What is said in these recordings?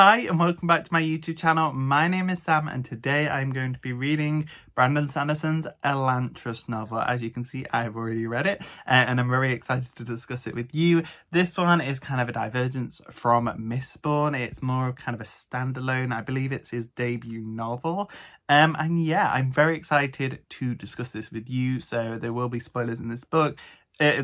Hi and welcome back to my YouTube channel. My name is Sam and today I'm going to be reading Brandon Sanderson's Elantris novel. As you can see, I've already read it and I'm very excited to discuss it with you. This one is kind of a divergence from Mistborn. It's more kind of a standalone. I believe it's his debut novel. And yeah, I'm very excited to discuss this with you. So there will be spoilers in this book. There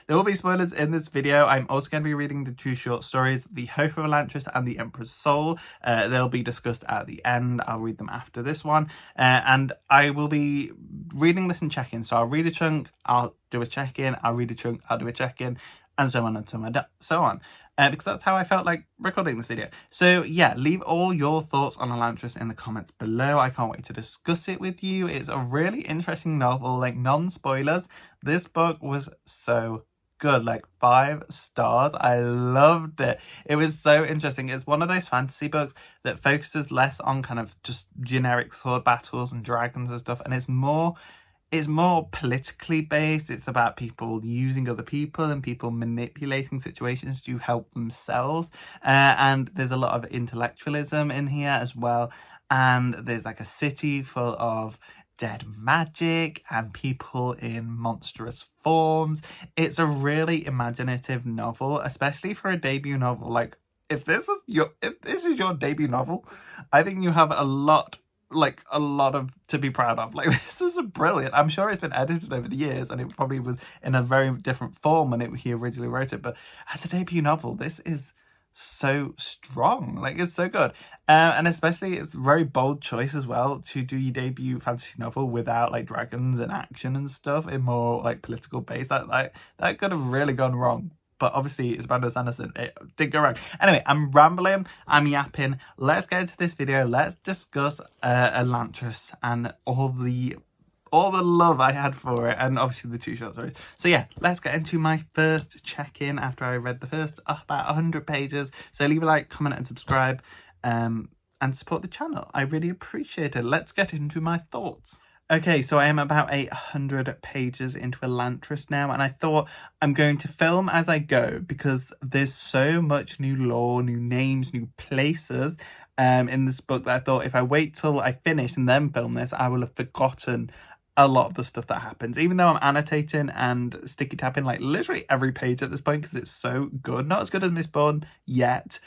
will be spoilers in this video. I'm also going to be reading the two short stories, The Hope of Elantris and The Emperor's Soul. They'll be discussed at the end. I'll read them after this one. And I will be reading this in check-in. So I'll read a chunk, I'll do a check-in, I'll read a chunk, I'll do a check-in, and so on and so on. Because that's how I felt like recording this video. So yeah, leave all your thoughts on Elantris in the comments below. I can't wait to discuss it with you. It's a really interesting novel, like non-spoilers. This book was so good, like 5 stars. I loved it. It was so interesting. It's one of those fantasy books that focuses less on kind of just generic sword battles and dragons and stuff, and it's more politically based. It's about people using other people and people manipulating situations to help themselves. And there's a lot of intellectualism in here as well. And there's like a city full of dead magic and people in monstrous forms. It's a really imaginative novel, especially for a debut novel. Like if this is your debut novel, I think you have a lot of to be proud of. Like this was brilliant. I'm sure it's been edited over the years and it probably was in a very different form when he originally wrote it, but as a debut novel, this is so strong. Like it's so good. And especially it's a very bold choice as well to do your debut fantasy novel without like dragons and action and stuff, in more like political base. That could have really gone wrong. But obviously it's Brandon Sanderson, it did go wrong. Anyway, I'm rambling, I'm yapping. Let's get into this video. Let's discuss Elantris and all the love I had for it, and obviously the two short stories. So yeah, let's get into my first check-in after I read the first about 100 pages. So leave a like, comment and subscribe, and support the channel. I really appreciate it. Let's get into my thoughts. Okay, so I am about 100 pages into Elantris now, and I thought I'm going to film as I go because there's so much new lore, new names, new places in this book that I thought if I wait till I finish and then film this, I will have forgotten a lot of the stuff that happens, even though I'm annotating and sticky tapping like literally every page at this point because it's so good. Not as good as Mistborn yet,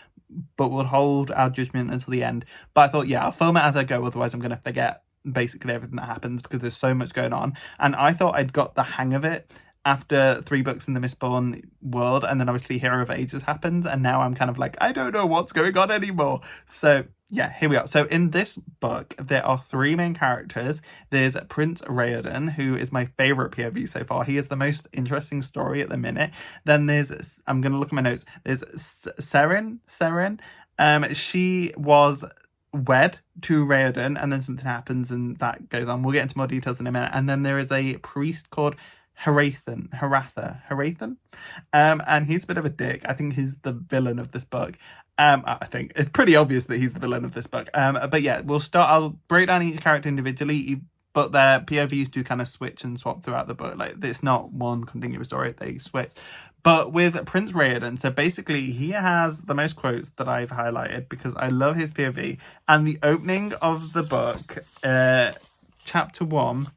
but we'll hold our judgment until the end. But I thought, yeah, I'll film it as I go, otherwise I'm going to forget basically everything that happens because there's so much going on. And I thought I'd got the hang of it after 3 books in the Mistborn world, and then obviously Hero of Ages happens, and now I'm kind of like, I don't know what's going on anymore. So yeah, here we are. So in this book there are 3 main characters. There's Prince Raodon, who is my favorite POV so far. He is the most interesting story at the minute. Then there's, I'm gonna look at my notes, there's Seren. She was wed to Raodon, and then something happens and that goes on. We'll get into more details in a minute. And then there is a priest called Harathan, and he's a bit of a dick. I think he's the villain of this book. I think it's pretty obvious that he's the villain of this book. But yeah, I'll break down each character individually, but their POVs do kind of switch and swap throughout the book. Like it's not one continuous story, they switch. But with Prince Raodon, so basically he has the most quotes that I've highlighted because I love his POV. And the opening of the book, chapter 1,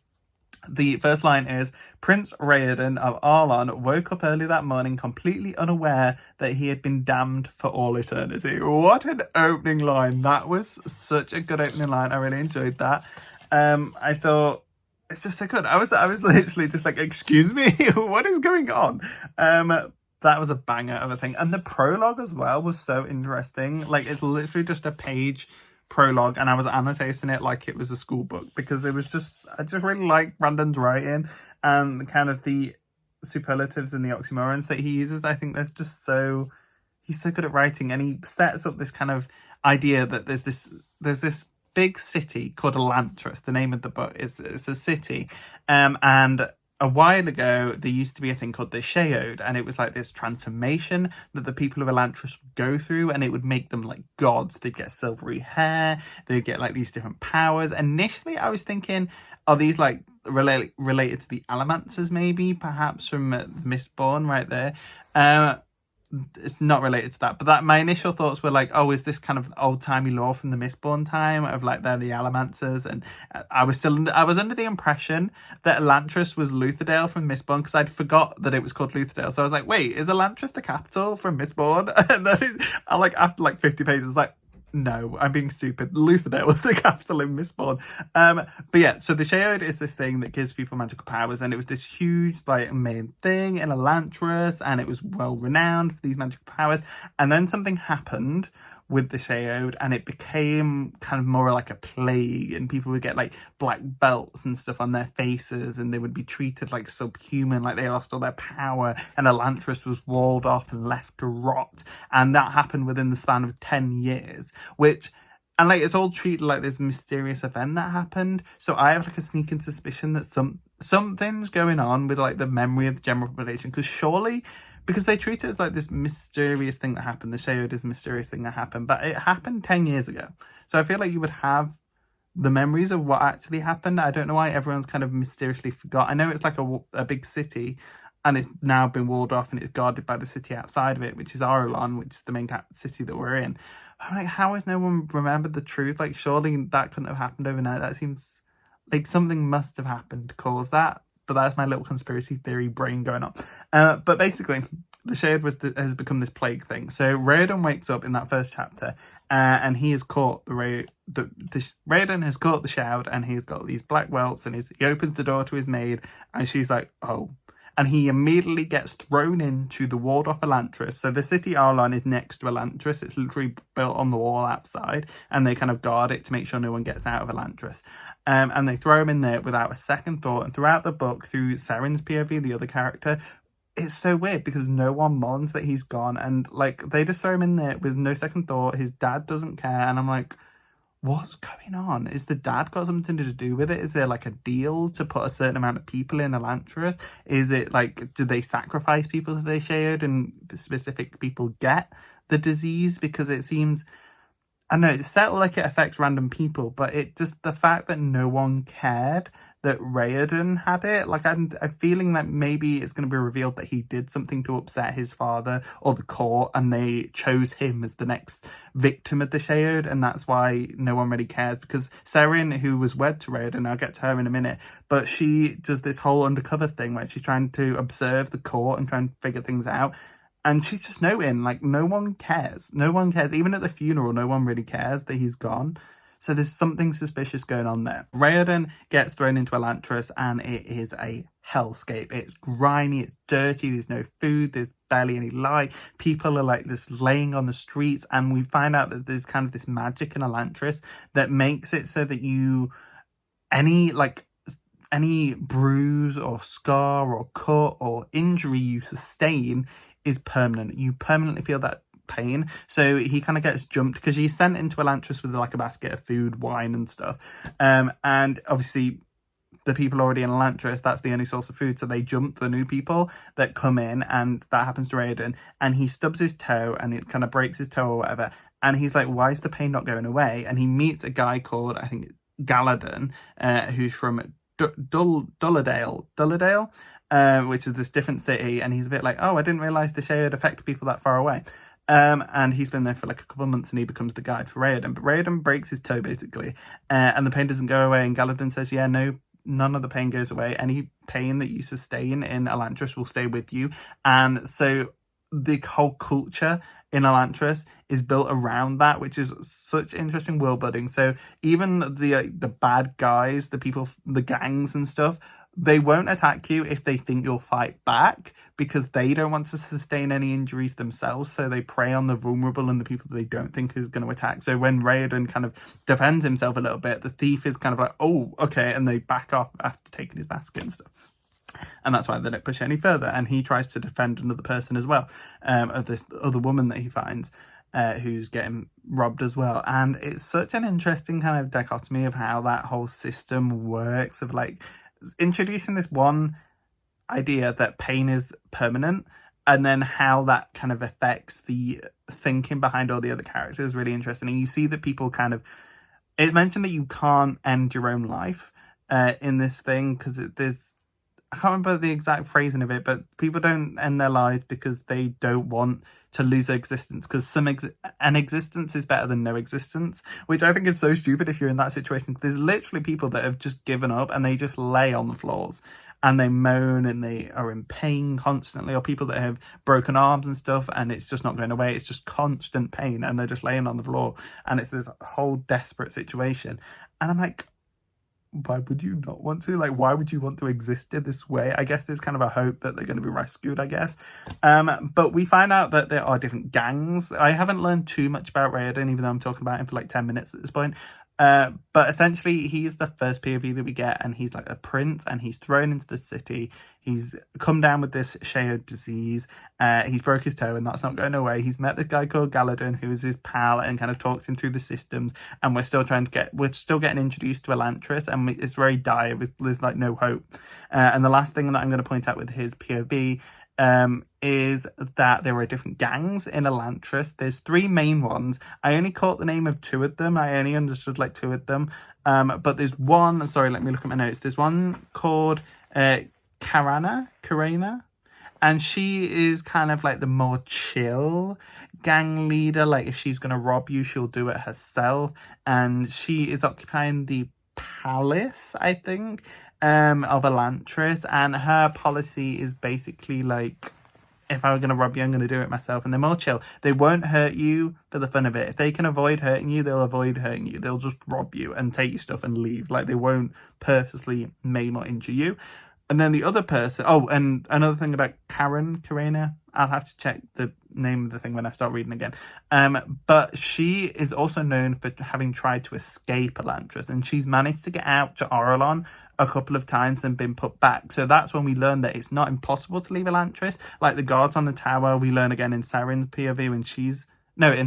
the first line is, Prince Raodon of Arlon woke up early that morning completely unaware that he had been damned for all eternity. What an opening line. That was such a good opening line. I really enjoyed that. I thought it's just so good. I was literally just like, excuse me, what is going on? That was a banger of a thing. And the prologue as well was so interesting. Like it's literally just a page prologue, and I was annotating it like it was a school book because it was just, I just really like Brandon's writing and kind of the superlatives and the oxymorons that he uses. I think there's just he's so good at writing, and he sets up this kind of idea that there's this big city called Elantris. The name of the book is, it's a city, and a while ago there used to be a thing called the Sheod, and it was like this transformation that the people of Elantris would go through, and it would make them like gods. They'd get silvery hair, they'd get like these different powers. Initially I was thinking, are these like related to the Alamancers, maybe perhaps from Mistborn right there? it's not related to that, but that my initial thoughts were like, oh, is this kind of old-timey lore from the Mistborn time of like they're the Elantris? And I was under the impression that Elantris was Lutherdale from Mistborn, because I'd forgot that it was called Lutherdale. So I was like, wait, is Elantris the capital from Mistborn? And then I like after like 50 pages, like, no, I'm being stupid. Lutherdale was the capital in Mistborn. But yeah, so the Shade is this thing that gives people magical powers, and it was this huge like main thing in Elantris, and it was well renowned for these magical powers. And then something happened with the Shade, and it became kind of more like a plague, and people would get like black belts and stuff on their faces, and they would be treated like subhuman, like they lost all their power, and Elantris was walled off and left to rot. And that happened within the span of 10 years, which, and like it's all treated like this mysterious event that happened. So I have like a sneaking suspicion that something's going on with like the memory of the general population, because surely, because they treat it as like this mysterious thing that happened. The Shade is a mysterious thing that happened, but it happened 10 years ago. So I feel like you would have the memories of what actually happened. I don't know why everyone's kind of mysteriously forgot. I know it's like a big city, and it's now been walled off, and it's guarded by the city outside of it, which is Arulon, which is the main city that we're in. I'm like, how has no one remembered the truth? Like, surely that couldn't have happened overnight. That seems like something must have happened to cause that. But that's my little conspiracy theory brain going on. But basically, the Shade has become this plague thing. So Raoden wakes up in that first chapter, and he has caught Raoden has caught the Shroud, and he's got these black welts, and he opens the door to his maid, and she's like, oh. And he immediately gets thrown into the walled off Elantris. So the city Arlon is next to Elantris. It's literally built on the wall outside, and they kind of guard it to make sure no one gets out of Elantris. And they throw him in there without a second thought. And throughout the book, through Seren's POV, the other character, it's so weird because no one mourns that he's gone. And like they just throw him in there with no second thought. His dad doesn't care. And I'm like, what's going on? Is the dad got something to do with it? Is there like a deal to put a certain amount of people in Elantris? Is it like, do they sacrifice people that they shared and specific people get the disease? Because it seems, I know it's set like it affects random people, but it just, the fact that no one cared that Raoden had it, like I'm feeling that maybe it's going to be revealed that he did something to upset his father or the court, and they chose him as the next victim of the Shade, and that's why no one really cares. Because Seren, who was wed to Raoden, I'll get to her in a minute, but she does this whole undercover thing where she's trying to observe the court and try and figure things out. And she's just noting, like, no one cares. No one cares. Even at the funeral, no one really cares that he's gone. So there's something suspicious going on there. Raoden gets thrown into Elantris, and it is a hellscape. It's grimy, it's dirty, there's no food, there's barely any light. People are like just laying on the streets, and we find out that there's kind of this magic in Elantris that makes it so that any bruise or scar or cut or injury you sustain is permanent. You permanently feel that pain. So he kind of gets jumped because he's sent into Elantris with like a basket of food, wine and stuff. And obviously the people already in Elantris, that's the only source of food. So they jump the new people that come in, and that happens to Raoden, and he stubs his toe and it kind of breaks his toe or whatever. And he's like, why is the pain not going away? And he meets a guy called, I think, Galadon, who's from Dulladale, which is this different city, and he's a bit like, oh, I didn't realise the Shade affect people that far away. And he's been there for like a couple of months, and he becomes the guide for Raoden. But Raoden breaks his toe basically, and the pain doesn't go away. And Galadon says, yeah, no, none of the pain goes away. Any pain that you sustain in Elantris will stay with you. And so the whole culture in Elantris is built around that, which is such interesting world building. So even the bad guys, the people, the gangs and stuff, they won't attack you if they think you'll fight back, because they don't want to sustain any injuries themselves. So they prey on the vulnerable and the people they don't think is going to attack. So when Raoden kind of defends himself a little bit, the thief is kind of like, oh, okay. And they back off after taking his basket and stuff. And that's why they don't push any further. And he tries to defend another person as well, of this other woman that he finds, who's getting robbed as well. And it's such an interesting kind of dichotomy of how that whole system works, of like introducing this one idea that pain is permanent, and then how that kind of affects the thinking behind all the other characters is really interesting. And you see that people kind of, it's mentioned that you can't end your own life in this thing, because there's I can't remember the exact phrasing of it, but people don't end their lives because they don't want to lose their existence, because an existence is better than no existence, which I think is so stupid if you're in that situation. There's literally people that have just given up and they just lay on the floors and they moan and they are in pain constantly, or people that have broken arms and stuff and it's just not going away. It's just constant pain and they're just laying on the floor and it's this whole desperate situation. And I'm like, why would you not want to? Like, why would you want to exist in this way? I guess there's kind of a hope that they're going to be rescued, I guess. But we find out that there are different gangs. I haven't learned too much about Raiden, even though I'm talking about him for like 10 minutes at this point. But essentially he's the first POV that we get, and he's like a prince and he's thrown into the city. He's come down with this shared disease. He's broke his toe and that's not going away. He's met this guy called Galadon, who is his pal and kind of talks him through the systems, and we're still getting introduced to Elantris, and it's very dire. There's like no hope. And the last thing that I'm going to point out with his POV is that there are different gangs in Elantris. There's 3 main ones. I only caught the name of 2 of them. I only understood like 2 of them. But there's one, sorry, let me look at my notes. There's one called Karana, and she is kind of like the more chill gang leader. Like if she's going to rob you, she'll do it herself. And she is occupying the palace, I think, of Elantris, and her policy is basically like, if I were going to rob you, I'm going to do it myself. And they're more chill. They won't hurt you for the fun of it. If they can avoid hurting you, they'll avoid hurting you. They'll just rob you and take your stuff and leave. Like, they won't purposely maim or injure you. And then the other person, oh, and another thing about Karana, I'll have to check the name of the thing when I start reading again. But she is also known for having tried to escape Elantris, and she's managed to get out to Orelon a couple of times and been put back. So that's when we learn that it's not impossible to leave Elantris. Like the guards on the tower, we learn again in Saren's POV in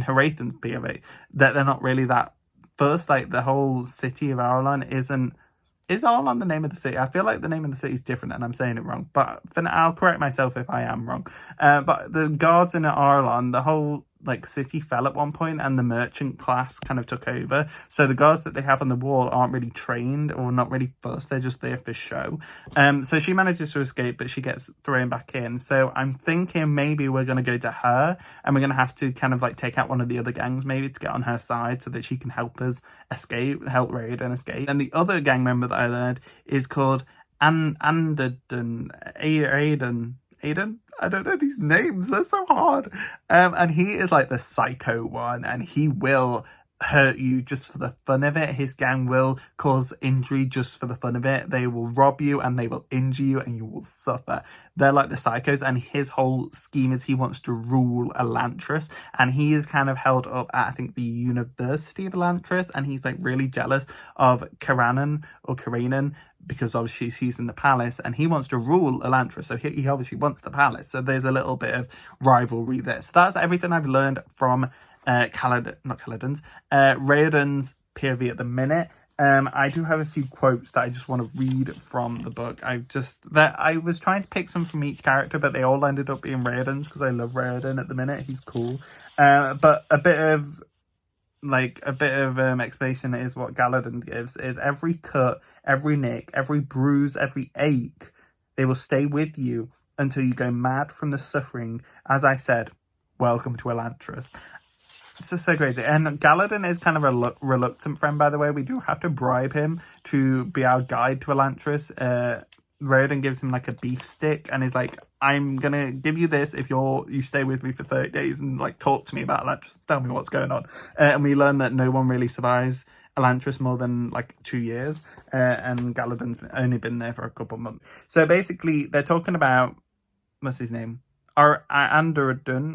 Harathan's POV, that they're not really that fussed. Like the whole city of Orelon is Orelon the name of the city? I feel like the name of the city is different and I'm saying it wrong, but for now, I'll correct myself if I am wrong. But the guards in Orelon, the whole like city fell at one point and the merchant class kind of took over. So the guards that they have on the wall aren't really trained or not really fussed. They're just there for show. So she manages to escape, but she gets thrown back in. So I'm thinking maybe we're going to go to her and we're going to have to kind of like take out one of the other gangs maybe to get on her side so that she can help us escape, help Raiden escape. And the other gang member that I learned is called Aiden. I don't know these names, they're so hard. And he is like the psycho one, and he will hurt you just for the fun of it. His gang will cause injury just for the fun of it. They will rob you and they will injure you and you will suffer. They're like the psychos, and his whole scheme is he wants to rule Elantris, and he is kind of held up at, I think, the University of Elantris, and he's like really jealous of Karanan, because obviously she's in the palace and he wants to rule Elantris, so he obviously wants the palace. So there's a little bit of rivalry there. So that's everything I've learned from Raden's POV at the minute. I do have a few quotes that I just want to read from the book. I was trying to pick some from each character, but they all ended up being Raden's because I love Raden at the minute. He's cool. But a bit of explanation is what Galadon gives is: every cut, every nick, every bruise, every ache, they will stay with you until you go mad from the suffering. As I said, welcome to Elantris. It's just so crazy. And Galadon is kind of a reluctant friend, by the way. We do have to bribe him to be our guide to Elantris. Raiden gives him like a beef stick and is like, I'm gonna give you this if you stay with me for 30 days and like talk to me about Elantris, tell me what's going on. And we learn that no one really survives Elantris more than like 2 years, and Galadon's only been there for a couple months. So basically they're talking about, what's his name, Anderton,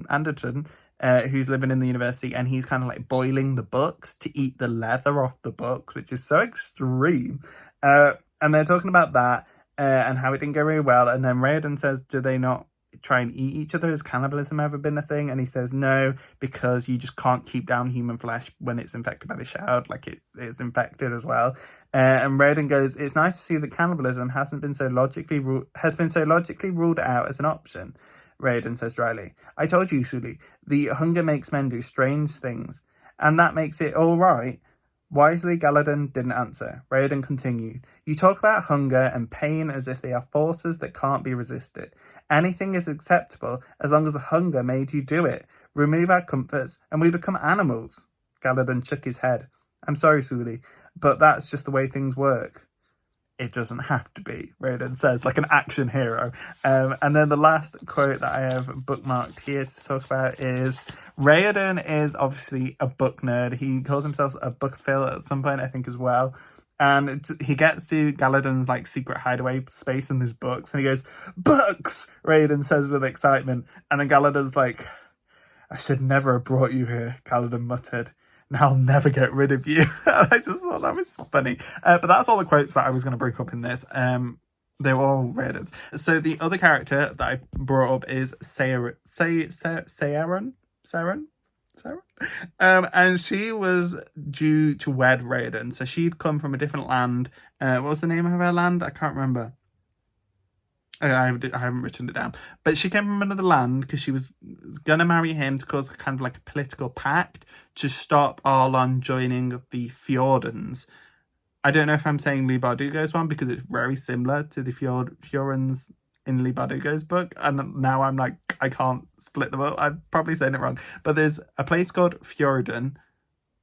who's living in the university, and he's kind of like boiling the books to eat the leather off the books, which is so extreme. And they're talking about that and how it didn't go very well. And then Raiden says, do they not try and eat each other? Has cannibalism ever been a thing? And he says no, because you just can't keep down human flesh when it's infected by the shroud. Like it's infected as well. And Raiden goes, it's nice to see that cannibalism has been so logically ruled out as an option. Raiden says dryly, I told you, Sully, the hunger makes men do strange things, and that makes it all right. Wisely, Galadon didn't answer. Raoden continued. You talk about hunger and pain as if they are forces that can't be resisted. Anything is acceptable as long as the hunger made you do it. Remove our comforts and we become animals. Galadon shook his head. I'm sorry, Suli, but that's just the way things work. It doesn't have to be, Raoden says, like an action hero. And then the last quote that I have bookmarked here to talk about is, Raoden is obviously a book nerd. He calls himself a bookophile at some point, I think, as well. And he gets to Galadon's like secret hideaway space in his books, and he goes, "Books!" Raoden says with excitement. And then Galadon's like, "I should never have brought you here," Galadon muttered. "Now I'll never get rid of you." I just thought that was funny. But that's all the quotes that I was going to bring up in this. They were all Raoden's. So the other character that I brought up is Saren. And she was due to wed Raoden. So she'd come from a different land. What was the name of her land? I can't remember. I haven't written it down. But she came from another land because she was going to marry him to cause kind of like a political pact to stop Arlon joining the Fjordans. I don't know if I'm saying Leigh Bardugo's one because it's very similar to the Fjordans in Leigh Bardugo's book. And now I'm like, I can't split them up. I'm probably saying it wrong. But there's a place called Fjordan.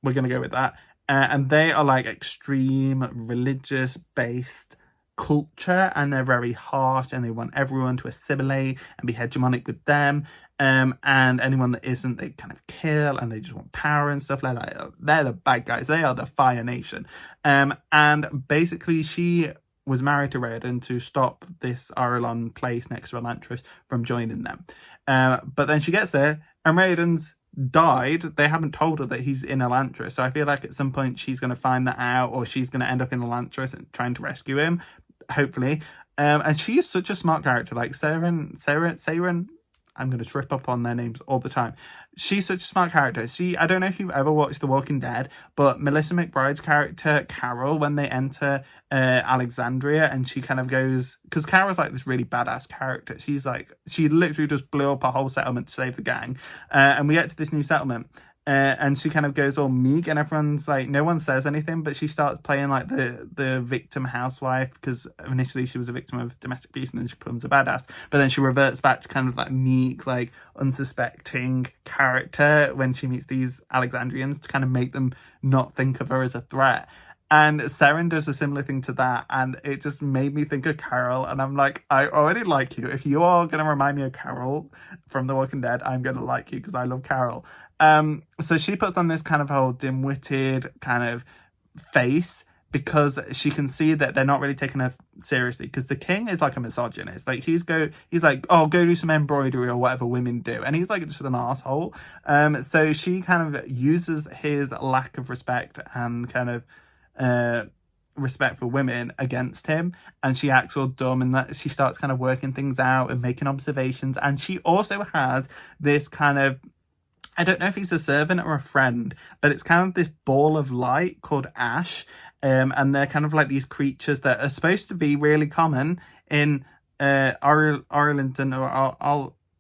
We're going to go with that. And they are like extreme religious-based culture, and they're very harsh, and they want everyone to assimilate and be hegemonic with them, and anyone that isn't, they kind of kill, and they just want power and stuff like that. They're the bad guys. They are the Fire Nation. And basically she was married to Raoden to stop this Arlon place next to Elantris from joining them. But then she gets there, and Raoden's died. They haven't told her that he's in Elantris, so I feel like at some point she's going to find that out, or she's going to end up in Elantris and trying to rescue him, hopefully. And she is such a smart character. Like Saren, I'm going to trip up on their names all the time. She's such a smart character. I don't know if you've ever watched The Walking Dead, but Melissa McBride's character, Carol, when they enter Alexandria, and she kind of goes, because Carol's like this really badass character. She literally just blew up a whole settlement to save the gang. And we get to this new settlement. And she kind of goes all meek, and everyone's like, no one says anything, but she starts playing like the victim housewife, because initially she was a victim of domestic abuse and then she becomes a badass, but then she reverts back to kind of like meek, like unsuspecting character when she meets these Alexandrians to kind of make them not think of her as a threat. And Saren does a similar thing to that, and it just made me think of Carol, and I'm like, I already like you. If you are going to remind me of Carol from The Walking Dead, I'm going to like you because I love Carol. So she puts on this kind of whole dim-witted kind of face because she can see that they're not really taking her seriously, because the king is like a misogynist. Like he's like, oh, go do some embroidery or whatever women do, and he's like just an asshole. So she kind of uses his lack of respect and kind of respect for women against him, and she acts all dumb, and that she starts kind of working things out and making observations. And she also has this kind of, I don't know if he's a servant or a friend, but it's kind of this ball of light called Ash. And they're kind of like these creatures that are supposed to be really common in Arlington or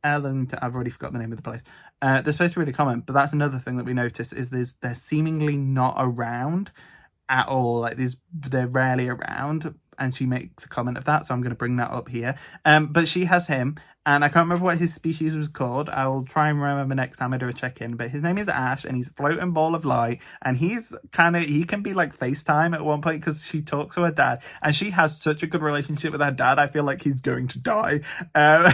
Arlington. I've already forgotten the name of the place. They're supposed to be really common, but that's another thing that we notice is they're seemingly not around at all. Like they're rarely around, and she makes a comment of that, so I'm going to bring that up here. But she has him, and I can't remember what his species was called. I will try and remember next time I do a check-in, but his name is Ash, and he's a floating ball of light, and he can be like FaceTime at one point because she talks to her dad, and she has such a good relationship with her dad. I feel like he's going to die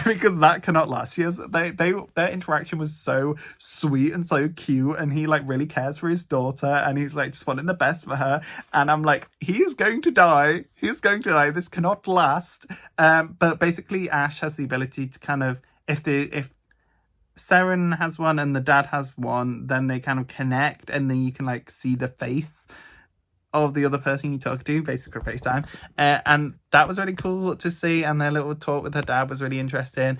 because that cannot last. Their interaction was so sweet and so cute, and he like really cares for his daughter, and he's like just wanting the best for her, and I'm like, he's going to die. This cannot last. But basically Ash has the ability to kind of, if Saren has one and the dad has one, then they kind of connect, and then you can like see the face of the other person you talk to, basically FaceTime. And that was really cool to see, and their little talk with her dad was really interesting.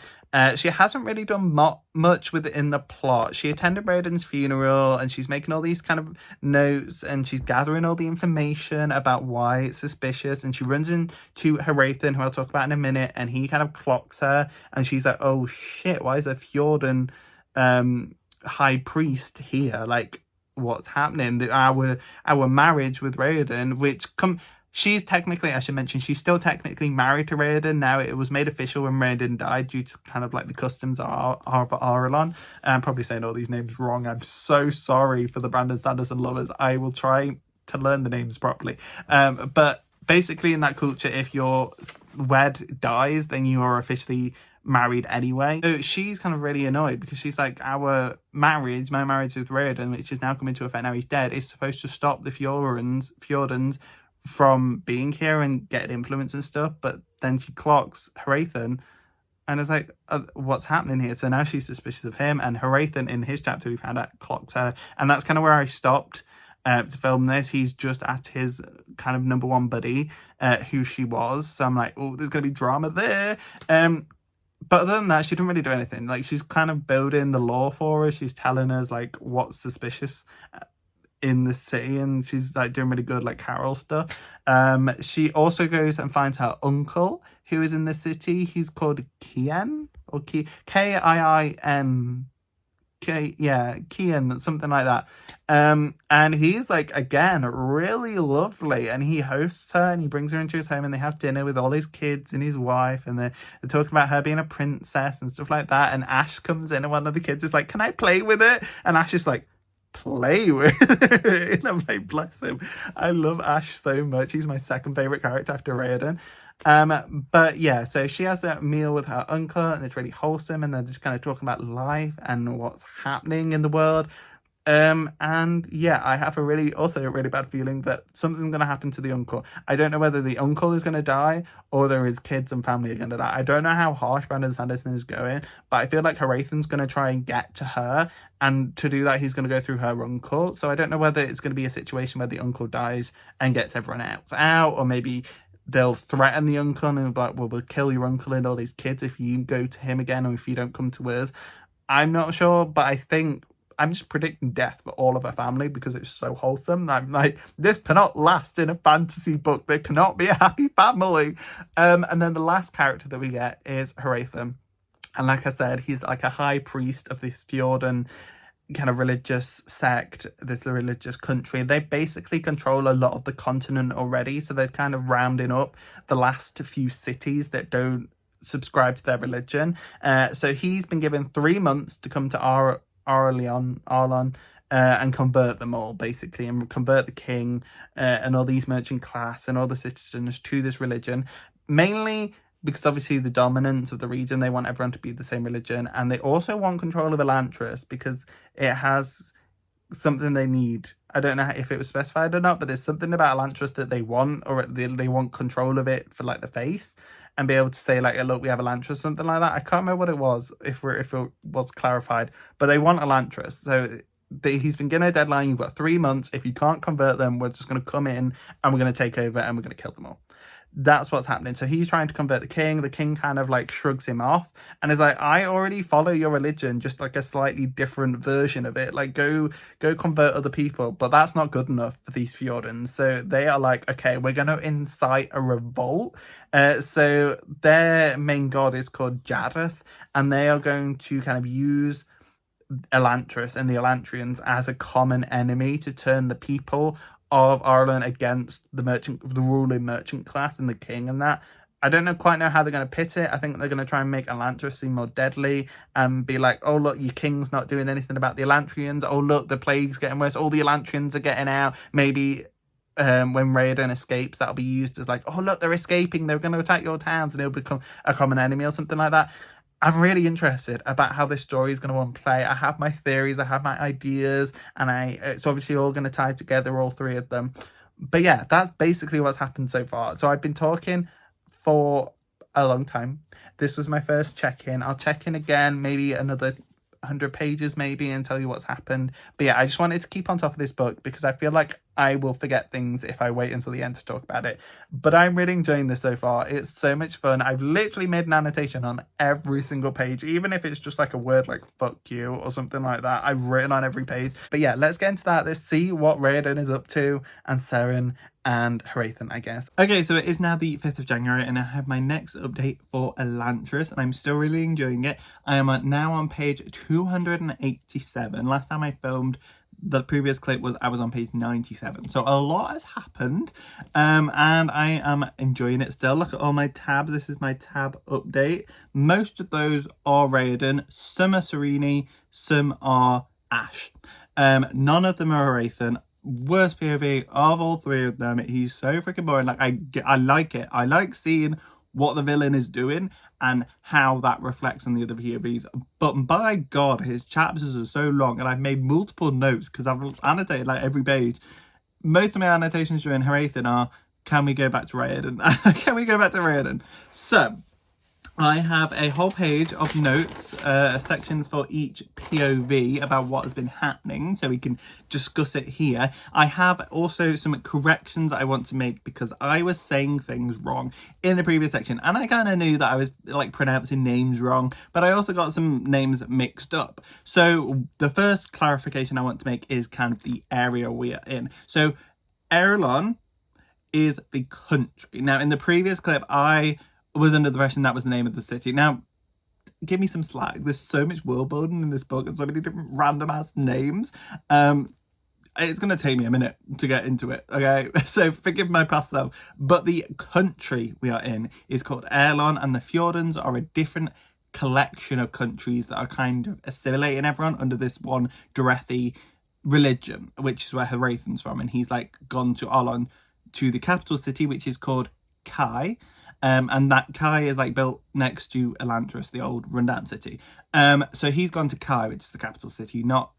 She hasn't really done much within the plot. She attended Raoden's funeral, and she's making all these kind of notes, and she's gathering all the information about why it's suspicious, and she runs into Harathan, who I'll talk about in a minute, and he kind of clocks her, and she's like, oh shit, why is a Fjordan high priest here? Like, what's happening. Our marriage with Raoden, which she's technically, I should mention, she's still technically married to Raoden now. It was made official when Raoden died due to kind of like the customs of Arelon. I'm probably saying all these names wrong. I'm so sorry for the Brandon Sanderson lovers. I will try to learn the names properly. But basically in that culture, if your wed dies, then you are officially married anyway. So she's kind of really annoyed because she's like, my marriage with Raoden, which is now coming to effect now he's dead, is supposed to stop the Fjordans from being here and getting influence and stuff. But then she clocks Hrathen and is like, what's happening here? So now she's suspicious of him, and Hrathen in his chapter we found out clocked her, and that's kind of where I stopped to film this. He's just asked his kind of number one buddy who she was, so I'm like, oh, there's gonna be drama there. But other than that, she didn't really do anything. Like, she's kind of building the lore for us. She's telling us like what's suspicious in the city, and she's like doing really good like Carol stuff. She also goes and finds her uncle who is in the city. He's called Kian, or Kiin. Kian, something like that. And he's like, again, really lovely, and he hosts her and he brings her into his home, and they have dinner with all his kids and his wife, and they're talking about her being a princess and stuff like that. And Ash comes in, and one of the kids is like, can I play with it? And Ash is like, play with it? And I'm like, bless him. I love Ash so much. He's my second favorite character after Raoden. But yeah, so she has that meal with her uncle, and it's really wholesome, and they're just kind of talking about life and what's happening in the world. And yeah, I have a really bad feeling that something's going to happen to the uncle. I don't know whether the uncle is going to die or there his kids and family are going to die. I don't know how harsh Brandon Sanderson is going, but I feel like Hrathen's going to try and get to her, and to do that he's going to go through her uncle. So I don't know whether it's going to be a situation where the uncle dies and gets everyone else out, or maybe they'll threaten the uncle and be like, well, we'll kill your uncle and all these kids if you go to him again, or if you don't come to us. I'm not sure, but I think I'm just predicting death for all of her family because it's so wholesome. I'm like, this cannot last in a fantasy book. There cannot be a happy family. And then the last character that we get is Hrathen. And like I said, he's like a high priest of this Fjordan kind of religious sect, this religious country. They basically control a lot of the continent already. So they're kind of rounding up the last few cities that don't subscribe to their religion. So he's been given 3 months to come to Arelon and convert them all, basically, and convert the king and all these merchant class and all the citizens to this religion, mainly because obviously the dominance of the region, they want everyone to be the same religion, and they also want control of Elantris because it has something they need. I don't know if it was specified or not, but there's something about Elantris that they want, or they want control of it for like the face, and be able to say like, look, we have Elantris, something like that. I can't remember what it was, if it was clarified, but they want Elantris. So he's been given a deadline. You've got 3 months. If you can't convert them, we're just going to come in and we're going to take over and we're going to kill them all. That's what's happening. So he's trying to convert the king. The king kind of like shrugs him off and is like, I already follow your religion, just like a slightly different version of it. Like, go convert other people. But that's not good enough for these Fjordans. So they are like, okay, we're going to incite a revolt. So their main god is called Jareth, and they are going to kind of use Elantris and the Elantrians as a common enemy to turn the people of Arelon against the ruling merchant class and the king and that. I don't quite know how they're going to pit it. I think they're going to try and make Elantris seem more deadly and be like, oh, look, your king's not doing anything about the Elantrians. Oh, look, the plague's getting worse. All the Elantrians are getting out. Maybe when Raoden escapes, that'll be used as like, oh, look, they're escaping. They're going to attack your towns, and they'll become a common enemy or something like that. I'm really interested about how this story is going to unplay. I have my theories, I have my ideas, and it's obviously all going to tie together, all three of them. But yeah, that's basically what's happened so far. So I've been talking for a long time. This was my first check-in. I'll check in again, maybe another 100 pages maybe, and tell you what's happened. But yeah, I just wanted to keep on top of this book because I feel like I will forget things if I wait until the end to talk about it. But I'm really enjoying this so far. It's so much fun. I've literally made an annotation on every single page, even if it's just like a word like fuck you or something like that. I've written on every page. But yeah, let's get into that. Let's see what Raoden is up to, and Seren and Hrathen, I guess. Okay, so it is now the 5th of January and I have my next update for Elantris, and I'm still really enjoying it. I am now on page 287. Last time I filmed the previous clip was I was on page 97. So a lot has happened, and I am enjoying it still. Look at all my tabs. This is my tab update. Most of those are Raiden. Some are Serene. Some are Ash. None of them are Arathan. Worst POV of all three of them. He's so freaking boring. Like, I like it. I like seeing what the villain is doing and how that reflects on the other POVs. But by God, his chapters are so long, and I've made multiple notes because I've annotated like every page. Most of my annotations during Harathan are, can we go back to Raiden? Can we go back to Raiden? So I have a whole page of notes, a section for each POV about what has been happening, so we can discuss it here. I have also some corrections I want to make because I was saying things wrong in the previous section, and I kind of knew that I was like pronouncing names wrong, but I also got some names mixed up. So the first clarification I want to make is kind of the area we are in. So Erelon is the country. Now, in the previous clip, I was under the impression that was the name of the city. Now, give me some slack. There's so much world building in this book and so many different random ass names. It's going to take me a minute to get into it, okay? So forgive my past self. But the country we are in is called Erelon, and the Fjordans are a different collection of countries that are kind of assimilating everyone under this one Dorethi religion, which is where Harathan's from. And he's like gone to Arlon, to the capital city, which is called Kai. And that Kai is like built next to Elantris, the old rundown city. So he's gone to Kai, which is the capital city, not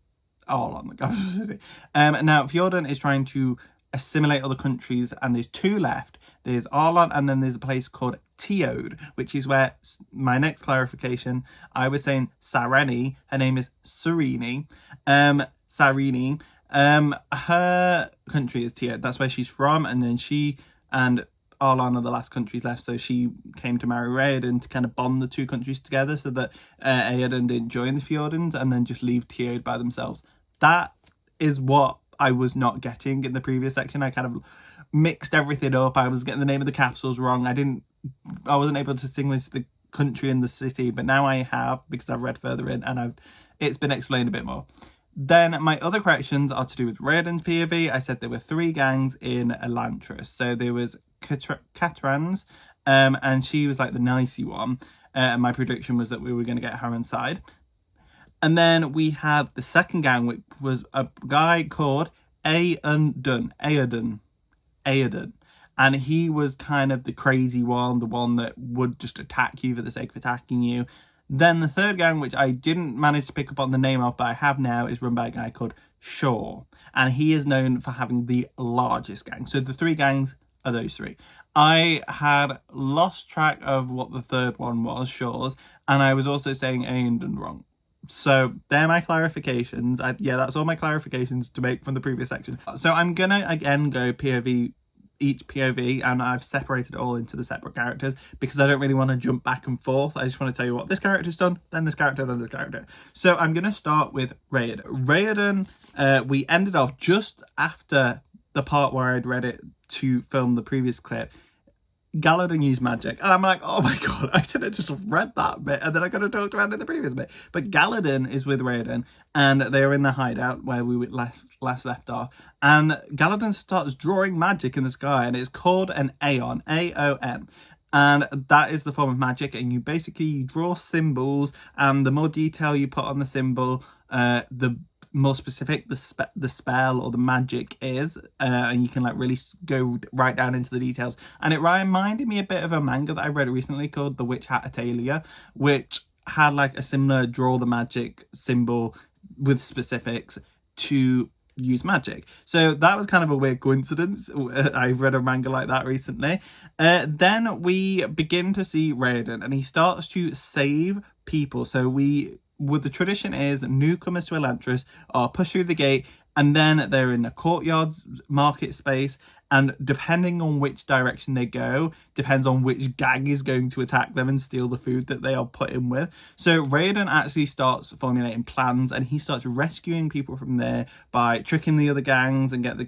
Arlon, the capital city. Now Fjordan is trying to assimilate other countries, and there's two left. There's Arlon, and then there's a place called Teod, which is where my next clarification, I was saying Sareni, her name is Serene. Sarini. Her country is Teod, that's where she's from, and then she and Arlon are the last countries left, so she came to marry Raiden to kind of bond the two countries together so that Aedan didn't join the Fjordans and then just leave Teod by themselves. That is what I was not getting in the previous section. I kind of mixed everything up. I was getting the name of the capitals wrong. I wasn't able to distinguish the country and the city, but now I have, because I've read further in and it's been explained a bit more. Then my other corrections are to do with Raiden's POV. I said there were 3 gangs in Elantris. So there was Catrans, and she was like the nicey one. And my prediction was that we were going to get her inside. And then we had the second gang, which was a guy called Aedan. And he was kind of the crazy one, the one that would just attack you for the sake of attacking you. Then the third gang, which I didn't manage to pick up on the name of, but I have now, is run by a guy called Shaw. And he is known for having the largest gang. So the 3 gangs are those 3. I had lost track of what the third one was, Shaw's, and I was also saying Aedan wrong. So they're my clarifications. Yeah, that's all my clarifications to make from the previous section. So I'm going to, again, go each POV, and I've separated it all into the separate characters because I don't really want to jump back and forth. I just want to tell you what this character's done, then this character, then this character. So I'm going to start with Raiden. Raiden, we ended off just after the part where I'd read it to film the previous clip. Galladon used magic, and I'm like, oh my god, I should have just read that bit and then I could have talked about it in the previous bit. But Galladon is with Raiden, and they are in the hideout where we last left off, and Galladon starts drawing magic in the sky, and it's called an Aeon, A-O-N, and that is the form of magic. And you basically draw symbols, and the more detail you put on the symbol, the more specific the spell or the magic is, and you can like really go right down into the details. And it reminded me a bit of a manga that I read recently called The Witch Hat Atalia, which had like a similar draw the magic symbol with specifics to use magic. So that was kind of a weird coincidence. I've read a manga like that recently. Then we begin to see Raiden, and he starts to save people. So the tradition is newcomers to Elantris are pushed through the gate, and then they're in a courtyard market space, and depending on which direction they go depends on which gang is going to attack them and steal the food that they are put in with. So Raiden actually starts formulating plans, and he starts rescuing people from there by tricking the other gangs and get the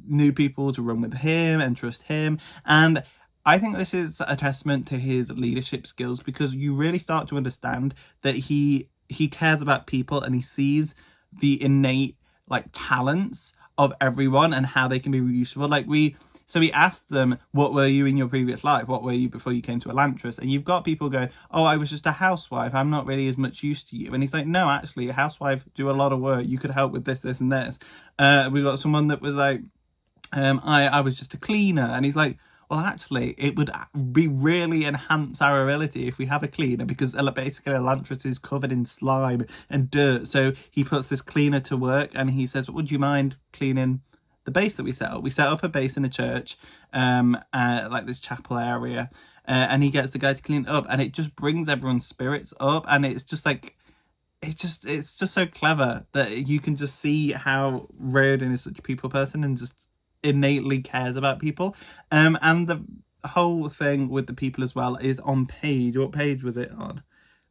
new people to run with him and trust him. And I think this is a testament to his leadership skills, because you really start to understand that he cares about people, and he sees the innate like talents of everyone and how they can be useful. Like we asked them, what were you in your previous life? What were you before you came to Elantris? And you've got people going, oh, I was just a housewife. I'm not really as much use to you. And he's like, no, actually, a housewife do a lot of work. You could help with this, this, and this. We got someone that was like, I was just a cleaner. And he's like, well, actually, it would be really enhance our ability if we have a cleaner, because basically Elantris is covered in slime and dirt. So he puts this cleaner to work and he says, would you mind cleaning the base that we set up? We set up a base in a church, like this chapel area, and he gets the guy to clean it up, and it just brings everyone's spirits up. And it's just like, it's just so clever that you can just see how Riordan is such a people person and just innately cares about people. And the whole thing with the people as well is on page, what page was it on?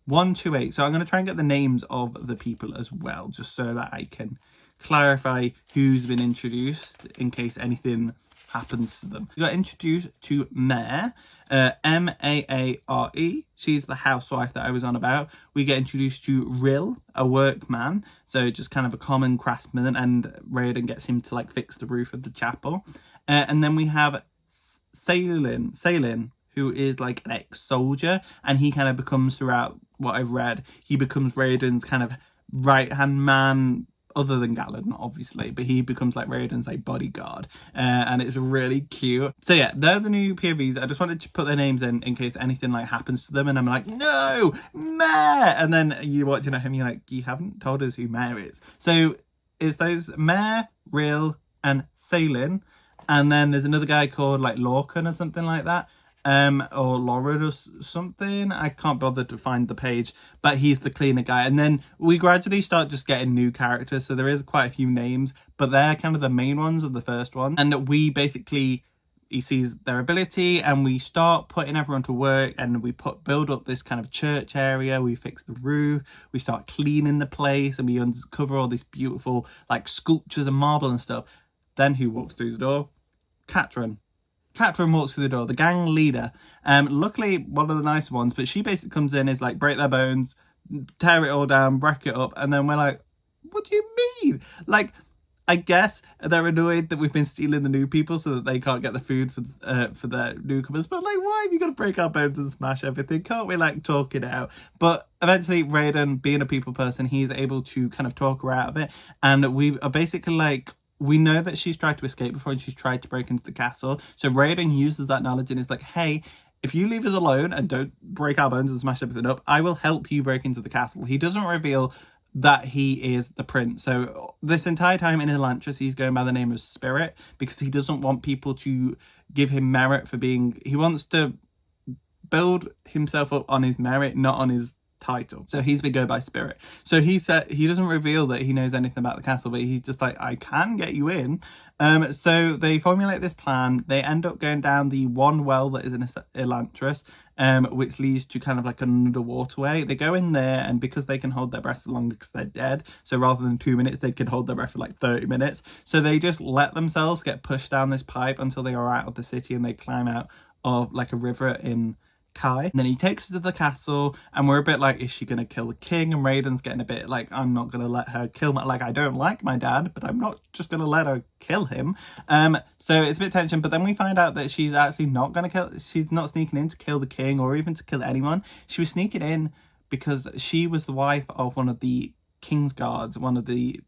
128. So I'm going to try and get the names of the people as well, just so that I can clarify who's been introduced in case anything happens to them. We got introduced to Mare, Maare. She's the housewife that I was on about. We get introduced to Rill, a workman, so just kind of a common craftsman, and Riordan gets him to like fix the roof of the chapel. And then we have Salin, who is like an ex-soldier, and he kind of becomes, throughout what I've read, he becomes Riordan's kind of right-hand man, other than Galen, obviously, but he becomes like Riordan's like bodyguard, and it's really cute. So yeah, they're the new POVs. I just wanted to put their names in case anything like happens to them, and I'm like, no, Mare! And then you watching at him, you're like, you haven't told us who Mare is. So it's those Mare, Rill, and Salin, and then there's another guy called like Lorcan or something like that. Or Laura or something. I can't bother to find the page, but he's the cleaner guy. And then we gradually start just getting new characters. So there is quite a few names, but they're kind of the main ones of the first one. And we basically, he sees their ability and we start putting everyone to work, and we build up this kind of church area. We fix the roof, we start cleaning the place, and we uncover all these beautiful like sculptures and marble and stuff. Then who walks through the door? Katrin walks through the door, the gang leader. Luckily, one of the nicer ones, but she basically comes in, is like, break their bones, tear it all down, break it up, and then we're like, what do you mean? Like, I guess they're annoyed that we've been stealing the new people so that they can't get the food for their newcomers. But like, why have you got to break our bones and smash everything? Can't we like talk it out? But eventually, Riordan, being a people person, he's able to kind of talk her out of it, and we are basically like, we know that she's tried to escape before and she's tried to break into the castle. So Riordan uses that knowledge and is like, hey, if you leave us alone and don't break our bones and smash everything up, I will help you break into the castle. He doesn't reveal that he is the prince. So this entire time in Elantris, he's going by the name of Spirit, because he doesn't want people to give him merit for being... He wants to build himself up on his merit, not on his title. So he's been going by Spirit. So he said he doesn't reveal that he knows anything about the castle, but he's just like, I can get you in. So they formulate this plan. They end up going down the one well that is in Elantris, which leads to kind of like an underwater way. They go in there, and because they can hold their breath longer because they're dead, so rather than 2 minutes, they can hold their breath for like 30 minutes. So they just let themselves get pushed down this pipe until they are out of the city, and they climb out of like a river in Kai. And then he takes her to the castle, and we're a bit like, is she gonna kill the king? And Riordan's getting a bit like, I'm not gonna let her kill my, like, I don't like my dad, but I'm not just gonna let her kill him. So it's a bit tension, but then we find out that she's actually not gonna kill, she's not sneaking in to kill the king or even to kill anyone. She was sneaking in because she was the wife of one of the king's guards, one of the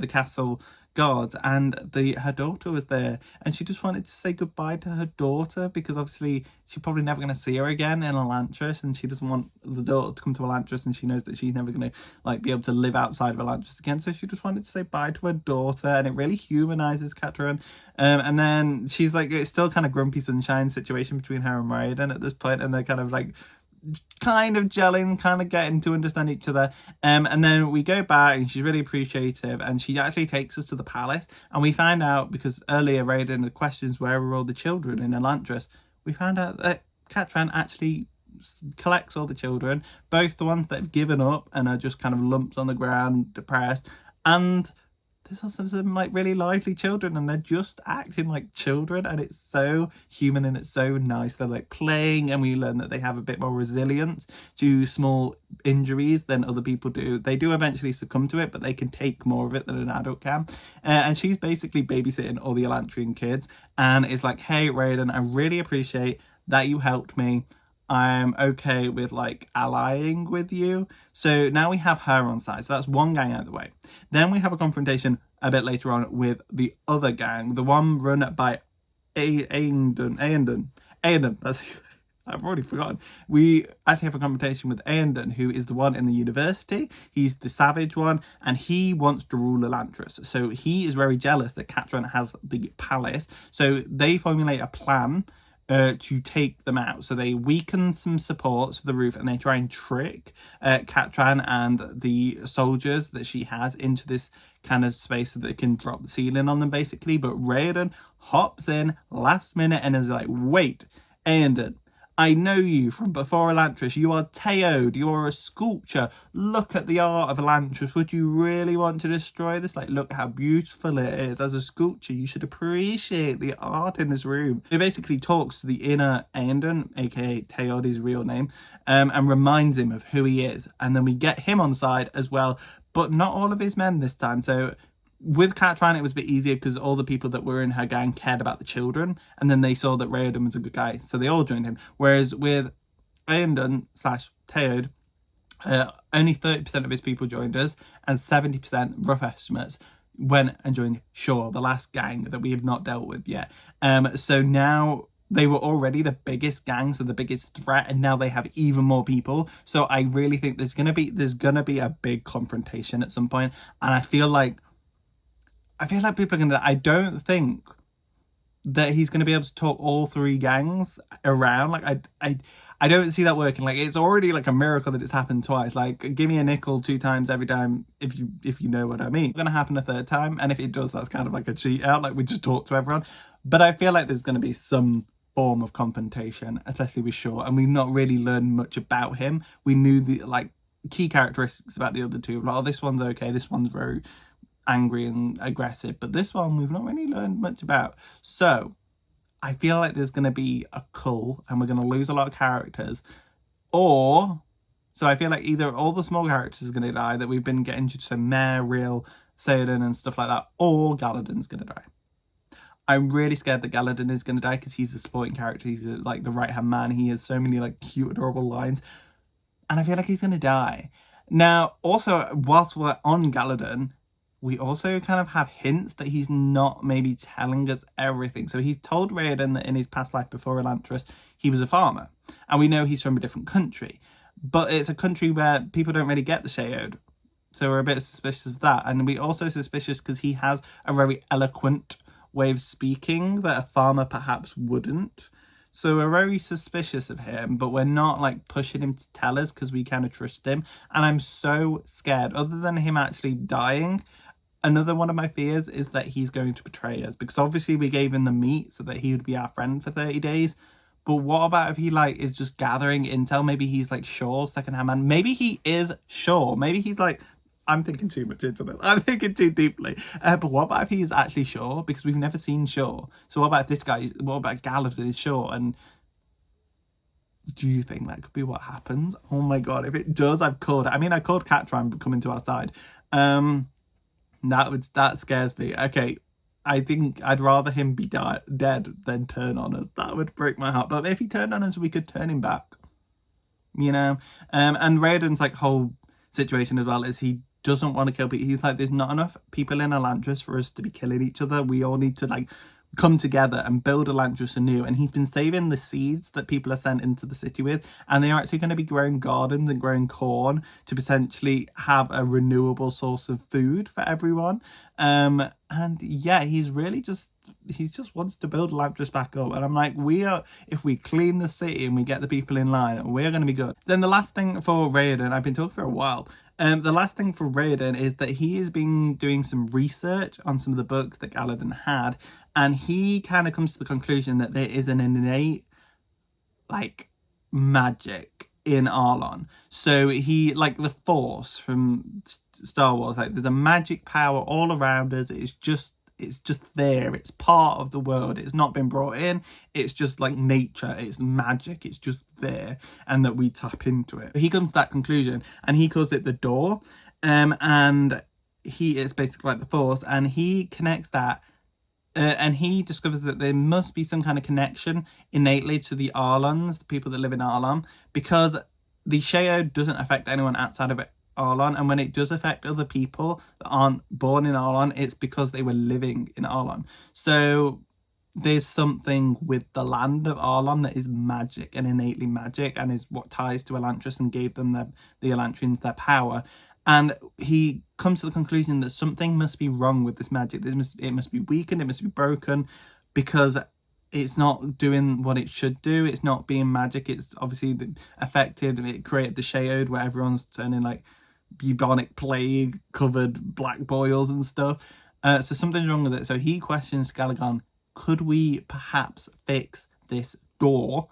castle guards, and her daughter was there, and she just wanted to say goodbye to her daughter, because obviously she's probably never going to see her again in Elantris, and she doesn't want the daughter to come to Elantris, and she knows that she's never going to like be able to live outside of Elantris again. So she just wanted to say bye to her daughter, and it really humanizes Katrin. And then she's like, it's still kind of grumpy sunshine situation between her and Riordan at this point, and they're kind of gelling, kind of getting to understand each other. And then we go back, and she's really appreciative, and she actually takes us to the palace, and we find out, because earlier Riordan had questions, where were all the children in Elantris? We found out that Katrin actually collects all the children, both the ones that have given up and are just kind of lumps on the ground, depressed, and there's also some like really lively children, and they're just acting like children, and it's so human and it's so nice. They're like playing, and we learn that they have a bit more resilience to small injuries than other people do. They do eventually succumb to it, but they can take more of it than an adult can. And she's basically babysitting all the Elantrian kids, and it's like, hey Raiden, I really appreciate that you helped me. I'm okay with like allying with you. So now we have her on side. So that's one gang out of the way. Then we have a confrontation a bit later on with the other gang, the one run by Aendon. I've already forgotten. We actually have a confrontation with Aendon, who is the one in the university. He's the savage one, and he wants to rule Elantris. So he is very jealous that Catron has the palace. So they formulate a plan to take them out. So they weaken some supports for the roof, and they try and trick Catran and the soldiers that she has into this kind of space so that they can drop the ceiling on them, basically. But Raiden hops in last minute and is like, wait, Aendon, I know you from before Elantris. You are Teod. You are a sculpture. Look at the art of Elantris. Would you really want to destroy this? Like, look how beautiful it is. As a sculpture, you should appreciate the art in this room. It basically talks to the inner Aendon, aka Teod, his real name, and reminds him of who he is. And then we get him on side as well, but not all of his men this time. So with Catran, it was a bit easier because all the people that were in her gang cared about the children, and then they saw that Raiden was a good guy, so they all joined him. Whereas with Aendon / Teod, only 30% of his people joined us, and 70%, rough estimates, went and joined Shaw, the last gang that we have not dealt with yet. So now they were already the biggest gang, so the biggest threat, and now they have even more people. So I really think there's gonna be a big confrontation at some point, and I feel like people are gonna. I don't think that he's gonna be able to talk all three gangs around. Like I don't see that working. Like, it's already like a miracle that it's happened twice. Like, give me a nickel 2 times every time, if you know what I mean. It's gonna happen a third time, and if it does, that's kind of like a cheat out. Like, we just talk to everyone. But I feel like there's gonna be some form of confrontation, especially with Shaw, and we've not really learned much about him. We knew the like key characteristics about the other two. Like, oh, this one's okay. This one's very angry and aggressive, but this one we've not really learned much about. So I feel like there's going to be a cull, and we're going to lose a lot of characters, so I feel like either all the small characters are going to die that we've been getting to, so Mare, Real, Saladin and stuff like that, or Galadin's going to die. I'm really scared that Galadin is going to die because he's the supporting character. He's like the right-hand man. He has so many like cute, adorable lines, and I feel like he's going to die. Now, also, whilst we're on Galadin, we also kind of have hints that he's not maybe telling us everything. So he's told Raiden that in his past life before Elantris, he was a farmer. And we know he's from a different country. But it's a country where people don't really get the Sheod. So we're a bit suspicious of that. And we're also suspicious because he has a very eloquent way of speaking that a farmer perhaps wouldn't. So we're very suspicious of him, but we're not like pushing him to tell us because we kind of trust him. And I'm so scared, other than him actually dying, another one of my fears is that he's going to betray us, because obviously we gave him the meat so that he would be our friend for 30 days. But what about if he like is just gathering intel? Maybe he's like Shaw's second-hand man. Maybe he is Shaw. Maybe he's like, I'm thinking too much into this. I'm thinking too deeply. But what about if he is actually Shaw? Because we've never seen Shaw. So what about this guy? What about Galadin is Shaw? And do you think that could be what happens? Oh my God, if it does, I called Catran coming to our side. That scares me. Okay, I think I'd rather him be dead than turn on us. That would break my heart. But if he turned on us, we could turn him back. You know? And Raiden's like whole situation as well is he doesn't want to kill people. He's like, there's not enough people in Elantris for us to be killing each other. We all need to like come together and build Elantris anew. And he's been saving the seeds that people are sent into the city with, and they're actually going to be growing gardens and growing corn to potentially have a renewable source of food for everyone. And yeah, he just wants to build Elantris back up. And I'm like, if we clean the city and we get the people in line, we're going to be good. Then the last thing for Raiden, I've been talking for a while. The last thing for Raiden is that he has been doing some research on some of the books that Galadin had, and he kind of comes to the conclusion that there is an innate, like, magic in Arlon. So he, like the Force from Star Wars. Like, there's a magic power all around us. It's just there. It's part of the world. It's not been brought in. It's just like nature. It's magic. It's just there, and that we tap into it. He comes to that conclusion, and he calls it the door. And he is basically like the Force, and he connects that. And he discovers that there must be some kind of connection innately to the Arlons, the people that live in Arlon, because the Sheod doesn't affect anyone outside of Arlon, and when it does affect other people that aren't born in Arlon, it's because they were living in Arlon. So there's something with the land of Arlon that is magic and innately magic, and is what ties to Elantris and gave them the Elantrians their power. And he comes to the conclusion that something must be wrong with this magic. It must be weakened, it must be broken, because it's not doing what it should do. It's not being magic. It's obviously affected. It created the Sheod, where everyone's turning like bubonic plague covered black boils and stuff. So something's wrong with it. So he questions Galagon, could we perhaps fix this door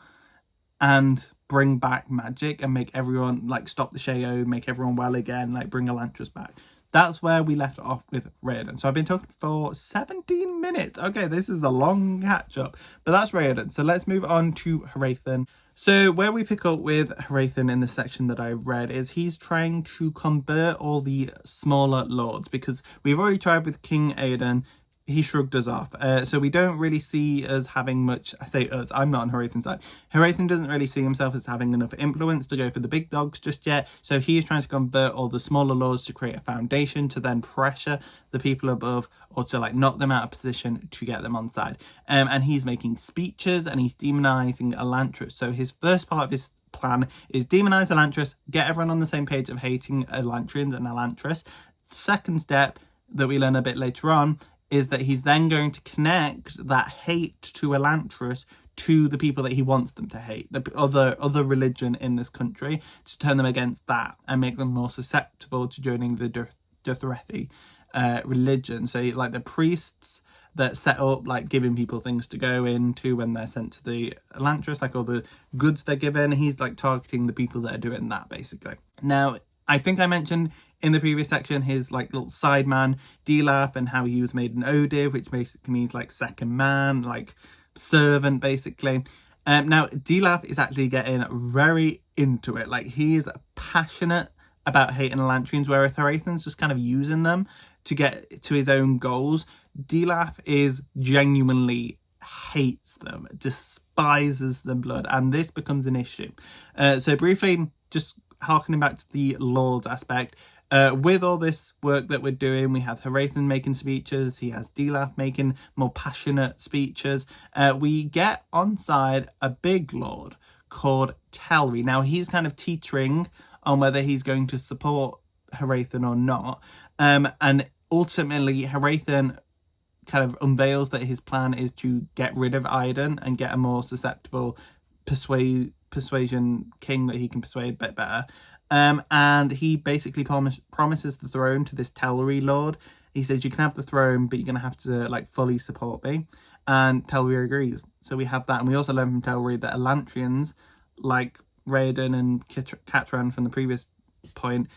and bring back magic and make everyone, like, stop the Sheod, make everyone well again, like bring Elantris back? That's where we left off with Raiden. So I've been talking for 17 minutes. Okay, this is a long catch up, but that's Raiden. So let's move on to Hrathen. So where we pick up with Hrathen in the section that I've read is he's trying to convert all the smaller lords, because we've already tried with King Aedan. He shrugged us off. So we don't really see us having much. I say us, I'm not on Hrathen's side. Hrathen doesn't really see himself as having enough influence to go for the big dogs just yet. So he is trying to convert all the smaller lords to create a foundation to then pressure the people above, or to like knock them out of position to get them on side. And he's making speeches, and he's demonizing Elantris. So his first part of his plan is demonize Elantris, get everyone on the same page of hating Elantrians and Elantris. Second step that we learn a bit later on is that he's then going to connect that hate to Elantris to the people that he wants them to hate, the other religion in this country, to turn them against that and make them more susceptible to joining the Dothraki religion. So like the priests that set up like giving people things to go into when they're sent to the Elantris, like all the goods they're given, he's like targeting the people that are doing that basically. Now, I think I mentioned in the previous section his like little side man Dilaf, and how he was made an Odiv, which basically means like second man, like servant basically. Now Dilaf is actually getting very into it. Like, he is passionate about hating Elantrians, whereas Hrathen's just kind of using them to get to his own goals. Dilaf is genuinely hates them, despises the blood, and this becomes an issue. So briefly, just harkening back to the Lords aspect, with all this work that we're doing, we have Hrathen making speeches, he has Dilaf making more passionate speeches. We get on side a big lord called Telri. Now, he's kind of teetering on whether he's going to support Hrathen or not. And ultimately, Hrathen kind of unveils that his plan is to get rid of Aedan and get a more susceptible persuasion king that he can persuade a bit better. And he basically promises the throne to this Telri lord. He says, you can have the throne, but you're going to have to like fully support me. And Telri agrees. So we have that. And we also learn from Telri that Elantrians, like Raiden and Catran from the previous point,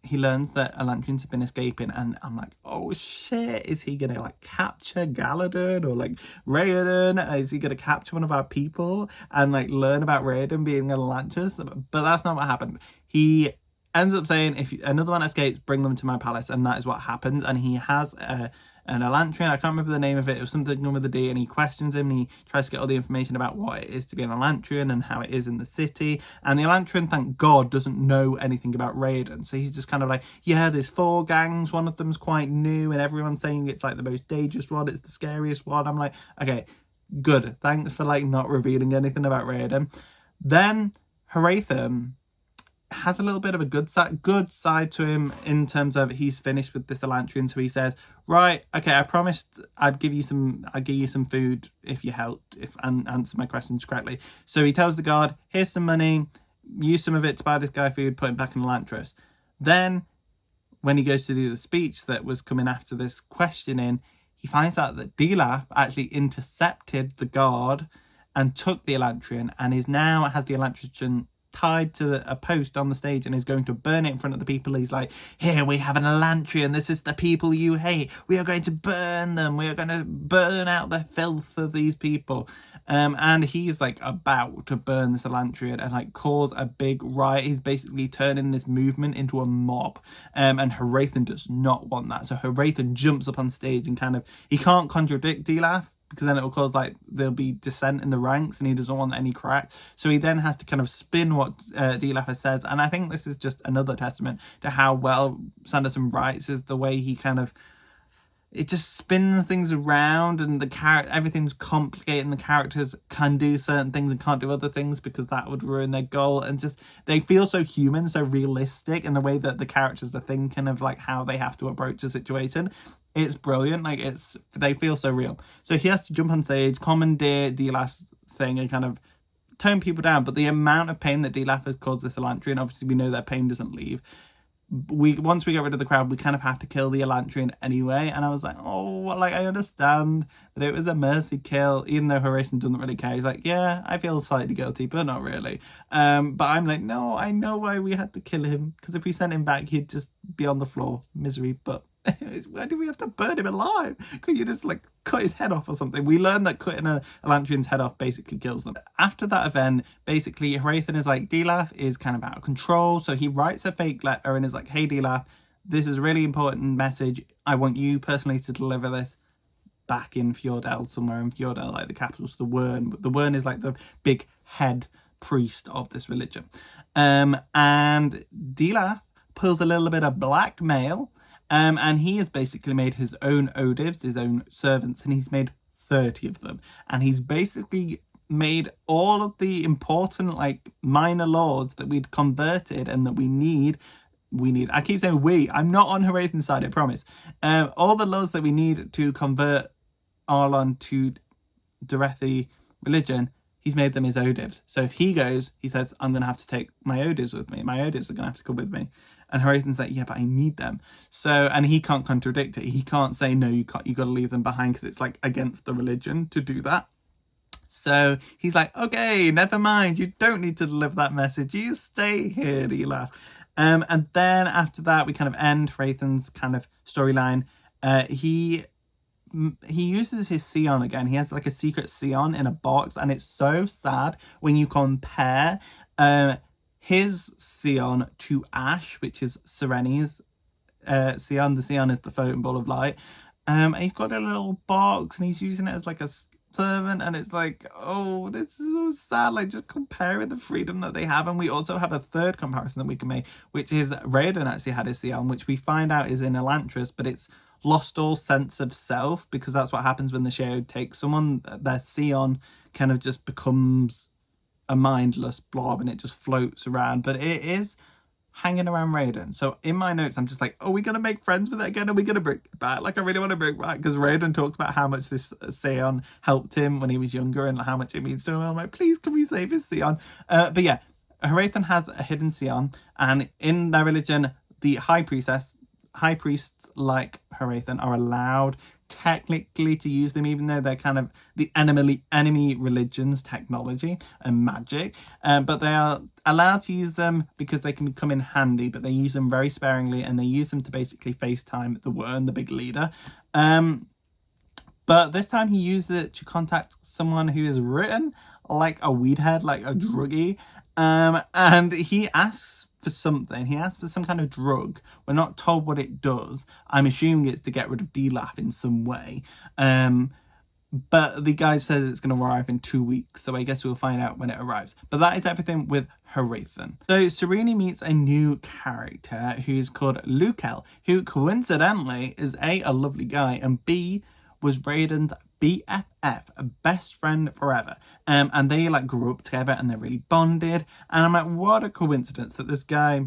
he learns that Elantrians have been escaping, and I'm like, oh shit, is he gonna like capture Galadon or like Raiden? Is he gonna capture one of our people and like learn about Raiden being an Elantris? But that's not what happened. He ends up saying, if another one escapes, bring them to my palace, and that is what happens. And he has an Elantrian, I can't remember the name of it, it was something with a D, and he questions him, and he tries to get all the information about what it is to be an Elantrian and how it is in the city. And the Elantrian, thank God, doesn't know anything about Raiden, so he's just kind of like, yeah, there's 4 gangs, one of them's quite new, and everyone's saying it's like the most dangerous one, it's the scariest one. I'm like, okay, good, thanks for like not revealing anything about Raiden. Then Hrathen has a little bit of a good side to him, in terms of he's finished with this Elantrian. So he says, right, okay, I promised I'd give you some food if you helped, and answer my questions correctly. So he tells the guard, here's some money, use some of it to buy this guy food, put him back in Elantris. Then when he goes to do the speech that was coming after this questioning, he finds out that Dilaf actually intercepted the guard and took the Elantrian, and has the Elantrian tied to a post on the stage and is going to burn it in front of the people. He's like, here we have an Elantrian, this is the people you hate, we are going to burn them, we are going to burn out the filth of these people. And he's like about to burn this Elantrian and like cause a big riot. He's basically turning this movement into a mob. And Hrathen does not want that. So Hrathen jumps up on stage and kind of, he can't contradict Dilaf, because then it will cause like there'll be dissent in the ranks and he doesn't want any crack. So he then has to kind of spin what Dilaf says. And I think this is just another testament to how well Sanderson writes, is the way he kind of, it just spins things around, and everything's complicated, and the characters can do certain things and can't do other things because that would ruin their goal. And just, they feel so human, so realistic in the way that the characters are thinking of like how they have to approach a situation. It's brilliant. Like, they feel so real. So he has to jump on stage, commandeer Dilaf's thing and kind of tone people down. But the amount of pain that Dilaf has caused this Elantrian, obviously we know their pain doesn't leave. Once we get rid of the crowd, we kind of have to kill the Elantrian anyway. And I was like, oh, like, I understand that it was a mercy kill, even though Hrathen doesn't really care. He's like, yeah, I feel slightly guilty, but not really. But I'm like, no, I know why we had to kill him, because if we sent him back, he'd just be on the floor, misery. But why do we have to burn him alive? Could you just like cut his head off or something? We learned that cutting a Elantrian's head off basically kills them. After that event, basically Hrathen is like, Dilaf is kind of out of control. So he writes a fake letter and is like, hey Dilaf, this is a really important message. I want you personally to deliver this back in Fjordell, somewhere in Fjordell, like the capital. So the Wyrn is like the big head priest of this religion. And Dilaf pulls a little bit of blackmail. And he has basically made his own odivs, his own servants, and he's made 30 of them. And he's basically made all of the important, like, minor lords that we'd converted and that we need. I keep saying we. I'm not on Hrathen's side, I promise. All the lords that we need to convert Arlon to Derethi religion, he's made them his odivs. So if he goes, he says, I'm going to have to take my odivs with me. My odivs are going to have to come with me. And Hrathen's like, yeah, but I need them. So, and he can't contradict it. He can't say, no, you got to leave them behind because it's like against the religion to do that. So he's like, okay, never mind. You don't need to deliver that message. You stay here, Dilaf. And then after that, we kind of end Hrathen's kind of storyline. He uses his Sion again. He has like a secret Sion in a box. And it's so sad when you compare his Sion to Ash, which is Sereni's Sion. The Sion is the floating ball of light. And he's got a little box and he's using it as like a servant, and it's like, oh, this is so sad. Like, just comparing the freedom that they have. And we also have a third comparison that we can make, which is Raiden actually had his Sion, which we find out is in Elantris, but it's lost all sense of self, because that's what happens when the Shadow takes someone. Their Sion kind of just becomes a mindless blob and it just floats around, but it is hanging around Raiden. So in my notes, I'm just like, are we going to make friends with it again? Are we going to bring it back? Like, I really want to bring it back, because Raiden talks about how much this Sion helped him when he was younger and how much it means to him. I'm like, please, can we save his Sion? But yeah, Hrathen has a hidden Sion, and in their religion, the high priests like Hrathen are allowed technically to use them, even though they're kind of the enemy religion's technology and magic, but they are allowed to use them because they can come in handy, but they use them very sparingly, and they use them to basically FaceTime the Wyrn, the big leader. But this time he used it to contact someone who is written like a weedhead, like a druggie, and he asks for something. He asks for some kind of drug. We're not told what it does. I'm assuming it's to get rid of Dilaf in some way. But the guy says it's going to arrive in 2 weeks, so I guess we'll find out when it arrives. But that is everything with Hrathen. So Serene meets a new character who's called Lukel, who coincidentally is A, a lovely guy, and B, was Raiden's BFF, a best friend forever. And they like grew up together and they're really bonded. And I'm like, what a coincidence that this guy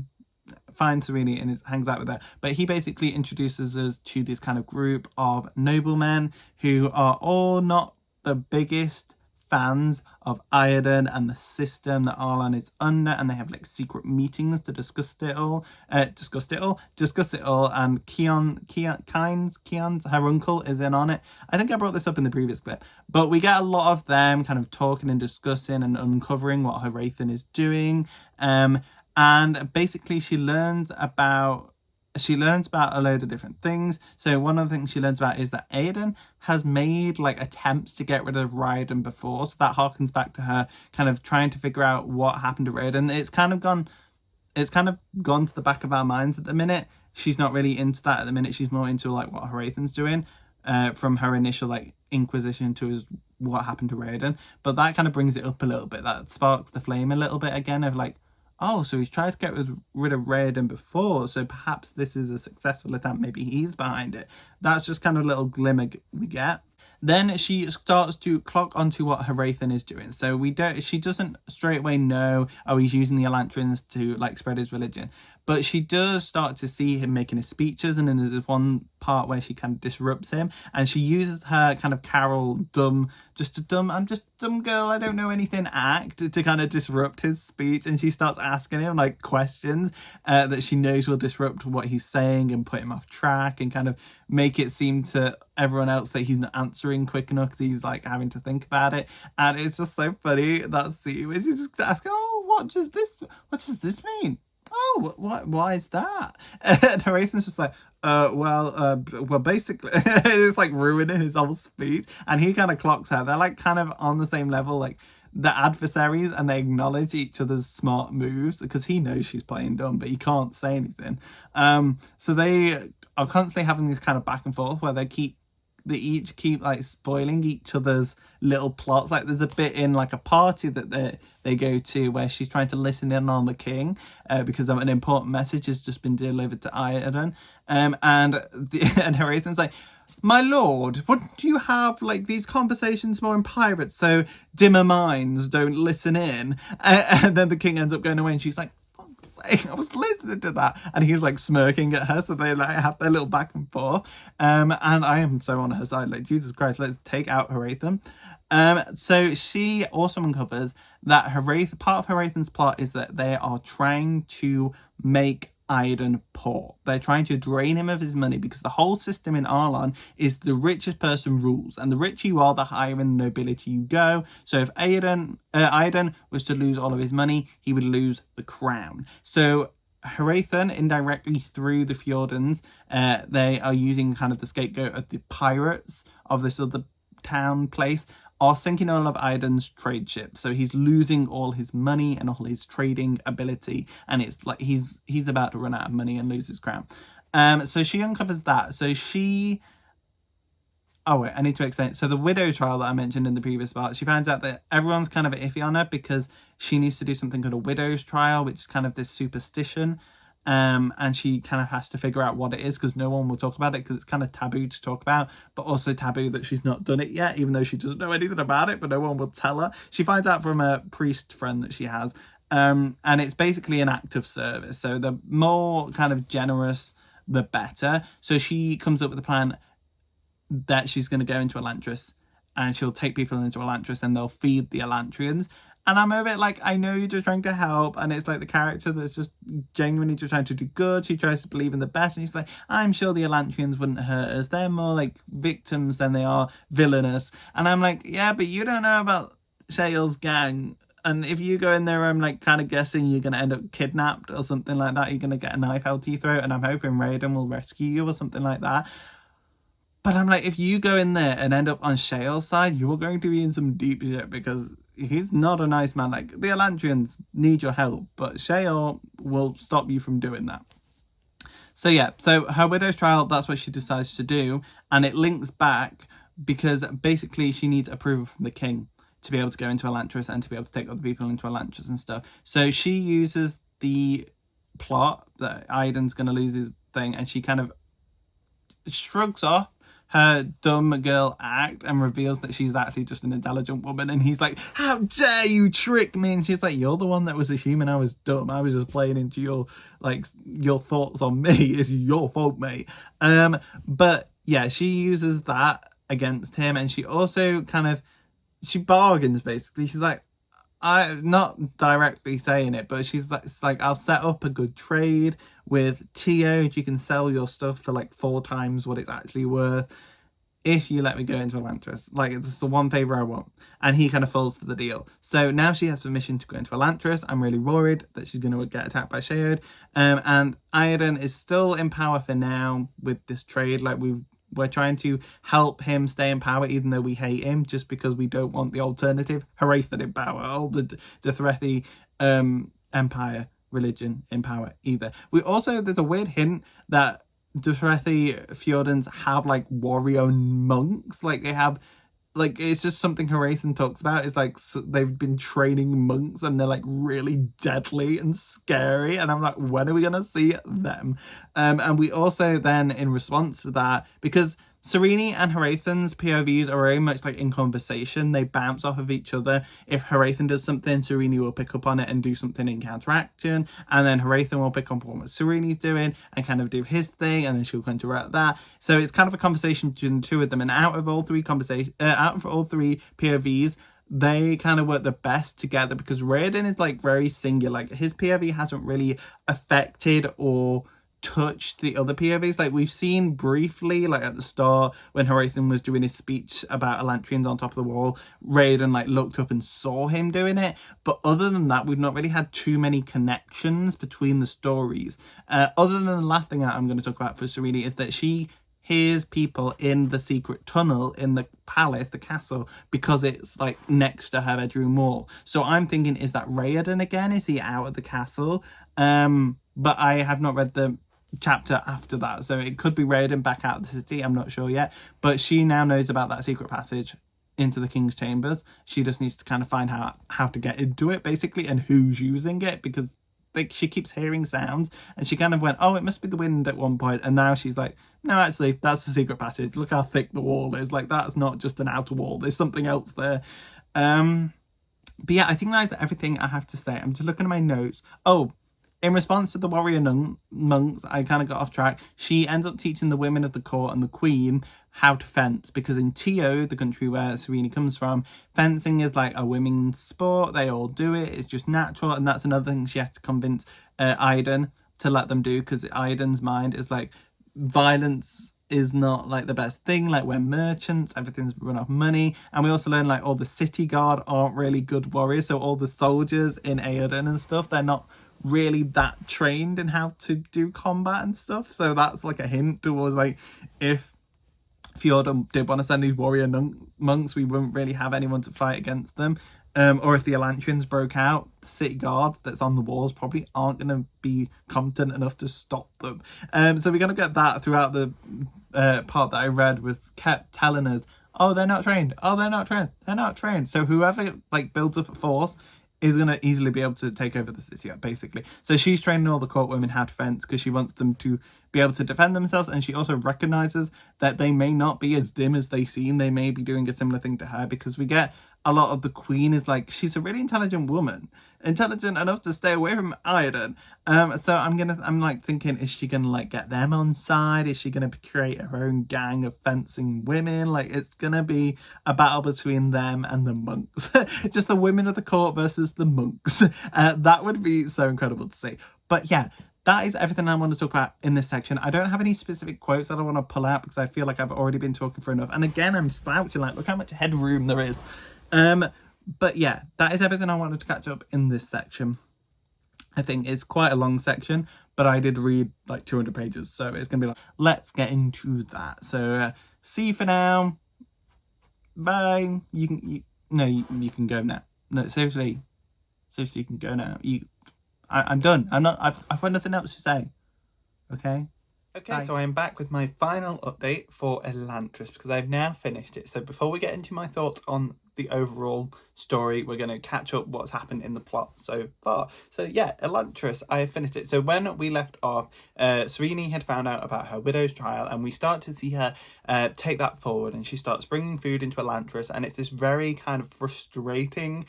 finds Serene and hangs out with her. But he basically introduces us to this kind of group of noblemen who are all not the biggest fans of Iron and the system that Arlan is under, and they have like secret meetings to discuss it all. And Keon's her uncle is in on it. I think I brought this up in the previous clip, but we get a lot of them kind of talking and discussing and uncovering what Hrathen is doing. And basically she learns about a load of different things. So one of the things she learns about is that Aedan has made like attempts to get rid of Raiden before. So that harkens back to her kind of trying to figure out what happened to Raiden. It's kind of gone to the back of our minds at the minute. She's not really into that at the minute. She's more into like what Hrathen's doing, from her initial like inquisition to what happened to Raiden. But that kind of brings it up a little bit. That sparks the flame a little bit again of like, oh, so he's tried to get rid of Raiden before, so perhaps this is a successful attempt. Maybe he's behind it. That's just kind of a little glimmer we get. Then she starts to clock onto what Hrathen is doing. So she doesn't straight away know, oh, he's using the Elantrians to like spread his religion. But she does start to see him making his speeches, and then there's this one part where she kind of disrupts him, and she uses her kind of Carol I'm just a dumb girl, I don't know anything act to kind of disrupt his speech, and she starts asking him like questions that she knows will disrupt what he's saying and put him off track and kind of make it seem to everyone else that he's not answering quick enough because he's like having to think about it. And it's just so funny, that scene where she's just asking, oh, what does this mean? Oh, why is that? And Hrathen's just like, well, basically, it's like ruining his whole speech. And he kind of clocks her. They're like kind of on the same level, like the adversaries, and they acknowledge each other's smart moves because he knows she's playing dumb, but he can't say anything. So they are constantly having this kind of back and forth where they each keep like spoiling each other's little plots. Like there's a bit in like a party that they go to where she's trying to listen in on the king because an important message has just been delivered to Iron. And Hrathen's like, my lord, wouldn't you have like these conversations more in private so dimmer minds don't listen in? And then the king ends up going away, and she's like, I was listening to that, and he's like smirking at her, so they like have their little back and forth, and I am so on her side, like, Jesus Christ, let's take out Hrathen. So she also uncovers that part of Hrathen's plot is that they are trying to make Iron poor. They're trying to drain him of his money because the whole system in Arlan is the richest person rules, and the richer you are, the higher in the nobility you go. So if Iron was to lose all of his money, he would lose the crown. So Hrathen, indirectly through the Fjordans, they are using kind of the scapegoat of the pirates of this other town place, are sinking all of Iron's trade ships. So he's losing all his money and all his trading ability, and it's like he's about to run out of money and lose his crown. So she uncovers that. So she... Oh, wait, I need to explain. So the widow trial that I mentioned in the previous part, she finds out that everyone's kind of iffy on her because she needs to do something called a widow's trial, which is kind of this superstition. And she kind of has to figure out what it is because no one will talk about it because it's kind of taboo to talk about, but also taboo that she's not done it yet, even though she doesn't know anything about it, but no one will tell her. She finds out from a priest friend that she has, and it's basically an act of service. So the more kind of generous, the better. So she comes up with a plan that she's going to go into Elantris, and she'll take people into Elantris and they'll feed the Elantrians. And I'm a bit like, I know you're just trying to help. And it's like the character that's just genuinely just trying to do good. She tries to believe in the best. And she's like, I'm sure the Elantrians wouldn't hurt us. They're more like victims than they are villainous. And I'm like, yeah, but you don't know about Shale's gang. And if you go in there, I'm like kind of guessing you're going to end up kidnapped or something like that. You're going to get a knife held to your throat. And I'm hoping Raiden will rescue you or something like that. But I'm like, if you go in there and end up on Shale's side, you're going to be in some deep shit because he's not a nice man. Like, the Elantrians need your help, but Shale will stop you from doing that. So yeah, so her widow's trial, that's what she decides to do. And it links back because basically she needs approval from the king to be able to go into Elantris and to be able to take other people into Elantris and stuff. So she uses the plot that Aiden's going to lose his thing, and she kind of shrugs off her dumb girl act and reveals that she's actually just an intelligent woman. And he's like, how dare you trick me? And she's like, you're the one that was a human. I was dumb. I was just playing into your thoughts on me. It's your fault, mate. But yeah, she uses that against him, and she also kind of she bargains basically. She's like, I'm not directly saying it, but she's like, it's like, I'll set up a good trade with Tio. You can sell your stuff for like 4 times what it's actually worth if you let me go into Elantris. Like, it's the one favour I want. And he kind of falls for the deal. So now she has permission to go into Elantris. I'm really worried that she's going to get attacked by Sheod. And Iron is still in power for now with this trade. Like, we're trying to help him stay in power, even though we hate him, just because we don't want the alternative Hrathen in power, or the Dothrethi empire religion in power either. There's a weird hint that Dothrethi Fjordans have like warrior monks. Like, they have, like, it's just something Hrathen talks about. It's like, they've been training monks and they're like really deadly and scary. And I'm like, when are we going to see them? And we also then, in response to that, because Serene and Hrathen's POVs are very much like in conversation. They bounce off of each other. If Hrathen does something, Serene will pick up on it and do something in counteraction. And then Hrathen will pick up on what Serene's doing and kind of do his thing. And then she'll counteract that. So it's kind of a conversation between the two of them. And out of all three POVs, they kind of work the best together, because Raiden is like very singular. Like, his POV hasn't really affected or touched the other POVs. Like, we've seen briefly, like at the start when Hrathen was doing his speech about Elantrians on top of the wall, Raiden like looked up and saw him doing it, but other than that we've not really had too many connections between the stories. Other than the last thing I'm going to talk about for Serene is that she hears people in the secret tunnel in the palace, the castle, because it's like next to her bedroom wall. So I'm thinking, is that Raiden again? Is he out at the castle? But I have not read the chapter after that, so it could be Raiden back out of the city. I'm not sure yet, but she now knows about that secret passage into the king's chambers. She just needs to kind of find how to get into it basically, and who's using it, because like, she keeps hearing sounds, and she kind of went, oh, it must be the wind at one point, and now she's like, no, actually that's the secret passage. Look how thick the wall is. Like, that's not just an outer wall, there's something else there. But yeah, I think that's everything I have to say. I'm just looking at my notes. Oh, in response to the warrior monks, I kind of got off track. She ends up teaching the women of the court and the queen how to fence, because in Tio, the country where Serena comes from, fencing is like a women's sport. They all do it. It's just natural. And that's another thing she has to convince Iden to let them do, because Iden's mind is like, violence is not like the best thing. Like, we're merchants, everything's run off money. And we also learn like all the city guard aren't really good warriors. So all the soldiers in Aoden and stuff, they're not really that trained in how to do combat and stuff. So that's like a hint towards like, if Fjord did want to send these warrior monks, we wouldn't really have anyone to fight against them. Or if the Elantrians broke out, the city guard that's on the walls probably aren't going to be competent enough to stop them. So we're going to get that throughout the part that I read, was kept telling us, oh, they're not trained. Oh, they're not trained. They're not trained. So whoever like builds up a force is going to easily be able to take over the city, basically. So she's training all the court women how to fence, because she wants them to be able to defend themselves. And she also recognizes that they may not be as dim as they seem. They may be doing a similar thing to her, because we get a lot of the queen is like, she's a really intelligent woman, intelligent enough to stay away from Iron. So I'm like thinking, is she gonna like get them on side? Is she gonna create her own gang of fencing women? Like, it's gonna be a battle between them and the monks. Just the women of the court versus the monks. That would be so incredible to see. But yeah, that is everything I want to talk about in this section. I don't have any specific quotes that I want to pull out, because I feel like I've already been talking for enough. And again, I'm slouching, like, look how much headroom there is. But yeah, that is everything I wanted to catch up in this section. I think it's quite a long section, but I did read like 200 pages, so it's gonna be like, let's get into that. So see you for now. Bye. You can go now. No, seriously, you can go now. I'm done. I've got nothing else to say. Okay. Okay, bye. So I'm back with my final update for Elantris, because I've now finished it. So before we get into my thoughts on the overall story, we're going to catch up what's happened in the plot so far. So yeah, Elantris, I have finished it. So when we left off, Serene had found out about her widow's trial, and we start to see her take that forward, and she starts bringing food into Elantris, and it's this very kind of frustrating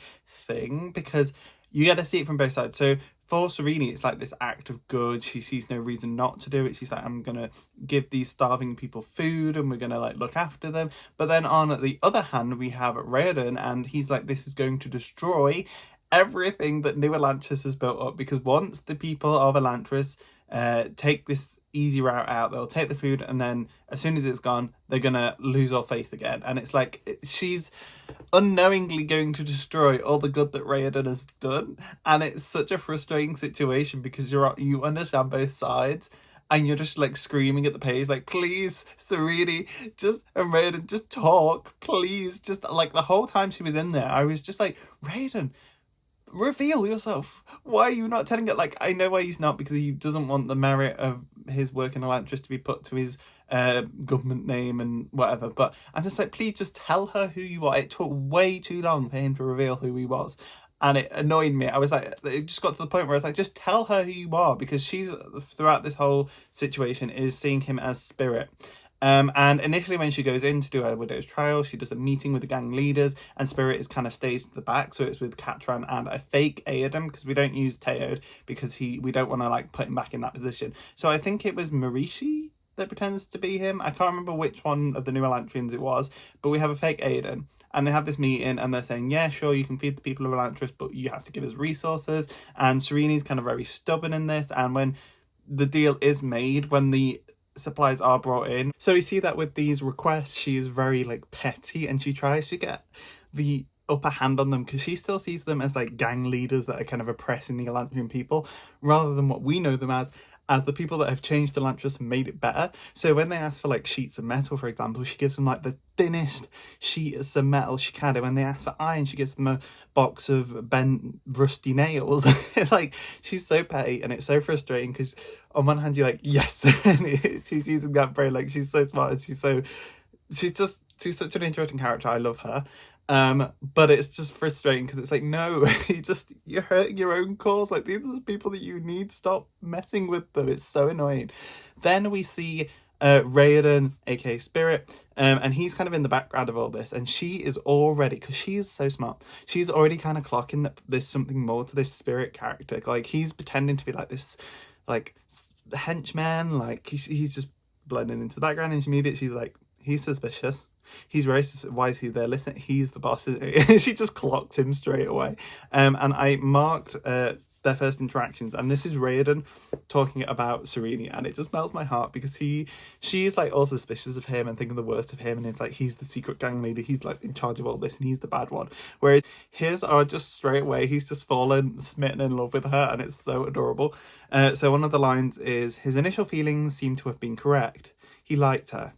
thing, because you get to see it from both sides. So for Serene, it's like this act of good. She sees no reason not to do it. She's like, I'm gonna give these starving people food and we're gonna like look after them. But then on the other hand, we have Raoden, and he's like, this is going to destroy everything that New Elantris has built up, because once the people of Elantris take this easy route out, they'll take the food, and then as soon as it's gone, they're gonna lose all faith again. And it's like she's unknowingly going to destroy all the good that Raoden has done, and it's such a frustrating situation because you understand both sides, and you're just like screaming at the page like, please Serene, and Raoden, just talk, please. Just like the whole time she was in there, I was just like, Raoden, reveal yourself. Why are you not telling it? Like, I know why he's not, because he doesn't want the merit of his work in Elantris to be put to his government name and whatever, but I'm just like, please just tell her who you are. It took way too long for him to reveal who he was, and it annoyed me. I was like, it just got to the point where I was like, just tell her who you are, because she's, throughout this whole situation, is seeing him as Spirit. And initially when she goes in to do her widow's trial, she does a meeting with the gang leaders, and Spirit is kind of stays to the back, so it's with Katran and a fake Aodum, because we don't use Teod because we don't want to like put him back in that position. So I think it was Marishi that pretends to be him. I can't remember which one of the new Elantrians it was, but we have a fake Aodum. And they have this meeting and they're saying, yeah, sure, you can feed the people of Elantris, but you have to give us resources. And Serene's kind of very stubborn in this. And when the deal is made, when the supplies are brought in, so we see that with these requests, she is very like petty, and she tries to get the upper hand on them because she still sees them as like gang leaders that are kind of oppressing the Elantrian people, rather than what we know them as the people that have changed Elantris and made it better. So when they ask for like sheets of metal, for example, she gives them like the thinnest sheet of some metal she can. And when they ask for iron, she gives them a box of bent rusty nails. Like, she's so petty, and it's so frustrating because on one hand you're like, yes, she's using that brain, like she's so smart, and she's such an interesting character. I love her. But it's just frustrating because it's like, no, you're hurting your own cause. Like, these are the people that you need. Stop messing with them. It's so annoying. Then we see Raoden, aka Spirit, and he's kind of in the background of all this, and she is already, because she is so smart, she's already kind of clocking that there's something more to this Spirit character. Like, he's pretending to be like this like henchman, like he's just blending into the background, and she's like, he's suspicious. He's very why is he there? Listen, he's the boss. She just clocked him straight away. And I marked their first interactions, and this is Raoden talking about Serene, and it just melts my heart because she is like all suspicious of him and thinking the worst of him, and it's like he's the secret gang leader, he's like in charge of all this, and he's the bad one. Whereas his are just straight away, he's just smitten in love with her, and it's so adorable. So one of the lines is, his initial feelings seem to have been correct. He liked her.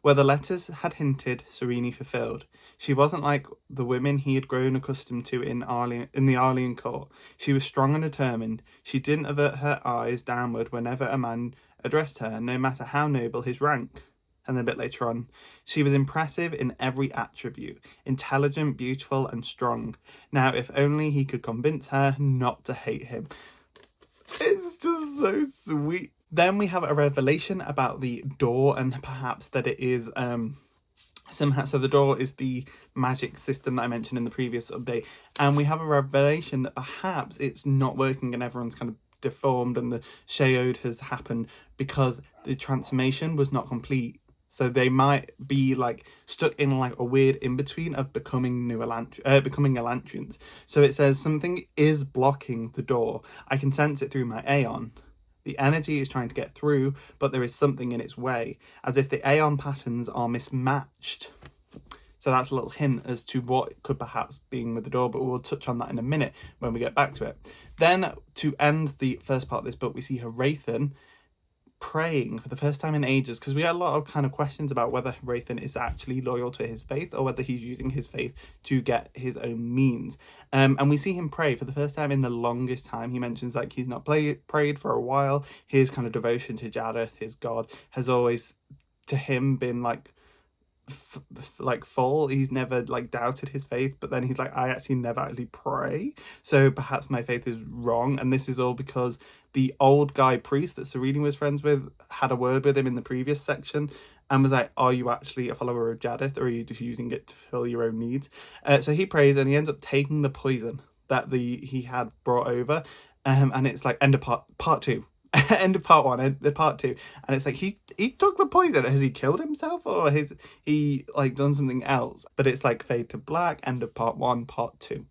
Where the letters had hinted, Serene fulfilled. She wasn't like the women he had grown accustomed to in the Arlean court. She was strong and determined. She didn't avert her eyes downward whenever a man addressed her, no matter how noble his rank. And then a bit later on, she was impressive in every attribute, intelligent, beautiful, and strong. Now, if only he could convince her not to hate him. It's just so sweet. Then we have a revelation about the door, and perhaps that it is somehow, so the door is the magic system that I mentioned in the previous update, and we have a revelation that perhaps it's not working and everyone's kind of deformed and the Sheod has happened because the transformation was not complete. So they might be like stuck in like a weird in-between of becoming Elantrians. So it says something is blocking the door. I can sense it through my Aeon. The energy is trying to get through, but there is something in its way, as if the Aeon patterns are mismatched. So that's a little hint as to what could perhaps be with the door, but we'll touch on that in a minute when we get back to it. Then, to end the first part of this book, we see Hrathen praying for the first time in ages, because we had a lot of kind of questions about whether Hrathen is actually loyal to his faith or whether he's using his faith to get his own means. And we see him pray for the first time in the longest time. He mentions like he's not prayed for a while. His kind of devotion to Jadeth, his god, has always to him been like full. He's never like doubted his faith, but then he's like, I actually never actually pray, so perhaps my faith is wrong. And this is all because the old guy priest that Serene was friends with had a word with him in the previous section and was like, are you actually a follower of Jadeth, or are you just using it to fill your own needs? So he prays, and he ends up taking the poison that he had brought over, And it's like end of part two. End of part one, end of part two, and it's like he took the poison. Has he killed himself, or has he like done something else? But it's like fade to black, end of part one, part two.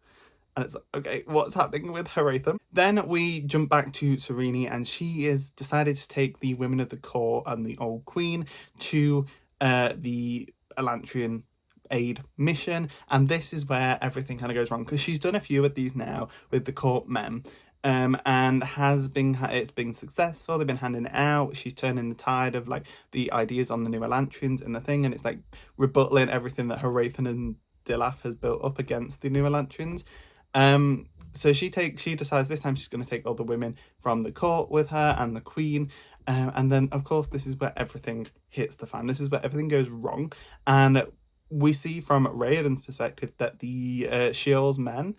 And it's like, okay, what's happening with Haratham? Then we jump back to Serene, and she is decided to take the women of the court and the old queen to the Elantrian aid mission, and this is where everything kind of goes wrong, because she's done a few of these now with the court men, and it's been successful. They've been handing it out. She's turning the tide of like the ideas on the new Elantrians and the thing, and it's like rebuttaling everything that Haratham and Dilaf has built up against the new Elantrians. So she decides this time she's going to take all the women from the court with her and the queen. And then, of course, this is where everything hits the fan. This is where everything goes wrong. And we see from Raoden's perspective that the Sheol's men,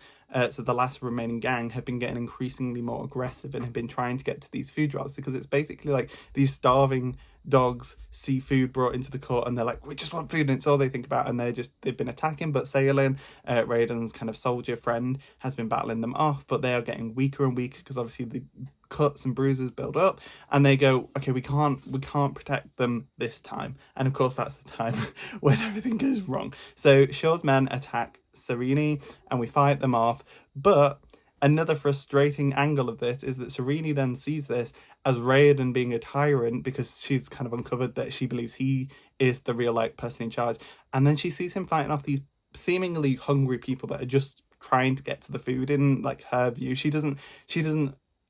so the last remaining gang, have been getting increasingly more aggressive and have been trying to get to these food drops, because it's basically like these starving dogs see food brought into the court and they're like, we just want food, and it's all they think about, and they've been attacking. But Saolin, Raoden's kind of soldier friend, has been battling them off, but they are getting weaker and weaker because obviously the cuts and bruises build up, and they go, okay, we can't protect them this time. And of course that's the time when everything goes wrong. So Sheol's men attack Serene and we fight them off. But another frustrating angle of this is that Serene then sees this as Raoden being a tyrant, because she's kind of uncovered that she believes he is the real like person in charge, and then she sees him fighting off these seemingly hungry people that are just trying to get to the food. In like her view, she doesn't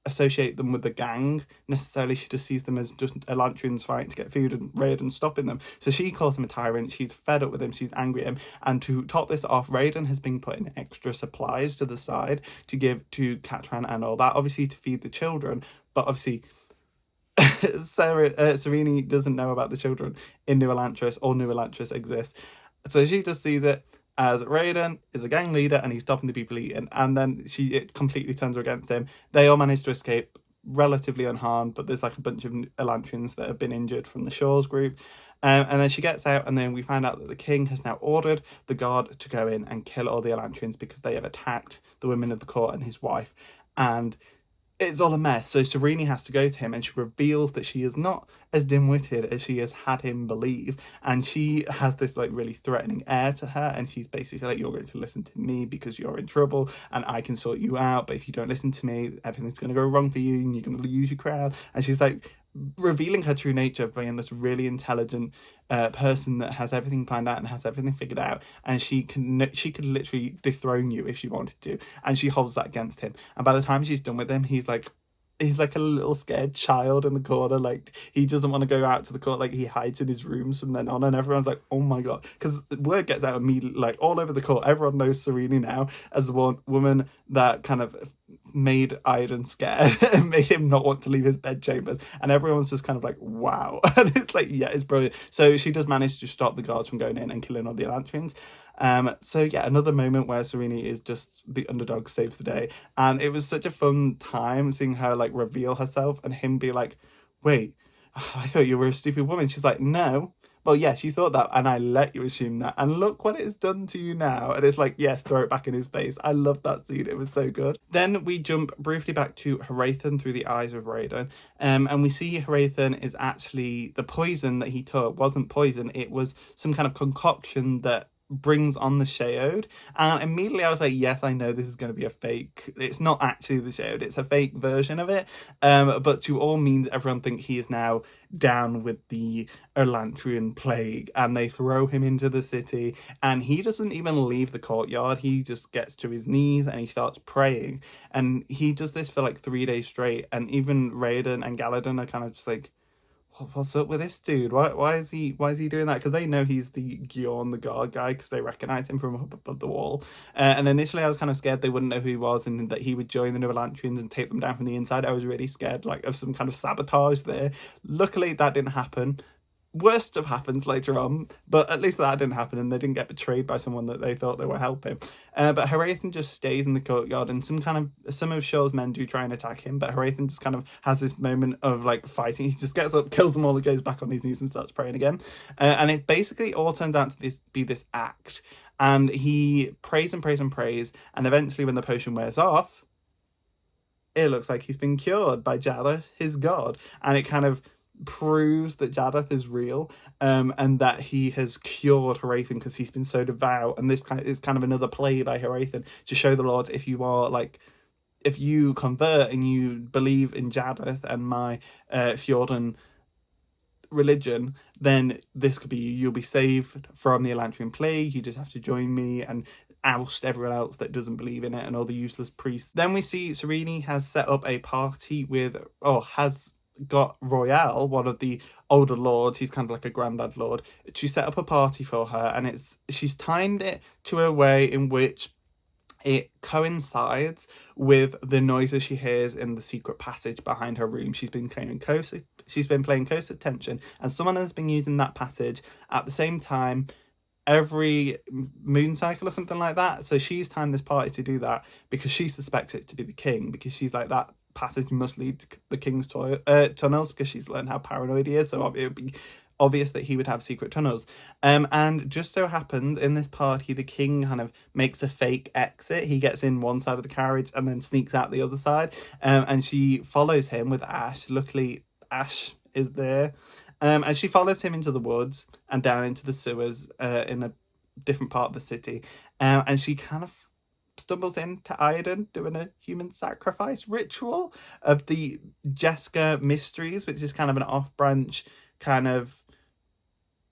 associate them with the gang necessarily. She just sees them as just Elantrians fighting to get food and Raoden stopping them. So she calls him a tyrant. She's fed up with him. She's angry at him. And to top this off, Raoden has been putting extra supplies to the side to give to Catran and all that, obviously to feed the children. But obviously Serene doesn't know about the children in New Elantris, or New Elantris exists. So she just sees it as Raoden is a gang leader and he's stopping the people eating, and then it completely turns her against him. They all manage to escape relatively unharmed, but there's like a bunch of Elantrians that have been injured from the Shores group. And then she gets out, and then we find out that the king has now ordered the guard to go in and kill all the Elantrians because they have attacked the women of the court and his wife. And it's all a mess. So Serene has to go to him, and she reveals that she is not as dim-witted as she has had him believe, and she has this like really threatening air to her, and she's basically like, you're going to listen to me because you're in trouble and I can sort you out, but if you don't listen to me, everything's going to go wrong for you and you're going to lose your crown. And she's like revealing her true nature of being this really intelligent person that has everything planned out and has everything figured out, and she could literally dethrone you if she wanted to, and she holds that against him. And by the time she's done with him, he's like a little scared child in the corner. Like, he doesn't want to go out to the court. Like, he hides in his rooms from then on, and everyone's like, oh my god, because the word gets out immediately, like all over the court. Everyone knows Serene now as the one woman that kind of made Aiden scared and made him not want to leave his bedchambers, and everyone's just kind of like, wow. And it's like, yeah, it's brilliant. So she does manage to stop the guards from going in and killing all the Elantrians. So yeah, another moment where Serene is just the underdog, saves the day, and it was such a fun time seeing her like reveal herself and him be like, wait, I thought you were a stupid woman. She's like, no. Well, yes, you thought that, and I let you assume that, and look what it's done to you now. And it's like, yes, throw it back in his face. I love that scene. It was so good. Then we jump briefly back to Haratham through the eyes of Raoden, and we see Haratham is actually, the poison that he took wasn't poison. It was some kind of concoction that brings on the Sheod. And immediately I was like, yes, I know this is going to be a fake. It's not actually the Sheod, it's a fake version of it. But to all means, everyone thinks he is now down with the Elantrian plague, and they throw him into the city, and he doesn't even leave the courtyard. He just gets to his knees and he starts praying, and he does this for like 3 days straight. And even Raoden and Galadon are kind of just like, what's up with this dude? Why is he doing that? Because they know he's the Giorn, the guard guy, because they recognize him from up above the wall. And initially I was kind of scared they wouldn't know who he was and that he would join the new Elantrians and take them down from the inside. I was really scared like of some kind of sabotage there. Luckily that didn't happen. Worse stuff happens later on, but at least that didn't happen, and they didn't get betrayed by someone that they thought they were helping. But Haratham just stays in the courtyard, and some of Sheol's men do try and attack him, but Haratham just kind of has this moment of like fighting. He just gets up, kills them all, and goes back on his knees and starts praying again. And it basically all turns out to be this act, and he prays and prays and prays, and eventually when the potion wears off, it looks like he's been cured by Jareth, his god. And it kind of proves that Jareth is real, and that he has cured Hrathen because he's been so devout. And this is kind of another play by Hrathen to show the Lords, if you are like, if you convert and you believe in Jareth and my Fjordan religion, then this could be you. You'll be saved from the Elantrian plague. You just have to join me and oust everyone else that doesn't believe in it and all the useless priests. Then we see Serene has set up a party with, or has got Royale, one of the older lords, he's kind of like a granddad lord, to set up a party for her, and she's timed it to a way in which it coincides with the noises she hears in the secret passage behind her room. She's been playing close attention, and someone has been using that passage at the same time every moon cycle or something like that. So she's timed this party to do that because she suspects it to be the king, because she's like, that passage must lead to the king's tunnels, because she's learned how paranoid he is. So it would be obvious that he would have secret tunnels. And just so happened in this party, the king kind of makes a fake exit. He gets in one side of the carriage and then sneaks out the other side. And she follows him with Ash. Luckily, Ash is there. And she follows him into the woods and down into the sewers in a different part of the city. And she kind of stumbles into Iden doing a human sacrifice ritual of the Jesker Mysteries, which is kind of an off-branch kind of,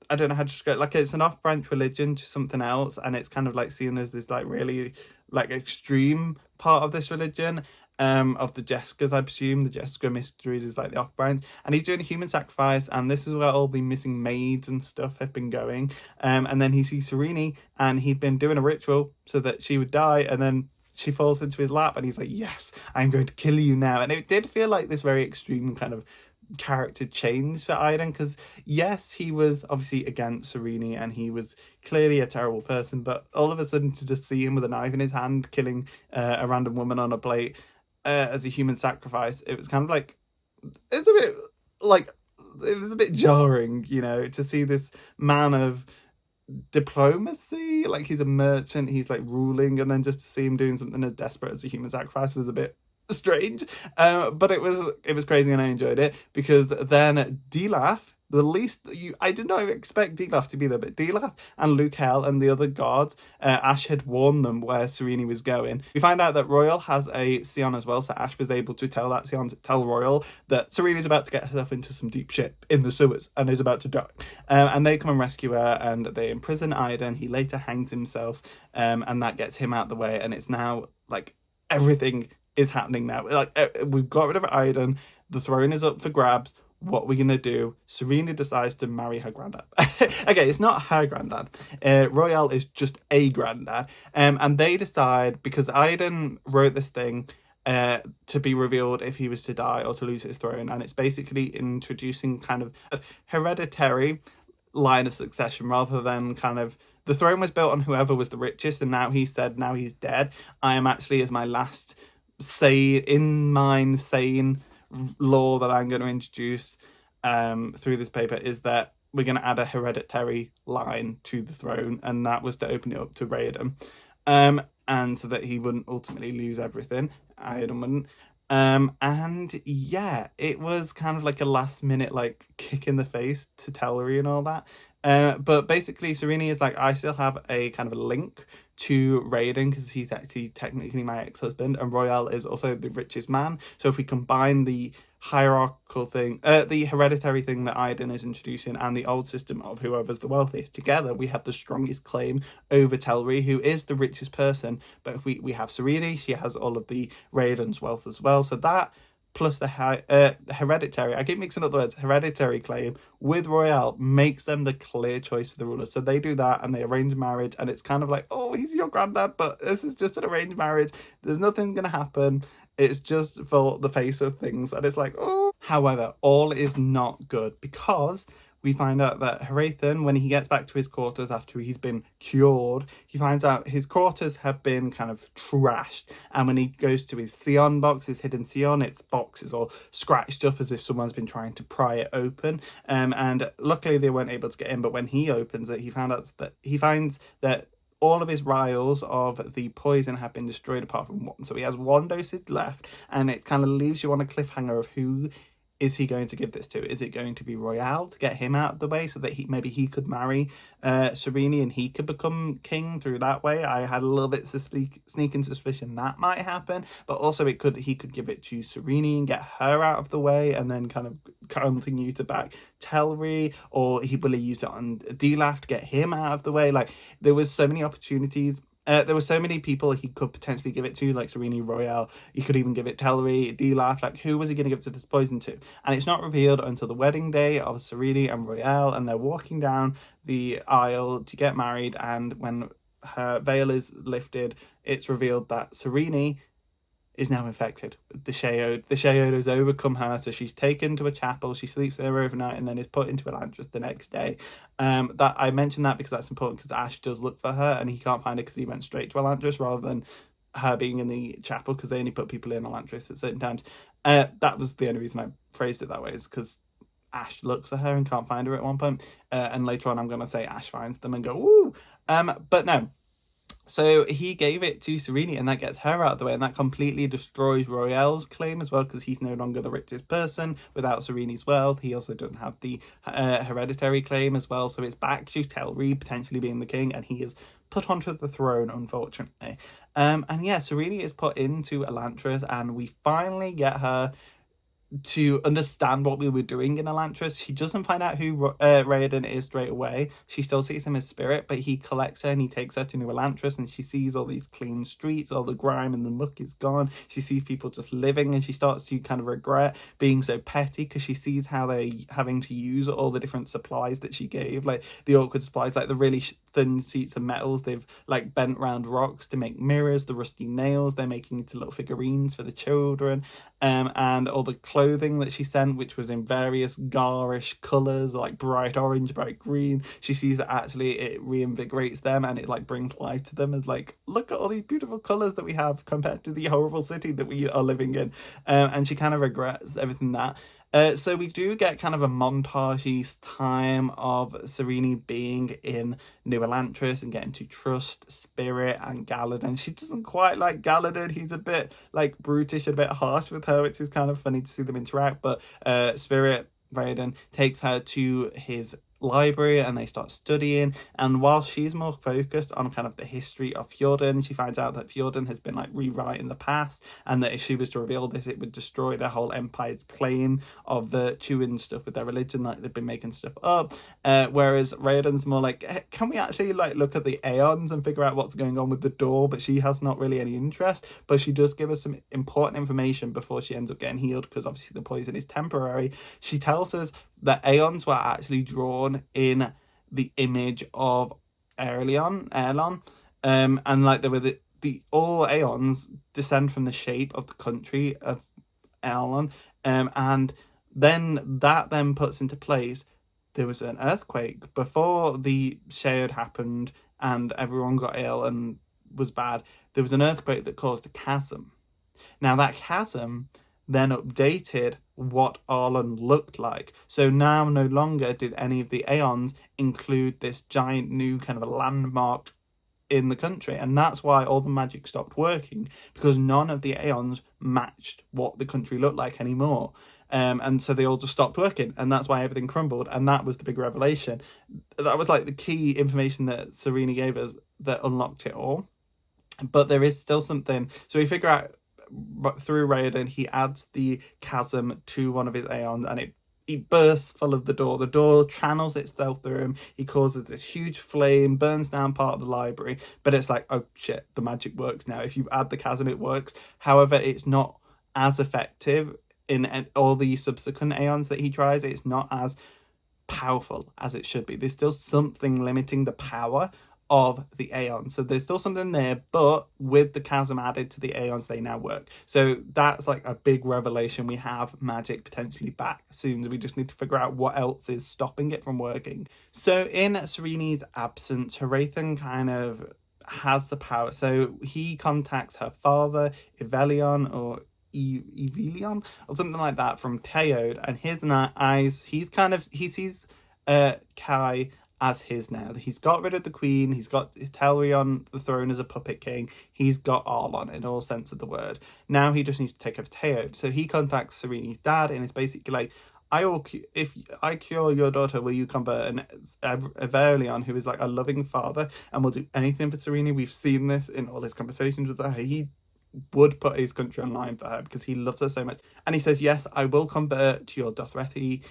I don't know how to describe it. Like, it's an off-branch religion to something else, and it's kind of like seen as this like really like extreme part of this religion, of the Jeskers, I presume. The Jesker Mysteries is like the off-branch, and he's doing a human sacrifice, and this is where all the missing maids and stuff have been going. And then he sees Serene, and he'd been doing a ritual so that she would die, and then she falls into his lap, and he's like, yes, I'm going to kill you now. And it did feel like this very extreme kind of character change for Iden, because yes, he was obviously against Serene and he was clearly a terrible person, but all of a sudden to just see him with a knife in his hand killing a random woman on a plate as a human sacrifice, it was kind of like, it's a bit like, it was a bit jarring, you know, to see this man of diplomacy, like he's a merchant, he's like ruling, and then just to see him doing something as desperate as a human sacrifice was a bit strange. But it was crazy, and I enjoyed it, because then Dilaf, I did not expect Dilaf to be there, but Dilaf and Lukel and the other guards, Ash had warned them where Serene was going. We find out that Royal has a Sion as well, so Ash was able to tell that Sion to tell Royal that Serene is about to get herself into some deep shit in the sewers and is about to die. And they come and rescue her, and they imprison Iden. He later hangs himself, and that gets him out the way, and it's now like everything is happening now. Like, we've got rid of Iden, the throne is up for grabs. What are we gonna do? Serena decides to marry her granddad. Okay, it's not her granddad. Royale is just a granddad. And they decide, because Iden wrote this thing to be revealed if he was to die or to lose his throne, and it's basically introducing kind of a hereditary line of succession, rather than kind of, the throne was built on whoever was the richest, and now he's dead, I am actually, as my last sane law that I'm going to introduce through this paper, is that we're going to add a hereditary line to the throne, and that was to open it up to Raedon, and so that he wouldn't ultimately lose everything. Raedon wouldn't. And yeah, it was kind of like a last minute like kick in the face to Tellery and all that. But basically Serene is like, I still have a kind of a link to Raedon because he's actually technically my ex-husband, and Royale is also the richest man. So if we combine the hierarchical thing, the hereditary thing that Iden is introducing, and the old system of whoever's the wealthiest, together we have the strongest claim over Tellery, who is the richest person. But if we have Serene, she has all of the Raedon's wealth as well. So that plus the hereditary, I keep mixing up the words, hereditary claim with Royale makes them the clear choice for the rulers. So they do that, and they arrange marriage, and it's kind of like, oh, he's your granddad, but this is just an arranged marriage. There's nothing gonna happen. It's just for the face of things, and it's like, oh. However, all is not good, because we find out that Hrathen, when he gets back to his quarters after he's been cured, he finds out his quarters have been kind of trashed. And when he goes to his Sion box, his hidden Sion, its box is all scratched up as if someone's been trying to pry it open. And luckily they weren't able to get in, but when he opens it, he finds that all of his vials of the poison have been destroyed apart from one. So he has one dosage left, and it kind of leaves you on a cliffhanger of who is he going to give this to? Is it going to be Royale to get him out of the way so that maybe he could marry Serene and he could become king through that way? I had a little bit sneaking suspicion that might happen, but also he could give it to Serene and get her out of the way, and then kind of continue to back Telri, or will he use it on Dilaf to get him out of the way? Like, there was so many opportunities. There were so many people he could potentially give it to, like Serene, Royale. He could even give it Telri, Dilaf. Like, who was he going to give it to this poison to? And it's not revealed until the wedding day of Serene and Royale, and they're walking down the aisle to get married. And when her veil is lifted, it's revealed that Serene is now infected with the Sheod. The Sheod has overcome her, so she's taken to a chapel. She sleeps there overnight and then is put into Elantris the next day. That I mentioned that because that's important, because Ash does look for her and he can't find her because he went straight to Elantris rather than her being in the chapel, because they only put people in Elantris at certain times. That was the only reason I phrased it that way, is because Ash looks for her and can't find her at one point. And later on I'm going to say Ash finds them and go, ooh! But no. So he gave it to Serene, and that gets her out of the way, and that completely destroys Royale's claim as well, because he's no longer the richest person without Serene's wealth. He also doesn't have the hereditary claim as well, so it's back to Telri potentially being the king, and he is put onto the throne, unfortunately. And yeah, Serene is put into Elantris, and we finally get her to understand what we were doing in Elantris. She doesn't find out who Raiden is straight away. She still sees him as spirit, but he collects her and he takes her to New Elantris, and she sees all these clean streets, all the grime and the muck is gone. She sees people just living, and she starts to kind of regret being so petty, because she sees how they're having to use all the different supplies that she gave, like the awkward supplies, like the really thin sheets of metals they've like bent round rocks to make mirrors, the rusty nails they're making into little figurines for the children, and all the clothing that she sent, which was in various garish colours, like bright orange, bright green. She sees that actually it reinvigorates them, and it like brings life to them, as like, look at all these beautiful colours that we have compared to the horrible city that we are living in. And she kind of regrets everything that. So we do get kind of a montage time of Serene being in New Elantris and getting to trust Spirit and Galadin. She doesn't quite like Galadin. He's a bit like brutish, a bit harsh with her, which is kind of funny to see them interact. But Spirit, Raiden, takes her to his library and they start studying, and while she's more focused on kind of the history of Fjorden, she finds out that Fjorden has been like rewriting the past, and that if she was to reveal this, it would destroy their whole empire's claim of virtue and stuff with their religion, like they've been making stuff up. Whereas Raiden's more like, can we actually like look at the aeons and figure out what's going on with the door? But she has not really any interest, but she does give us some important information before she ends up getting healed, because obviously the poison is temporary. She tells us that aeons were actually drawn in the image of Erlon, and like there were the all aeons descend from the shape of the country of Erlon, and then that then puts into place, there was an earthquake before the Sheod happened and everyone got ill and was bad. There was an earthquake that caused a chasm. Now that chasm then updated what Arlen looked like. So now no longer did any of the aeons include this giant new kind of a landmark in the country, and that's why all the magic stopped working, because none of the aeons matched what the country looked like anymore. And so they all just stopped working, and that's why everything crumbled, and that was the big revelation. That was like the key information that Serena gave us that unlocked it all. But there is still something, so we figure out through Raiden, he adds the chasm to one of his aeons, and he bursts full of the door. The door channels itself through him. He causes this huge flame, burns down part of the library, but it's like, oh shit, the magic works now. If you add the chasm, it works. However, it's not as effective in all the subsequent aeons that he tries. It's not as powerful as it should be. There's still something limiting the power of the aeons, so there's still something there, but with the chasm added to the aeons, they now work. So that's like a big revelation. We have magic potentially back soon, so we just need to figure out what else is stopping it from working. So in Serene's absence, Horathan kind of has the power, so he contacts her father, Evelion or Evelion or something like that from Teod, and his eyes, he sees Kai as his now. He's got rid of the queen, he's got Telri on the throne as a puppet king, he's got all on in all sense of the word. Now he just needs to take over Teod. So he contacts Serene's dad and it's basically like, if I cure your daughter, will you convert? And Averilion, who is like a loving father and will do anything for Serene, we've seen this in all his conversations with her, he would put his country on line for her because he loves her so much. And he says, yes, I will convert to your Dothraki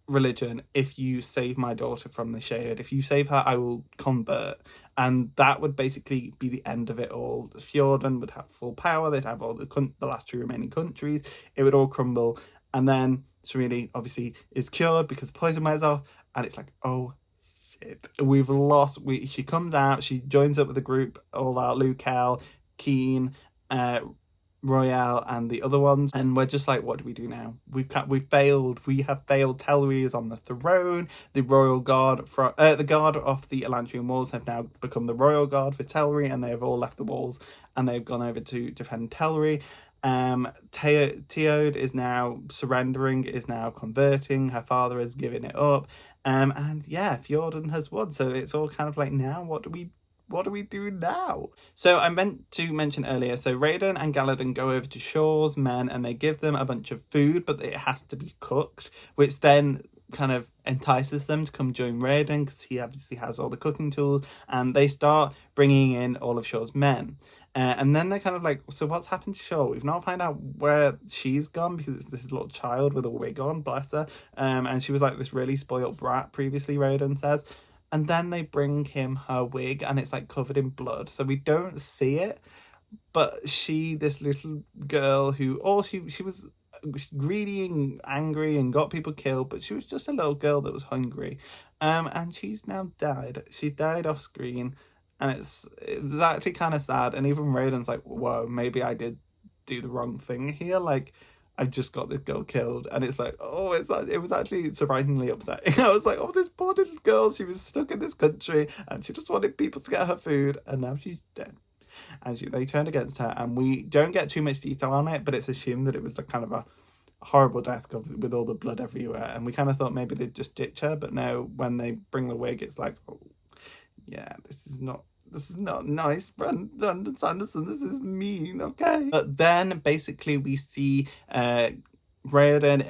religion if you save my daughter from the shade. If you save her, I will convert. And that would basically be the end of it all. Fjordan would have full power, they'd have all the last 2 remaining countries, it would all crumble. And then Serene obviously is cured because the poison wears off, and it's like, oh shit, we've lost. She comes out, she joins up with the group, all out Lukel, Keen, Royale and the other ones, and we're just like, what do we do now? We have failed. Telri is on the throne. The royal guard from the guard of the Elantrian walls have now become the royal guard for Telri, and they have all left the walls and they've gone over to defend Telri. Teod is now surrendering, is now converting. Her father has given it up, and yeah, Fjordan has won. So it's all kind of like, now what do we do now? So I meant to mention earlier, so Raiden and Galadin go over to Shaw's men and they give them a bunch of food, but it has to be cooked, which then kind of entices them to come join Raiden because he obviously has all the cooking tools, and they start bringing in all of Shaw's men. And then they're kind of like, so what's happened to Shaw? We've not found out where she's gone because it's this little child with a wig on, bless her. And she was like this really spoiled brat previously, Raiden says. And then they bring him her wig and it's like covered in blood. So we don't see it. But this little girl who, she was greedy and angry and got people killed, but she was just a little girl that was hungry. And she's now died. She's died off screen. And it was actually kind of sad. And even Raiden's like, whoa, maybe I did do the wrong thing here. Like, I've just got this girl killed. And it's like, oh, it was actually surprisingly upsetting. I was like, oh, this poor little girl, she was stuck in this country and she just wanted people to get her food. And now she's dead. And they turned against her. And we don't get too much detail on it, but it's assumed that it was like kind of a horrible death with all the blood everywhere. And we kind of thought maybe they'd just ditch her. But no, when they bring the wig, it's like, oh, yeah, this is not nice, Brandon Sanderson. This is mean, okay? But then basically we see Raiden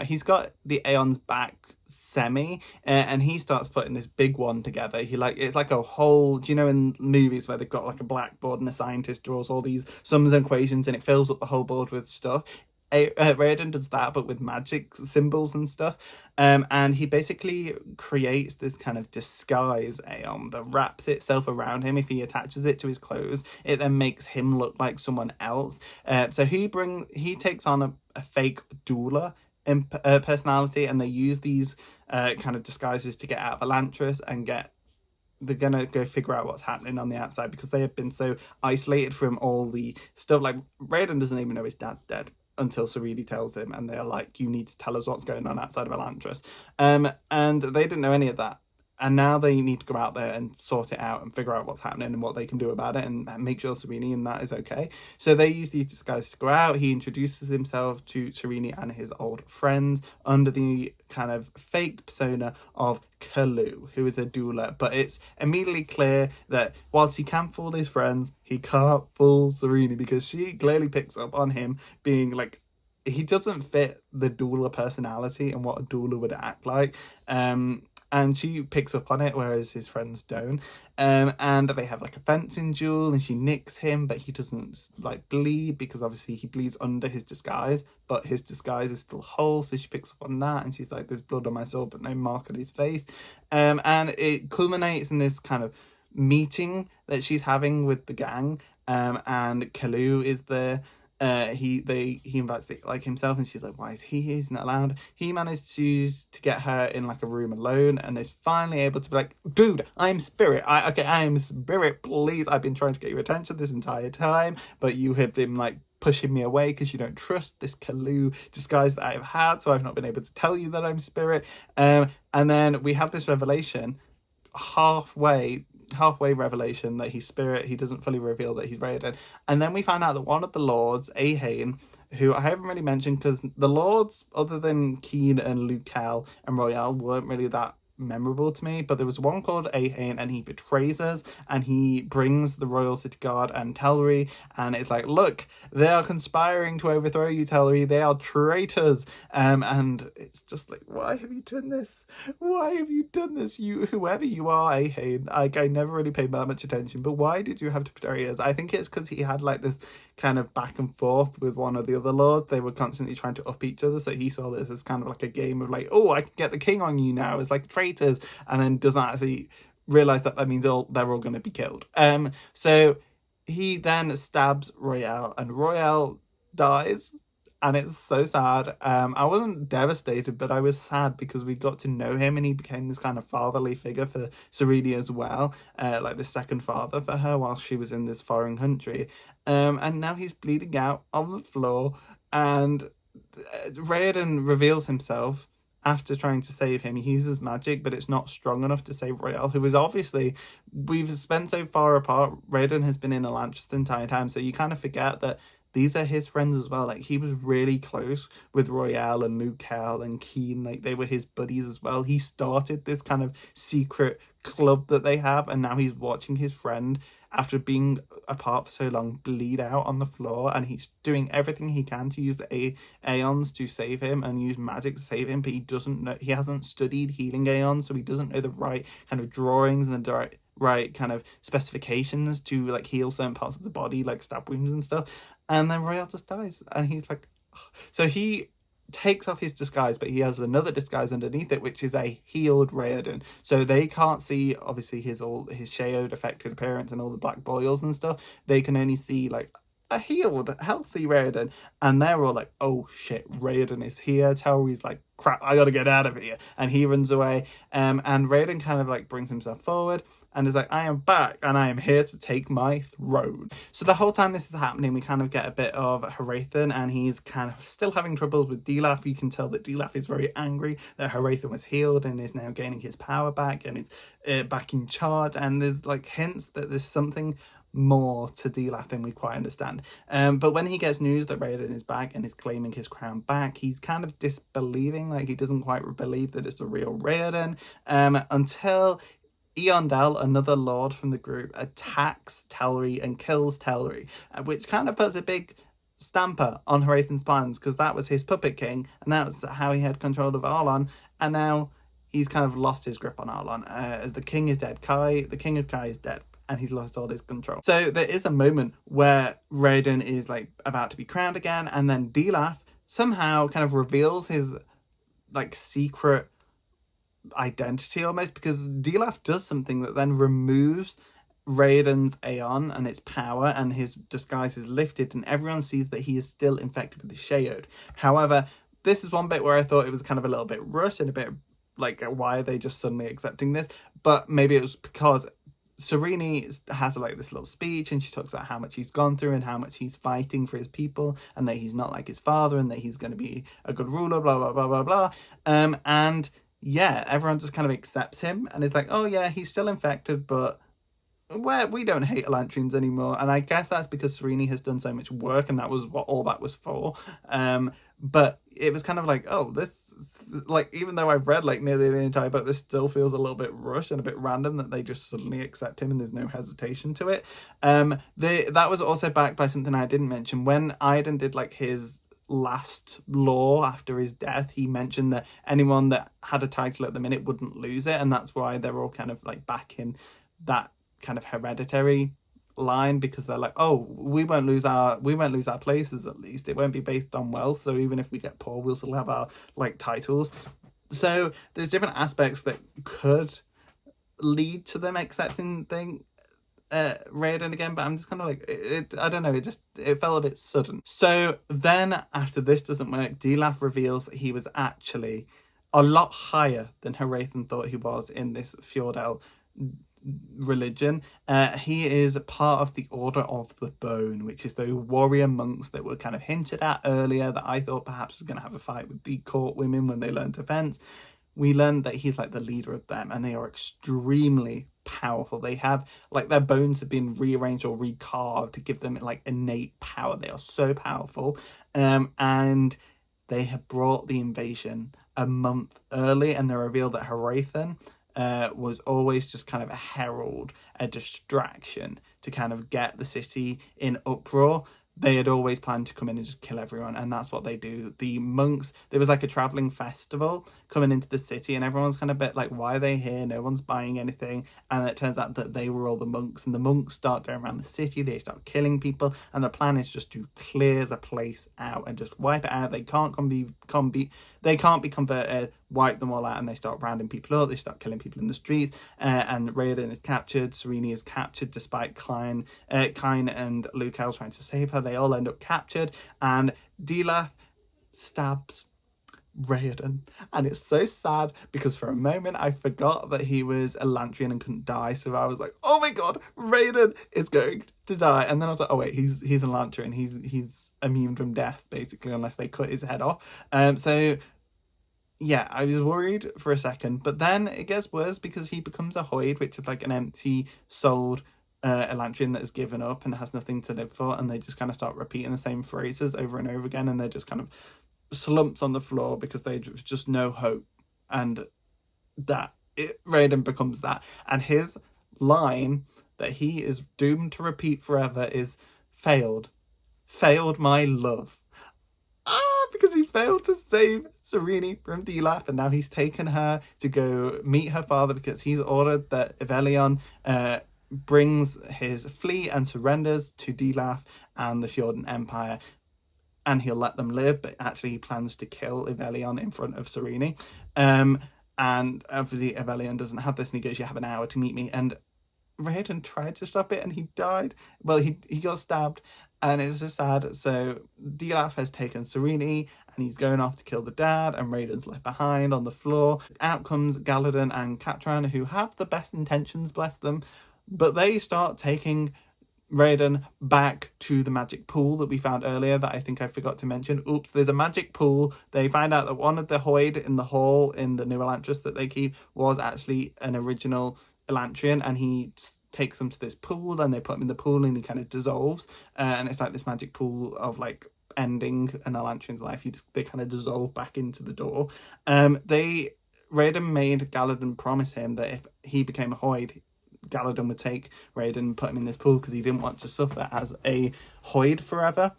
he's got the Aeon's back semi, and he starts putting this big one together. It's like a whole, do you know in movies where they've got like a blackboard and a scientist draws all these sums and equations and it fills up the whole board with stuff? Raiden does that, but with magic symbols and stuff. And he basically creates this kind of disguise Aeon that wraps itself around him. If he attaches it to his clothes, it then makes him look like someone else. So he takes on a fake doula personality, and they use these kind of disguises to get out of Elantris and they're gonna go figure out what's happening on the outside because they have been so isolated from all the stuff. Like, Raiden doesn't even know his dad's dead until Serene tells him, and they're like, you need to tell us what's going on outside of Elantris. And they didn't know any of that. And now they need to go out there and sort it out and figure out what's happening and what they can do about it and make sure Serene and that is okay. So they use these disguises to go out. He introduces himself to Serene and his old friends under the kind of faked persona of Kalu, who is a doula. But it's immediately clear that whilst he can fool his friends, he can't fool Serene because she clearly picks up on him being like, he doesn't fit the doula personality and what a doula would act like. And she picks up on it, whereas his friends don't. And they have like a fencing duel, and she nicks him, but he doesn't like bleed because obviously he bleeds under his disguise, but his disguise is still whole. So she picks up on that, and she's like, "There's blood on my sword, but no mark on his face." And it culminates in this kind of meeting that she's having with the gang. And Kalu is there. He invites it like himself, and she's like, why is he's not allowed? He managed to get her in like a room alone and is finally able to be like, dude, I'm Spirit. I am Spirit, please. I've been trying to get your attention this entire time, but you have been like pushing me away because you don't trust this Kalu disguise that I've had, so I've not been able to tell you that I'm Spirit. And then we have this revelation halfway revelation that he's Spirit. He doesn't fully reveal that he's Raiden. And then we find out that one of the lords, Ahane, who I haven't really mentioned because the lords, other than Keen and Lukel and Royale, weren't really that memorable to me, but there was one called Ahane, and he betrays us, and he brings the Royal City Guard and Telri, and it's like, look, they are conspiring to overthrow you, Telri, they are traitors. And it's just like, why have you done this? Why have you done this? You, whoever you are, Ahane, like, I never really paid that much attention, but why did you have to betray us? I think it's because he had like this kind of back and forth with one of the other lords. They were constantly trying to up each other, so he saw this as kind of like a game of like, oh, I can get the king on you now. It's like traitors, and then doesn't actually realize that means they're all going to be killed. So he then stabs Royale, and Royale dies, and it's so sad. I wasn't devastated, but I was sad because we got to know him, and he became this kind of fatherly figure for Serene as well, like the second father for her while she was in this foreign country. And now he's bleeding out on the floor, and Raoden reveals himself after trying to save him. He uses magic, but it's not strong enough to save Royale, who is obviously, we've spent so far apart. Raoden has been in Elantris the entire time, so you kind of forget that these are his friends as well. Like, he was really close with Royale and Lukel and Keen. Like, they were his buddies as well. He started this kind of secret club that they have, and now he's watching his friend, after being apart for so long, bleed out on the floor, and he's doing everything he can to use the Aeons to save him and use magic to save him, but he doesn't know, he hasn't studied healing Aeons, so he doesn't know the right kind of drawings and the right kind of specifications to like heal certain parts of the body, like stab wounds and stuff. And then Royale just dies, and he's like, oh. So he takes off his disguise, but he has another disguise underneath it, which is a healed Raoden. So they can't see obviously his shadowed affected appearance and all the black boils and stuff. They can only see like a healed, healthy Raoden, and they're all like, oh shit, Raoden is here. Telri's like, crap, I gotta get out of here, and he runs away. And Raoden kind of like brings himself forward and is like, I am back, and I am here to take my throne. So the whole time this is happening, we kind of get a bit of Hrathen, and he's kind of still having troubles with Dilaf. You can tell that Dilaf is very angry that Hrathen was healed and is now gaining his power back, and is back in charge, and there's like hints that there's something more to Dilaf than we quite understand. But when he gets news that Raoden is back and is claiming his crown back, he's kind of disbelieving, like he doesn't quite believe that it's the real Raoden, until Eondel, another lord from the group, attacks Telri and kills Telri, which kind of puts a big stamper on Hrathen's plans, because that was his puppet king, and that was how he had control of Arlon, and now he's kind of lost his grip on Arlon, as the king is dead. The king of Kai is dead, and he's lost all his control. So there is a moment where Raoden is like about to be crowned again, and then Dilaf somehow kind of reveals his like secret identity almost, because Dilaf does something that then removes Raoden's Aeon and its power, and his disguise is lifted, and everyone sees that he is still infected with the Shayod. However, this is one bit where I thought it was kind of a little bit rushed and a bit like, why are they just suddenly accepting this? But maybe it was because Serene has like this little speech, and she talks about how much he's gone through and how much he's fighting for his people, and that he's not like his father, and that he's going to be a good ruler, blah blah blah blah blah. And yeah, everyone just kind of accepts him and is like, oh yeah, he's still infected, but we don't hate Elantrians anymore. And I guess that's because Serene has done so much work, and that was what all that was for. But it was kind of like, oh, this, like, even though I've read like nearly the entire book, this still feels a little bit rushed and a bit random that they just suddenly accept him and there's no hesitation to it. That was also backed by something I didn't mention. When Iden did like his last law after his death, he mentioned that anyone that had a title at the minute wouldn't lose it, and that's why they're all kind of like back in that kind of hereditary line, because they're like, oh, we won't lose our places, at least it won't be based on wealth, so even if we get poor, we'll still have our like titles. So there's different aspects that could lead to them accepting Raoden again, but I'm just kind of like, I don't know, it felt a bit sudden. So then after this doesn't work, Dilaf reveals that he was actually a lot higher than Hrathen thought he was in this Fjordell religion. He is a part of the Order of the Bone, which is the warrior monks that were kind of hinted at earlier, that I thought perhaps was going to have a fight with the court women when they learn to fence. We learned that he's like the leader of them, and they are extremely powerful. They have like, their bones have been rearranged or recarved to give them like innate power. They are so powerful, and they have brought the invasion a month early, and they revealed that Hrathen was always just kind of a herald, a distraction to kind of get the city in uproar. They had always planned to come in and just kill everyone, and that's what they do. The monks, there was like a traveling festival coming into the city, and everyone's kind of a bit like, why are they here? No one's buying anything. And it turns out that they were all the monks, and the monks start going around the city, they start killing people, and the plan is just to clear the place out and just wipe it out. They can't be converted, wipe them all out, and they start rounding people up, they start killing people in the streets, and Raiden is captured, Serene is captured despite Kyne and Lukel trying to save her. They all end up captured, and Dilaf stabs Raiden, and it's so sad because for a moment I forgot that he was Elantrian and couldn't die, so I was like, oh my god, Raiden is going to die. And then I was like, oh wait, he's Elantrian, he's immune from death basically unless they cut his head off. So yeah, I was worried for a second, but then it gets worse because he becomes a Hoid, which is like an empty souled Elantrian that has given up and has nothing to live for, and they just kind of start repeating the same phrases over and over again, and they're just kind of slumps on the floor because they just no hope. And Raiden becomes that, and his line that he is doomed to repeat forever is failed my love. Because he failed to save Serene from Dilaf, and now he's taken her to go meet her father because he's ordered that Evelion brings his fleet and surrenders to Dilaf and the Fjordan Empire, and he'll let them live, but actually he plans to kill Evelion in front of Serene. And obviously Evelion doesn't have this, and he goes, you have an hour to meet me. And Raiden tried to stop it and he died. Well, he got stabbed, and it's so sad. So Dilaf has taken Serene and he's going off to kill the dad, and Raiden's left behind on the floor. Out comes Galladon and Katran, who have the best intentions, bless them, but they start taking Raiden back to the magic pool that we found earlier that I think I forgot to mention. Oops, there's a magic pool. They find out that one of the Hoid in the hall in the new Elantris that they keep was actually an original Elantrian, and he takes them to this pool, and they put him in the pool and he kind of dissolves, and it's like this magic pool of like ending an Elantrian's life. They kind of dissolve back into the door. Raiden made Galladon promise him that if he became a Hoid, Galladon would take Raiden and put him in this pool because he didn't want to suffer as a Hoid forever.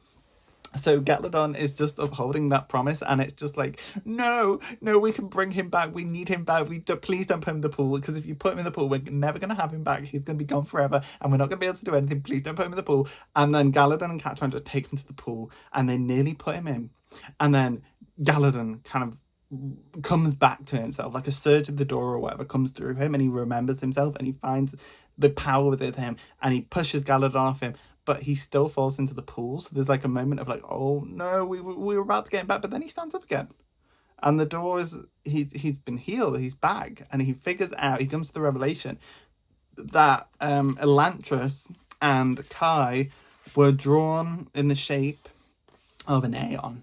So Galladon is just upholding that promise, and it's just like, no, we can bring him back. We need him back. Please don't put him in the pool, because if you put him in the pool, we're never going to have him back. He's going to be gone forever, and we're not going to be able to do anything. Please don't put him in the pool. And then Galladon and Katran just take him to the pool, and they nearly put him in. And then Galladon kind of comes back to himself, like a surge at the door or whatever comes through him, and he remembers himself, and he finds the power within him, and he pushes Galladon off him. But he still falls into the pool. So there's like a moment of like, oh no, we were about to get him back. But then he stands up again. And the door is, he's been healed. He's back. And he figures out, he comes to the revelation that Elantris and Kai were drawn in the shape of an Aeon.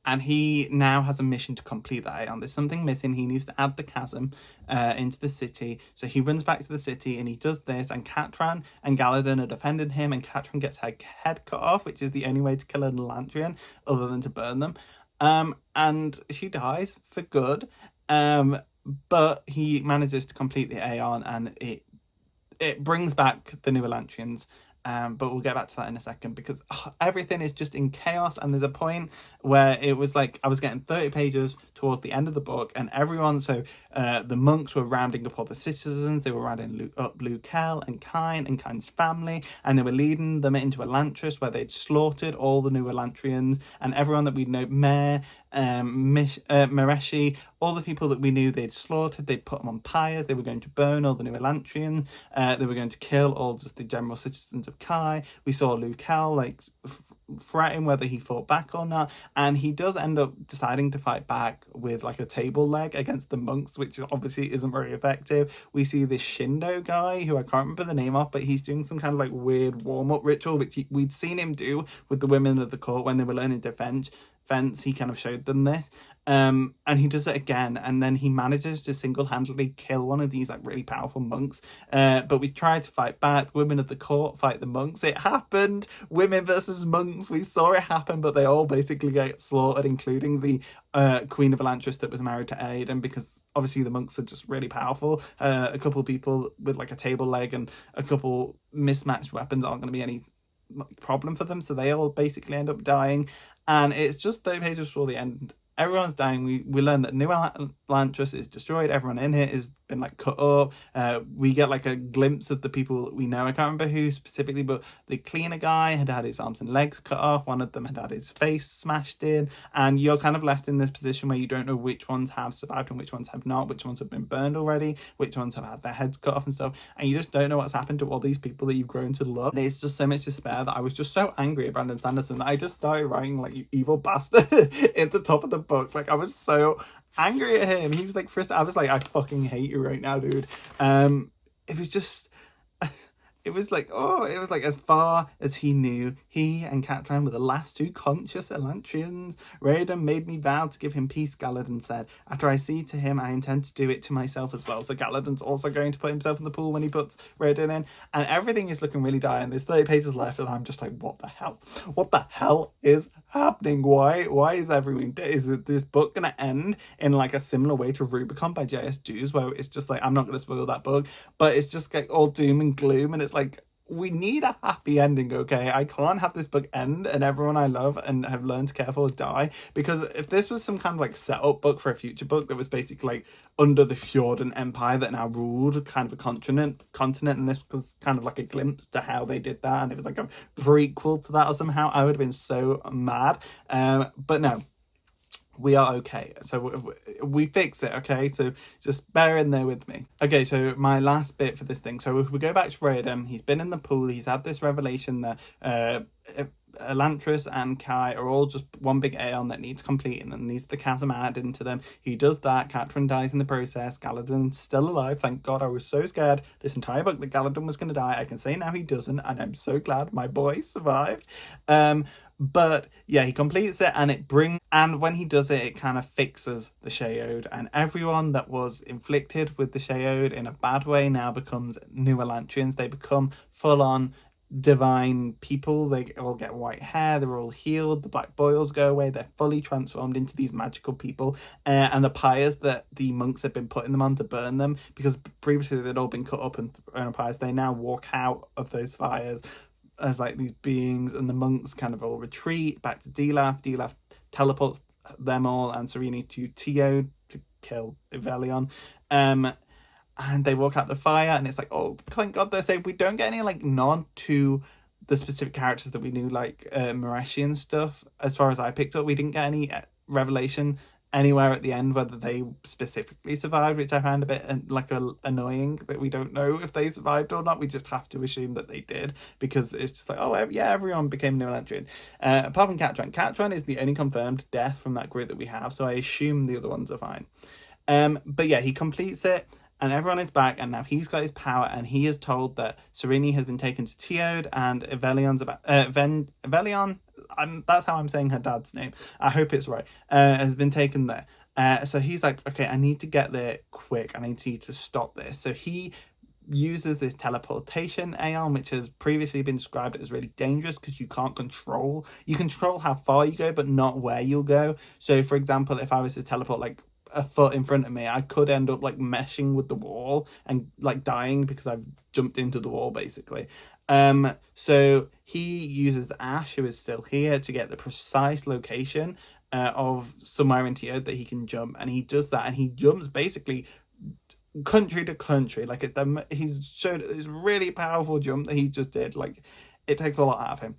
And he now has a mission to complete that Aeon. There's something missing. He needs to add the chasm into the city. So he runs back to the city and he does this. And Katran and Galladon are defending him. And Katran gets her head cut off, which is the only way to kill an Elantrian other than to burn them. And she dies for good. But he manages to complete the Aeon, and it brings back the new Elantrians. But we'll get back to that in a second, because everything is just in chaos. And there's a point where it was like I was getting 30 pages towards the end of the book, and everyone, so the monks were rounding up all the citizens. They were rounding up Lukel and Kyne and Kyne's family, and they were leading them into Elantris, where they'd slaughtered all the new Elantrians and everyone that we'd know, Mare, Mareshi, all the people that we knew they'd slaughtered. They'd put them on pyres. They were going to burn all the new Elantrians. They were going to kill all just the general citizens of Kai. We saw Lukel like threaten whether he fought back or not, and he does end up deciding to fight back with like a table leg against the monks, which obviously isn't very effective. We see this Shindo guy, who I can't remember the name of, but he's doing some kind of like weird warm-up ritual, which we'd seen him do with the women of the court when they were learning defense. fence, he kind of showed them this. And he does it again, and then he manages to single-handedly kill one of these like really powerful monks. But we tried to fight back. Women of the court fight the monks. It happened. Women versus monks. We saw it happen, but they all basically get slaughtered, including the Queen of Elantris that was married to Aedan, because obviously the monks are just really powerful. A couple of people with like a table leg and a couple mismatched weapons aren't going to be any problem for them, so they all basically end up dying. And it's just 30 pages before the end. Everyone's dying. We learn that New Elantris is destroyed. Everyone in here is been like cut up. We get like a glimpse of the people that we know. I can't remember who specifically, but the cleaner guy had had his arms and legs cut off. One of them had had his face smashed in, and you're kind of left in this position where you don't know which ones have survived and which ones have not, which ones have been burned already, which ones have had their heads cut off and stuff, and you just don't know what's happened to all these people that you've grown to love. There's just so much despair that I was just so angry at Brandon Sanderson that I just started writing like, "You evil bastard" at the top of the book. Like, I was so angry at him. He was like, first, I was like, I fucking hate you right now, dude. It was just, it was like, oh, it was like, as far as he knew, he and Catran were the last two conscious Elantrians. Raedan made me vow to give him peace, Galadon said. After I see to him, I intend to do it to myself as well. So Galadon's also going to put himself in the pool when he puts Raedan in. And everything is looking really dire. And there's 30 pages left, and I'm just like, what the hell? What the hell is happening? Why is everything? Is this book going to end in like a similar way to Rubicon by J.S. Jews, where it's just like, I'm not going to spoil that book, but it's just like all doom and gloom, and it's like, we need a happy ending, okay? I can't have this book end and everyone I love and have learned to care for die, because if this was some kind of like setup book for a future book that was basically like under the Fjordan Empire that now ruled kind of a continent, and this was kind of like a glimpse to how they did that, and it was like a prequel to that or somehow, I would have been so mad. But no, we are okay. So we fix it, okay? So just bear in there with me. Okay, so my last bit for this thing. So if we go back to Raedan, he's been in the pool, he's had this revelation that Elantris and Kai are all just one big Aeon that needs completing and needs the chasm added into them. He does that. Catran dies in the process. Galadon's still alive. Thank God. I was so scared this entire book that Galadon was going to die. I can say now he doesn't, and I'm so glad my boy survived. But yeah, he completes it, and when he does it, it kind of fixes the Sheod, and everyone that was inflicted with the Sheod in a bad way now becomes new Elantrians. They become full-on divine people. They all get white hair, they're all healed, the black boils go away, they're fully transformed into these magical people, and the pyres that the monks had been putting them on to burn them, because previously they'd all been cut up and thrown on pyres, they now walk out of those fires as like these beings, and the monks kind of all retreat back to Dilaf. Dilaf teleports them all and Serene to Teod to kill Evelion. And they walk out the fire, and it's like, oh, thank God they're safe. We don't get any like nod to the specific characters that we knew, like Marashi and stuff. As far as I picked up, we didn't get any revelation anywhere at the end whether they specifically survived, which I found a bit like annoying, that we don't know if they survived or not. We just have to assume that they did, because it's just like, oh yeah, everyone became New Elantrian. Apart from Catran. Catran is the only confirmed death from that group that we have, so I assume the other ones are fine. But yeah, he completes it, and everyone is back, and now he's got his power, and he is told that Serene has been taken to Teod, and Evelion's Evelion, that's how I'm saying her dad's name, I hope it's right, has been taken there. So he's like, okay, I need to get there quick, I need to stop this. So he uses this teleportation Aeon, which has previously been described as really dangerous because you control how far you go, but not where you'll go. So for example, if I was to teleport like a foot in front of me, I could end up like meshing with the wall and like dying because I've jumped into the wall basically. So he uses Ash, who is still here, to get the precise location of somewhere in Teod that he can jump, and he does that, and he jumps basically country to country. Like he's showed this really powerful jump that he just did. Like, it takes a lot out of him.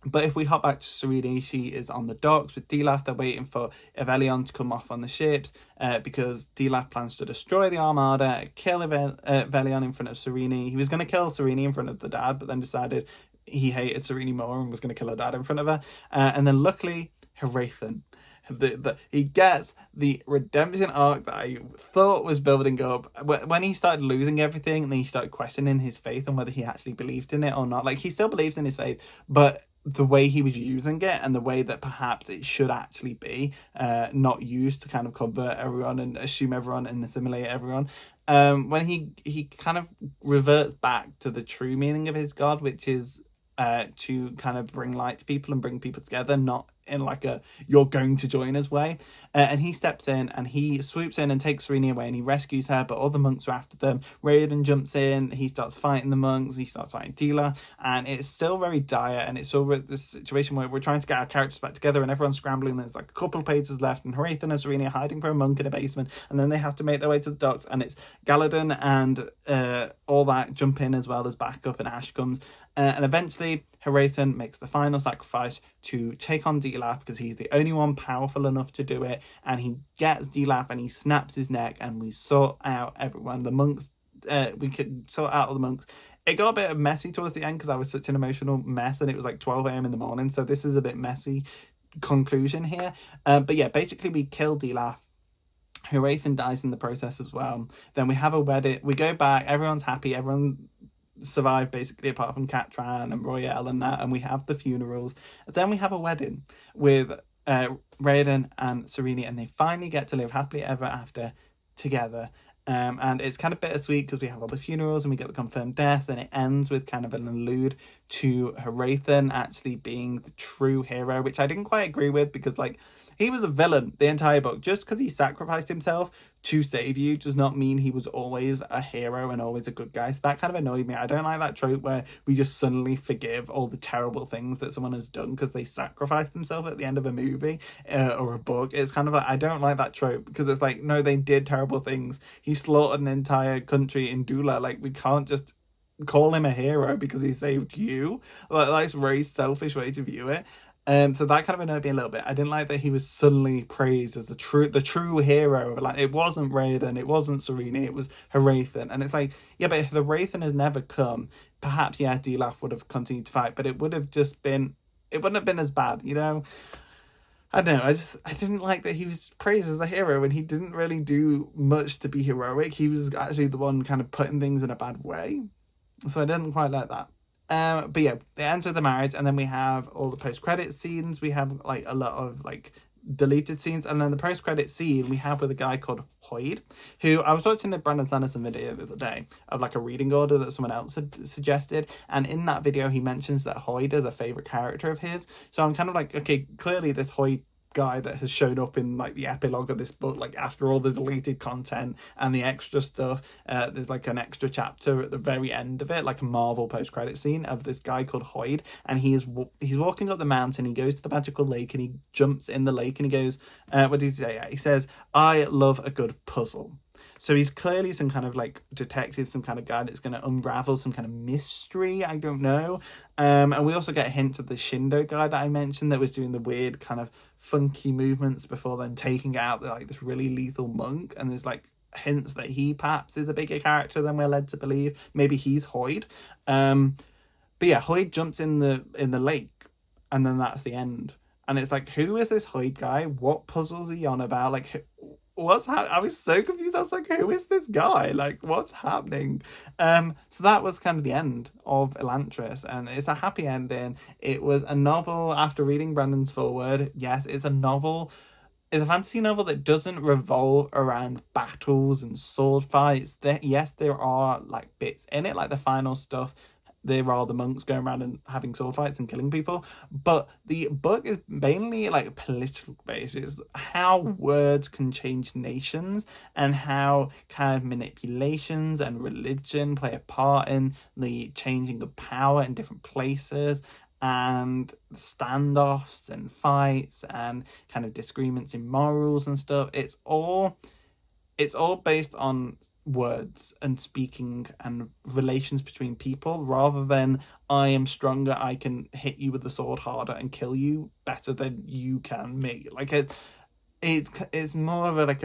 But if we hop back to Serene, she is on the docks with Dilaf. They're waiting for Evelion to come off on the ships because Dilaf plans to destroy the Armada, kill Evelion in front of Serene. He was going to kill Serene in front of the dad, but then decided he hated Serene more and was going to kill her dad in front of her. And then luckily, Hrathen, he gets the redemption arc that I thought was building up. When he started losing everything and he started questioning his faith and whether he actually believed in it or not. Like, he still believes in his faith, but the way he was using it and the way that perhaps it should actually be not used to kind of convert everyone and assume everyone and assimilate everyone. When he kind of reverts back to the true meaning of his god, which is to kind of bring light to people and bring people together, not in like a you're going to join us way. And he steps in and he swoops in and takes Serena away and he rescues her, but all the monks are after them. Raiden jumps in, he starts fighting the monks, he starts fighting Dila, and it's still very dire, and it's still this situation where we're trying to get our characters back together and everyone's scrambling. There's like a couple of pages left and Horathan and Serena are hiding for a monk in a basement, and then they have to make their way to the docks, and it's Galadon and all that jump in as well as backup, and Ash comes. And eventually, Horathan makes the final sacrifice to take on Dilaf because he's the only one powerful enough to do it. And he gets Dilaf and he snaps his neck, and we sort out everyone. The monks, we could sort out all the monks. It got a bit messy towards the end because I was such an emotional mess, and it was like 12 a.m. in the morning. So this is a bit messy conclusion here. But yeah, basically we kill Dilaf. Horathan dies in the process as well. Then we have a wedding. We go back. Everyone's happy. Everyone survived basically apart from Catran and Royale and that, and we have the funerals. Then we have a wedding with Raiden and Serena, and they finally get to live happily ever after together. And it's kind of bittersweet because we have all the funerals and we get the confirmed deaths, and it ends with kind of an allude to Horathan actually being the true hero, which I didn't quite agree with because like he was a villain the entire book. Just because he sacrificed himself to save you does not mean he was always a hero and always a good guy. So that kind of annoyed me. I don't like that trope where we just suddenly forgive all the terrible things that someone has done because they sacrificed themselves at the end of a movie or a book. It's kind of like, I don't like that trope because it's like, no, they did terrible things. He slaughtered an entire country in Dula. Like, we can't just call him a hero because he saved you. Like, that's a very selfish way to view it. So that kind of annoyed me a little bit. I didn't like that he was suddenly praised as the true hero. Like, it wasn't Raiden, it wasn't Serena, it was Horathan. And it's like, yeah, but if the Horathan has never come, perhaps, yeah, Dilaf would have continued to fight, but it wouldn't have been as bad, you know? I don't know, I didn't like that he was praised as a hero and he didn't really do much to be heroic. He was actually the one kind of putting things in a bad way. So I didn't quite like that. But yeah, it ends with the marriage, and then we have all the post-credit scenes. We have like a lot of like deleted scenes, and then the post-credit scene we have with a guy called Hoyd, who I was watching a Brandon Sanderson video the other day of like a reading order that someone else had suggested, and in that video he mentions that Hoyd is a favorite character of his. So I'm kind of like, okay, clearly this Hoyd guy that has shown up in like the epilogue of this book, like after all the deleted content and the extra stuff, there's like an extra chapter at the very end of it, like a Marvel post-credit scene of this guy called Hoyd, and he's walking up the mountain. He goes to the magical lake and he jumps in the lake and he goes, what did he say? He says, "I love a good puzzle." So he's clearly some kind of like detective, some kind of guy that's going to unravel some kind of mystery. I don't know. And we also get hints of the Shindo guy that I mentioned that was doing the weird kind of funky movements before then taking out like this really lethal monk. And there's like hints that he perhaps is a bigger character than we're led to believe. Maybe he's Hoyd. But yeah, Hoyd jumps in the lake, and then that's the end. And it's like, who is this Hoyd guy? What puzzles he on about? Like, I was so confused. I was like, who is this guy? Like, what's happening? So that was kind of the end of Elantris, and it's a happy ending. It was a novel after reading Brandon's foreword. Yes, it's a novel. It's a fantasy novel that doesn't revolve around battles and sword fights. Yes, there are like bits in it, like the final stuff. There are the monks going around and having sword fights and killing people, but the book is mainly like political based. It's how words can change nations and how kind of manipulations and religion play a part in the changing of power in different places, and standoffs and fights and kind of disagreements in morals and stuff. It's all based on words and speaking and relations between people, rather than I am stronger, I can hit you with the sword harder and kill you better than you can me. Like it's more of a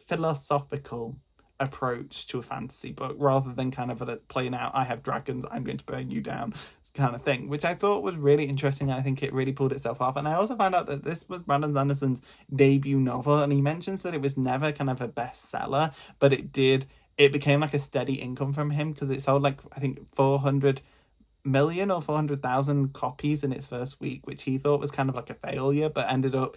philosophical approach to a fantasy book, rather than kind of a playing out, I have dragons, I'm going to burn you down kind of thing, which I thought was really interesting. I think it really pulled itself off. And I also found out that this was Brandon Sanderson's debut novel, and he mentions that it was never kind of a bestseller, but it became like a steady income from him because it sold like, I think 400 million or 400,000 copies in its first week, which he thought was kind of like a failure, but ended up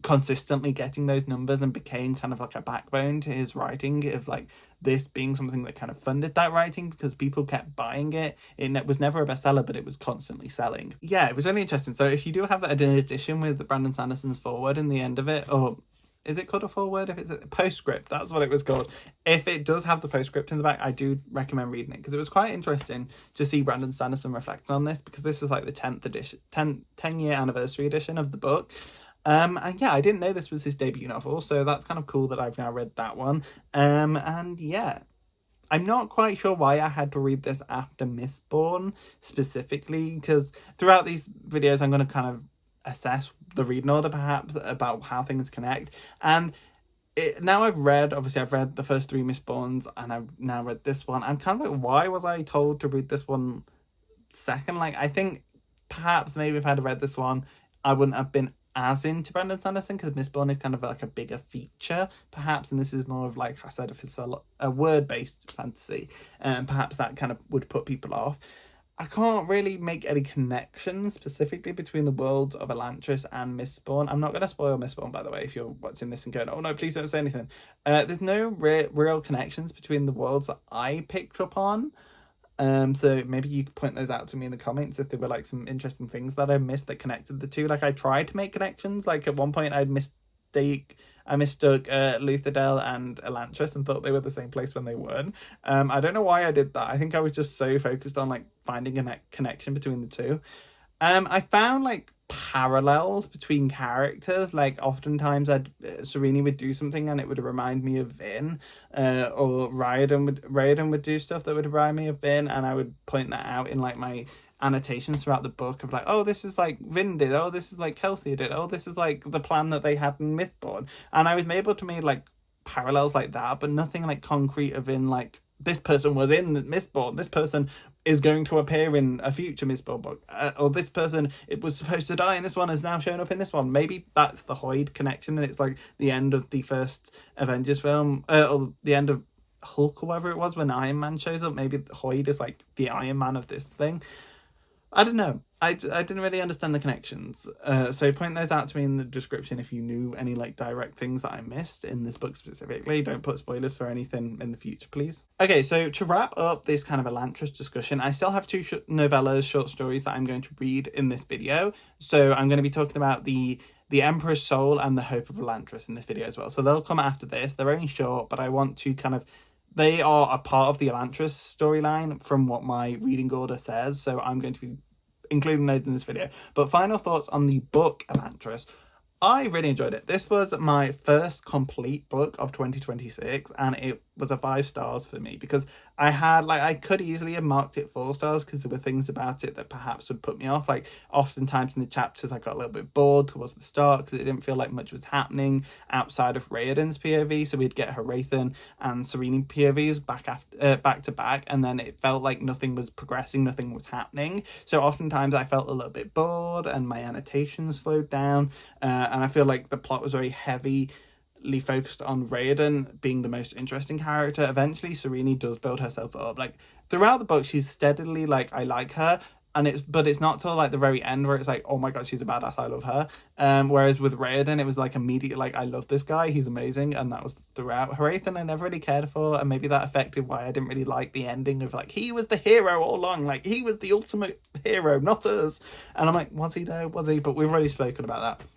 consistently getting those numbers and became kind of like a backbone to his writing, of like this being something that kind of funded that writing because people kept buying it. It was never a bestseller, but it was constantly selling. Yeah, it was really interesting. So if you do have that edition with Brandon Sanderson's foreword in the end of it, or is it called a foreword? If it's a postscript, that's what it was called. If it does have the postscript in the back, I do recommend reading it, because it was quite interesting to see Brandon Sanderson reflecting on this, because this is like the 10-year anniversary edition of the book. And yeah, I didn't know this was his debut novel, so that's kind of cool that I've now read that one. And yeah, I'm not quite sure why I had to read this after Mistborn specifically, because throughout these videos I'm going to kind of assess the reading order, perhaps, about how things connect. And now I've read the first 3 Mistborns, and I've now read this one. I'm kind of like, why was I told to read this one second? Like, I think perhaps maybe if I'd read this one, I wouldn't have been as into Brandon Sanderson, because Mistborn is kind of like a bigger feature, perhaps, and this is more of, like I said, if it's a word-based fantasy, and perhaps that kind of would put people off. I can't really make any connections specifically between the worlds of Elantris and Mistborn. I'm not going to spoil Mistborn, by the way, if you're watching this and going, oh no, please don't say anything. There's no real connections between the worlds that I picked up on. So maybe you could point those out to me in the comments if there were like some interesting things that I missed that connected the two. Like, I tried to make connections. Like, at one point I mistook Luthadel and Elantris and thought they were the same place when they weren't. I don't know why I did that. I think I was just so focused on like finding a connection between the two. I found like parallels between characters. Like, oftentimes Serene would do something and it would remind me of Vin, or Raiden would do stuff that would remind me of Vin, and I would point that out in like my annotations throughout the book of like, oh, this is like Vin did, oh, this is like Kelsey did, oh, this is like the plan that they had in Mistborn. And I was able to make like parallels like that, but nothing like concrete of in like, this person was in Mistborn, this person is going to appear in a future Mistborn book, or this person, it was supposed to die in this one, has now shown up in this one. Maybe that's the Hoyd connection, and it's like the end of the first Avengers film, or the end of Hulk or whatever it was, when Iron Man shows up. Maybe Hoyd is like the Iron Man of this thing. I don't know. I didn't really understand the connections. So point those out to me in the description if you knew any like direct things that I missed in this book specifically. Don't put spoilers for anything in the future, please. Okay, so to wrap up this kind of Elantris discussion, I still have 2 novellas, short stories that I'm going to read in this video. So I'm going to be talking about the Emperor's Soul and the Hope of Elantris in this video as well. So they'll come after this. They're only short, but I want to kind of, they are a part of the Elantris storyline from what my reading order says, so I'm going to be including those in this video. But final thoughts on the book Elantris. I really enjoyed it. This was my first complete book of 2026, and it was a 5 stars for me, because I could easily have marked it 4 stars because there were things about it that perhaps would put me off. Like, oftentimes in the chapters I got a little bit bored towards the start because it didn't feel like much was happening outside of Raoden's POV. So we'd get Hrathen and Serene POVs back to back, and then it felt like nothing was progressing, nothing was happening. So oftentimes I felt a little bit bored and my annotations slowed down, and I feel like the plot was very heavily focused on Raoden being the most interesting character. Eventually Serene does build herself up. Like, throughout the book she's steadily like, I like her, but it's not till like the very end where it's like, oh my god, she's a badass, I love her. Whereas with Raoden it was like immediate, like, I love this guy, he's amazing, and that was throughout. Hrathen I never really cared for, and maybe that affected why I didn't really like the ending of like, he was the hero all along, like he was the ultimate hero, not us. And I'm like, was he though? Was he? But we've already spoken about that.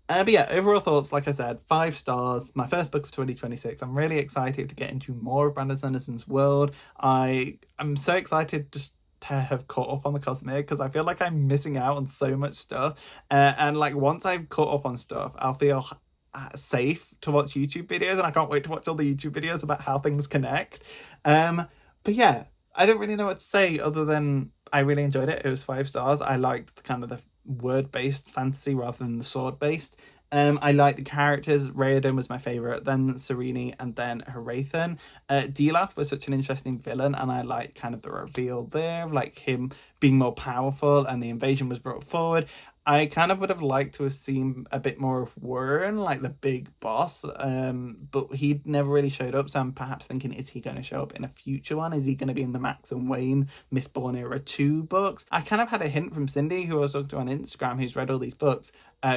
But yeah, overall thoughts, like I said, 5 stars, my first book of 2026. I'm really excited to get into more of Brandon Sanderson's world. I'm so excited just to have caught up on the Cosmere, because I feel like I'm missing out on so much stuff. And like, once I've caught up on stuff, I'll feel safe to watch YouTube videos, and I can't wait to watch all the YouTube videos about how things connect. But yeah, I don't really know what to say other than I really enjoyed it. It was 5 stars. I liked kind of the word-based fantasy rather than the sword-based. I like the characters. Raoden was my favourite, then Serene, and then Hrathen. Dilaf was such an interesting villain, and I like kind of the reveal there, like him being more powerful, and the invasion was brought forward. I kind of would have liked to have seen a bit more of Warren, like the big boss, but he never really showed up. So I'm perhaps thinking, is he going to show up in a future one? Is he going to be in the Max and Wayne Mistborn Era 2 books? I kind of had a hint from Cindy, who I was talking to on Instagram, who's read all these books,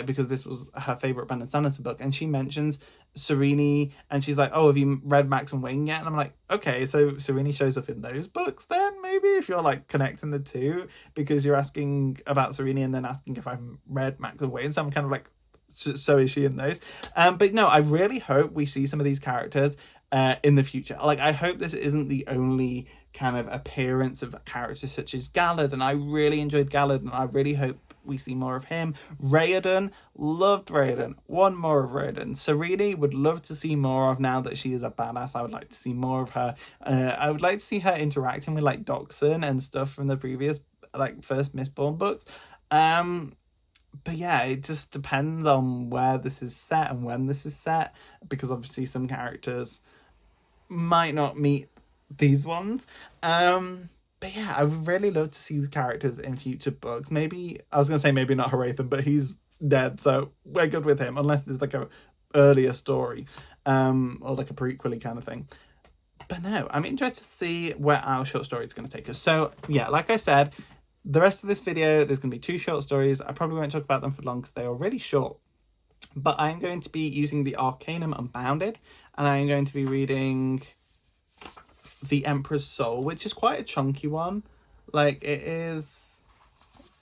because this was her favourite Brandon Sanderson book, and she mentions Serene, and she's like, oh, have you read Max and Wayne yet? And I'm like, okay, so Serene shows up in those books then, maybe, if you're like connecting the two, because you're asking about Serene and then asking if I've read Max and Wayne, so I'm kind of like, so is she in those? But no, I really hope we see some of these characters in the future. Like, I hope this isn't the only kind of appearance of characters such as Gallard, and I really enjoyed Gallard, and I really hope we see more of him. Raiden, loved Raiden. Want more of Raiden. Serene would love to see more of now that she is a badass. I would like to see more of her. I would like to see her interacting with like Doxson and stuff from the previous like first Mistborn books. But yeah, it just depends on where this is set and when this is set, because obviously some characters might not meet these ones. But yeah, I would really love to see the characters in future books. Maybe, I was going to say maybe not Horathan, but he's dead, so we're good with him, unless there's like a earlier story, or like a prequel kind of thing. But no, I'm interested to see where our short story is going to take us. So yeah, like I said, the rest of this video, there's going to be 2 short stories. I probably won't talk about them for long because they are really short. But I'm going to be using the Arcanum Unbounded, and I'm going to be reading The Emperor's Soul, which is quite a chunky one. Like, it is,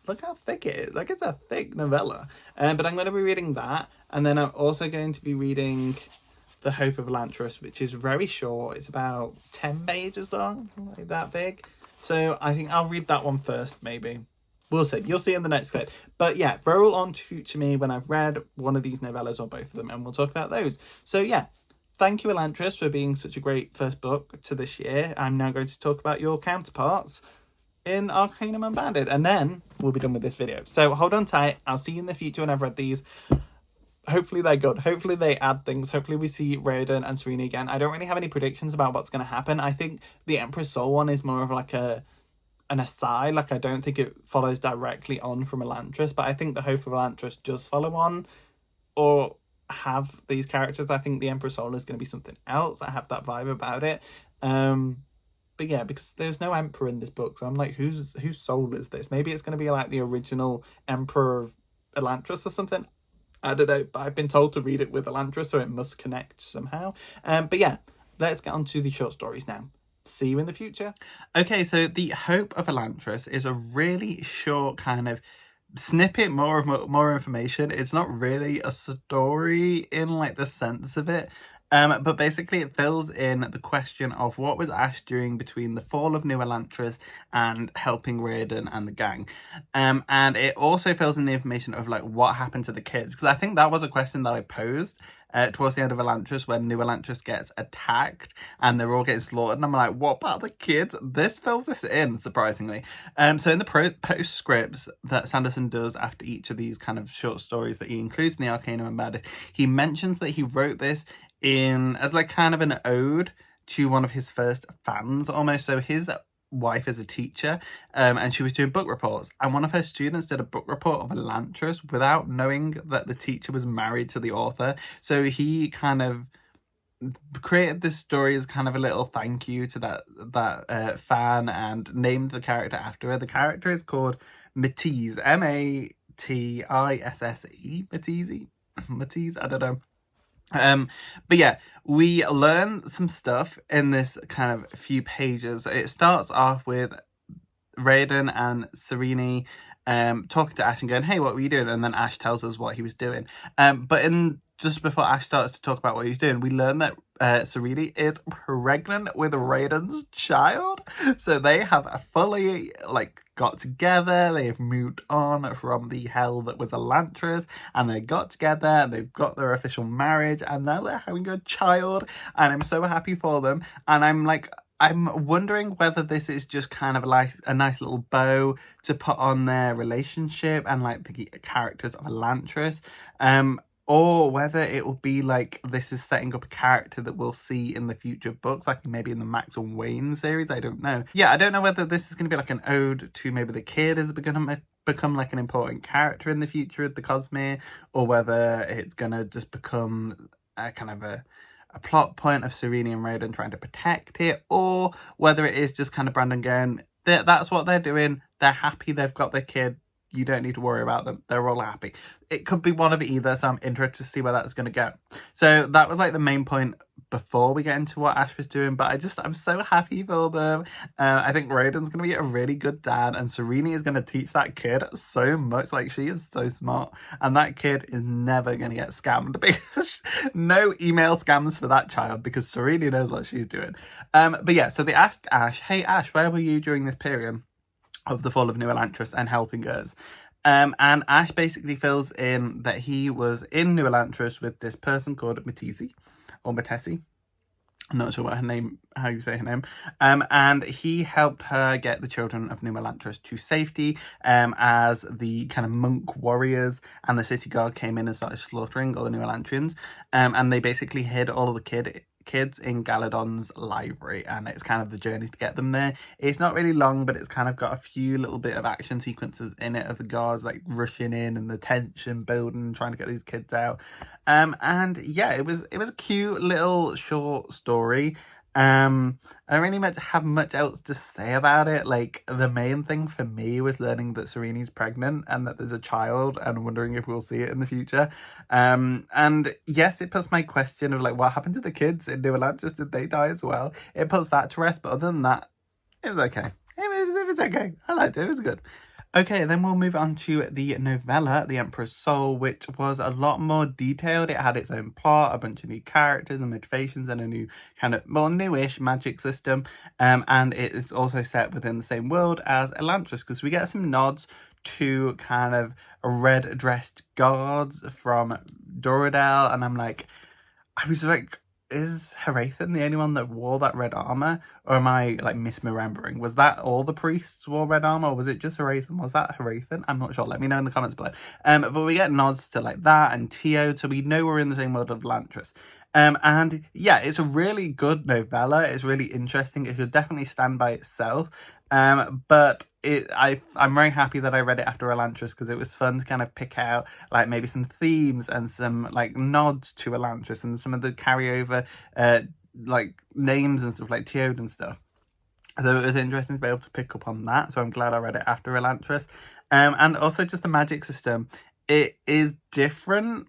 look how thick it is. Like, it's a thick novella. But I'm going to be reading that, and then I'm also going to be reading The Hope of Elantris, which is very short. It's about 10 pages long, like that big. So I think I'll read that one first, maybe. We'll see. You'll see in the next clip. But yeah, roll on to me when I've read one of these novellas or both of them, and we'll talk about those. So yeah, thank you, Elantris, for being such a great first book to this year. I'm now going to talk about your counterparts in Arcanum Unbounded, and then we'll be done with this video. So hold on tight. I'll see you in the future when I've read these. Hopefully they're good. Hopefully they add things. Hopefully we see Raiden and Serena again. I don't really have any predictions about what's going to happen. I think the Emperor's Soul one is more of like an aside. Like, I don't think it follows directly on from Elantris, but I think the Hope of Elantris does follow on or have these characters. I think the Emperor's Soul is going to be something else. I have that vibe about it. But yeah, because there's no emperor in this book, so I'm like, whose soul is this? Maybe it's going to be like the original Emperor of Elantris or something. I don't know, but I've been told to read it with Elantris, so it must connect somehow. But yeah, let's get on to the short stories now. See you in the future. Okay, so The Hope of Elantris is a really short kind of snippet, more information. It's not really a story in like the sense of it. But basically it fills in the question of what was Ash doing between the fall of New Elantris and helping Raiden and the gang. And it also fills in the information of like what happened to the kids, because I think that was a question that I posed towards the end of Elantris, when New Elantris gets attacked and they're all getting slaughtered, and I'm like, what about the kids? This fills this in, surprisingly. So in the postscripts that Sanderson does after each of these kind of short stories that he includes in the Arcanum Unbounded, he mentions that he wrote this as like kind of an ode to one of his first fans almost. So his wife is a teacher, and she was doing book reports, and one of her students did a book report of Elantris without knowing that the teacher was married to the author. So he kind of created this story as kind of a little thank you to that fan, and named the character after her. The character is called Matisse, Matisse, Matisse, I don't know. But yeah, we learn some stuff in this kind of few pages. It starts off with Raiden and Serene talking to Ash and going, hey, what were you doing? And then Ash tells us what he was doing. But just before Ash starts to talk about what he was doing, we learn that Serene is pregnant with Raiden's child. So they have fully got together. They have moved on from the hell that was Elantris, and they got together and they've got their official marriage, and now they're having a child, and I'm so happy for them. And I'm wondering whether this is just kind of like a nice little bow to put on their relationship and like the characters of Elantris. or whether it will be like this is setting up a character that we'll see in the future books, like maybe in the Max and Wayne series. I don't know. Yeah, I don't know whether this is going to be like an ode to maybe the kid is going to become like an important character in the future of the Cosmere, or whether it's going to just become a kind of a plot point of Serene and Raiden trying to protect it, or whether it is just kind of Brandon going, that's what they're doing. They're happy they've got their kid. You don't need to worry about them. They're all happy. It could be one of either, so I'm interested to see where that's going to go. So that was like the main point before we get into what Ash was doing, but I'm so happy for them. I think Raiden's going to be a really good dad, and Serene is going to teach that kid so much. Like, she is so smart, and that kid is never going to get scammed, because no email scams for that child, because Serene knows what she's doing. But yeah, so they asked Ash, hey Ash, where were you during this period of the fall of New Elantris and helping us? And Ash basically fills in that he was in New Elantris with this person called Matesi, or Matesi. I'm not sure how you say her name. And he helped her get the children of New Elantris to safety, as the kind of monk warriors and the city guard came in and started slaughtering all the New Elantrians. And they basically hid all of the kids in Galadon's library, and it's kind of the journey to get them there. It's not really long, but it's kind of got a few little bit of action sequences in it of the guards like rushing in and the tension building, trying to get these kids out. And yeah, it was a cute little short story. I don't really have much else to say about it. Like, the main thing for me was learning that Serene's pregnant and that there's a child, and wondering if we'll see it in the future. And yes, it puts my question of like, what happened to the kids in New Elantris? Did they die as well? It puts that to rest, but other than that, it was okay. It was okay. I liked it. It was good. Okay, then we'll move on to the novella, The Emperor's Soul, which was a lot more detailed. It had its own plot, a bunch of new characters and motivations, and a new kind of more newish magic system. And it is also set within the same world as Elantris, because we get some nods to kind of red-dressed guards from Doradel, and I was like, is Harathan the only one that wore that red armor, or am I like misremembering? Was that all the priests wore red armor, or was it just Harathan? Was that Harathan? I'm not sure. Let me know in the comments below. But we get nods to like that and Tio, so we know we're in the same world of Elantris. And yeah, it's a really good novella. It's really interesting. It should definitely stand by itself. But I'm very happy that I read it after Elantris, because it was fun to kind of pick out like maybe some themes and some like nods to Elantris and some of the carryover like names and stuff like Teod and stuff. So it was interesting to be able to pick up on that. So I'm glad I read it after Elantris. And also just the magic system. It is different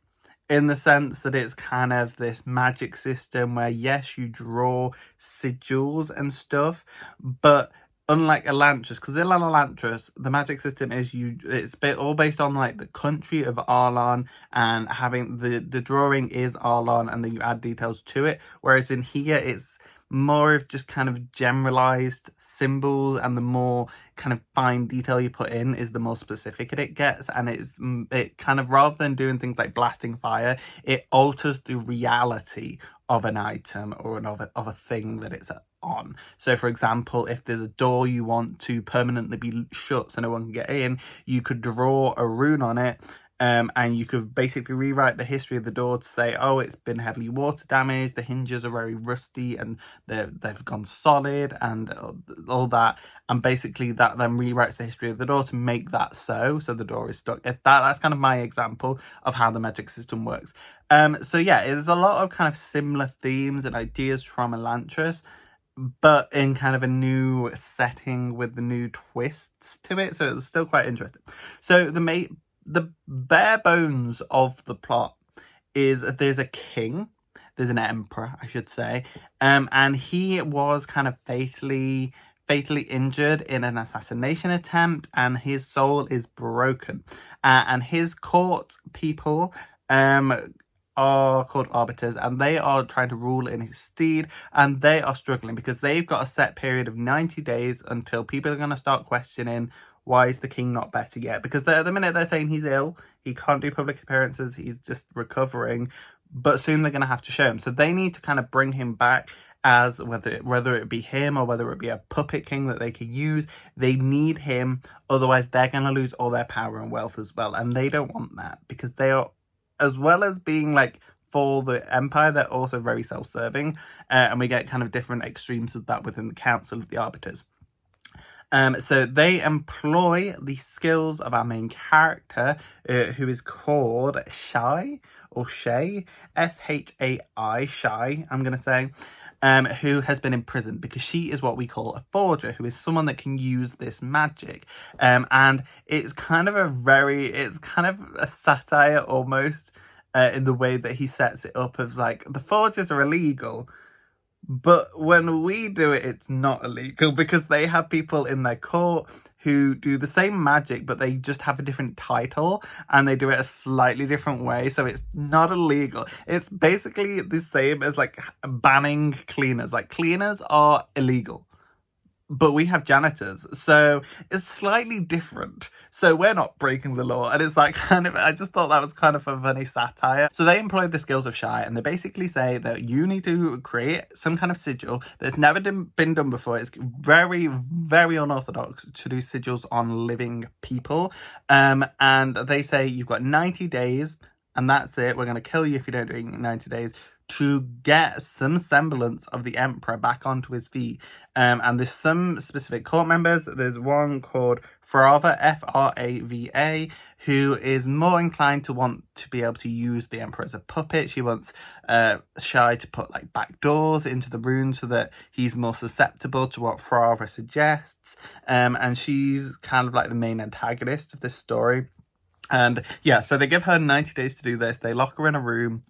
in the sense that it's kind of this magic system where, yes, you draw sigils and stuff, but unlike Elantris, because in Elantris, the magic system is it's all based on like the country of Arlon, and having the drawing is Arlon, and then you add details to it. Whereas in here, it's more of just kind of generalized symbols, and the more kind of fine detail you put in is the more specific it gets. And it kind of, rather than doing things like blasting fire, it alters the reality of an item or of a thing that it's on. So for example, if there's a door you want to permanently be shut so no one can get in, you could draw a rune on it, and you could basically rewrite the history of the door to say, oh, it's been heavily water damaged, the hinges are very rusty, and they've gone solid, and all that. And basically that then rewrites the history of the door to make that so the door is stuck. That's kind of my example of how the magic system works. So yeah, there's a lot of kind of similar themes and ideas from Elantris, but in kind of a new setting with the new twists to it. So it's still quite interesting. So the bare bones of the plot is there's a king, there's an emperor, I should say, and he was kind of fatally injured in an assassination attempt, and his soul is broken, and his court people are called arbiters, and they are trying to rule in his stead, and they are struggling because they've got a set period of 90 days until people are going to start questioning, why is the king not better yet? Because at the minute they're saying he's ill, he can't do public appearances, he's just recovering, but soon they're going to have to show him. So they need to kind of bring him back, as whether it be him or whether it be a puppet king that they can use. They need him, otherwise they're going to lose all their power and wealth as well, and they don't want that, because they are as well as being like for the Empire, they're also very self-serving, and we get kind of different extremes of that within the Council of the Arbiters. So they employ the skills of our main character, who is called Shai, or Shay, Shai, Shai, I'm going to say, who has been imprisoned because she is what we call a forger, who is someone that can use this magic. And it's kind of a satire almost, in the way that he sets it up of like, the forgers are illegal, but when we do it, it's not illegal because they have people in their court who do the same magic, but they just have a different title and they do it a slightly different way. So it's not illegal. It's basically the same as like banning cleaners. Like, cleaners are illegal, but we have janitors, so it's slightly different. So we're not breaking the law, and it's like kind of, I just thought that was kind of a funny satire. So they employed the skills of Shai, and they basically say that you need to create some kind of sigil that's never been done before. It's very, very unorthodox to do sigils on living people. And they say you've got 90 days, and that's it. We're going to kill you if you don't do it in 90 days. To get some semblance of the Emperor back onto his feet. And there's some specific court members. There's one called Frava, Frava, who is more inclined to want to be able to use the Emperor as a puppet. She wants Shai to put like back doors into the rune so that he's more susceptible to what Frava suggests. And she's kind of like the main antagonist of this story. And yeah, so they give her 90 days to do this. They lock her in a room.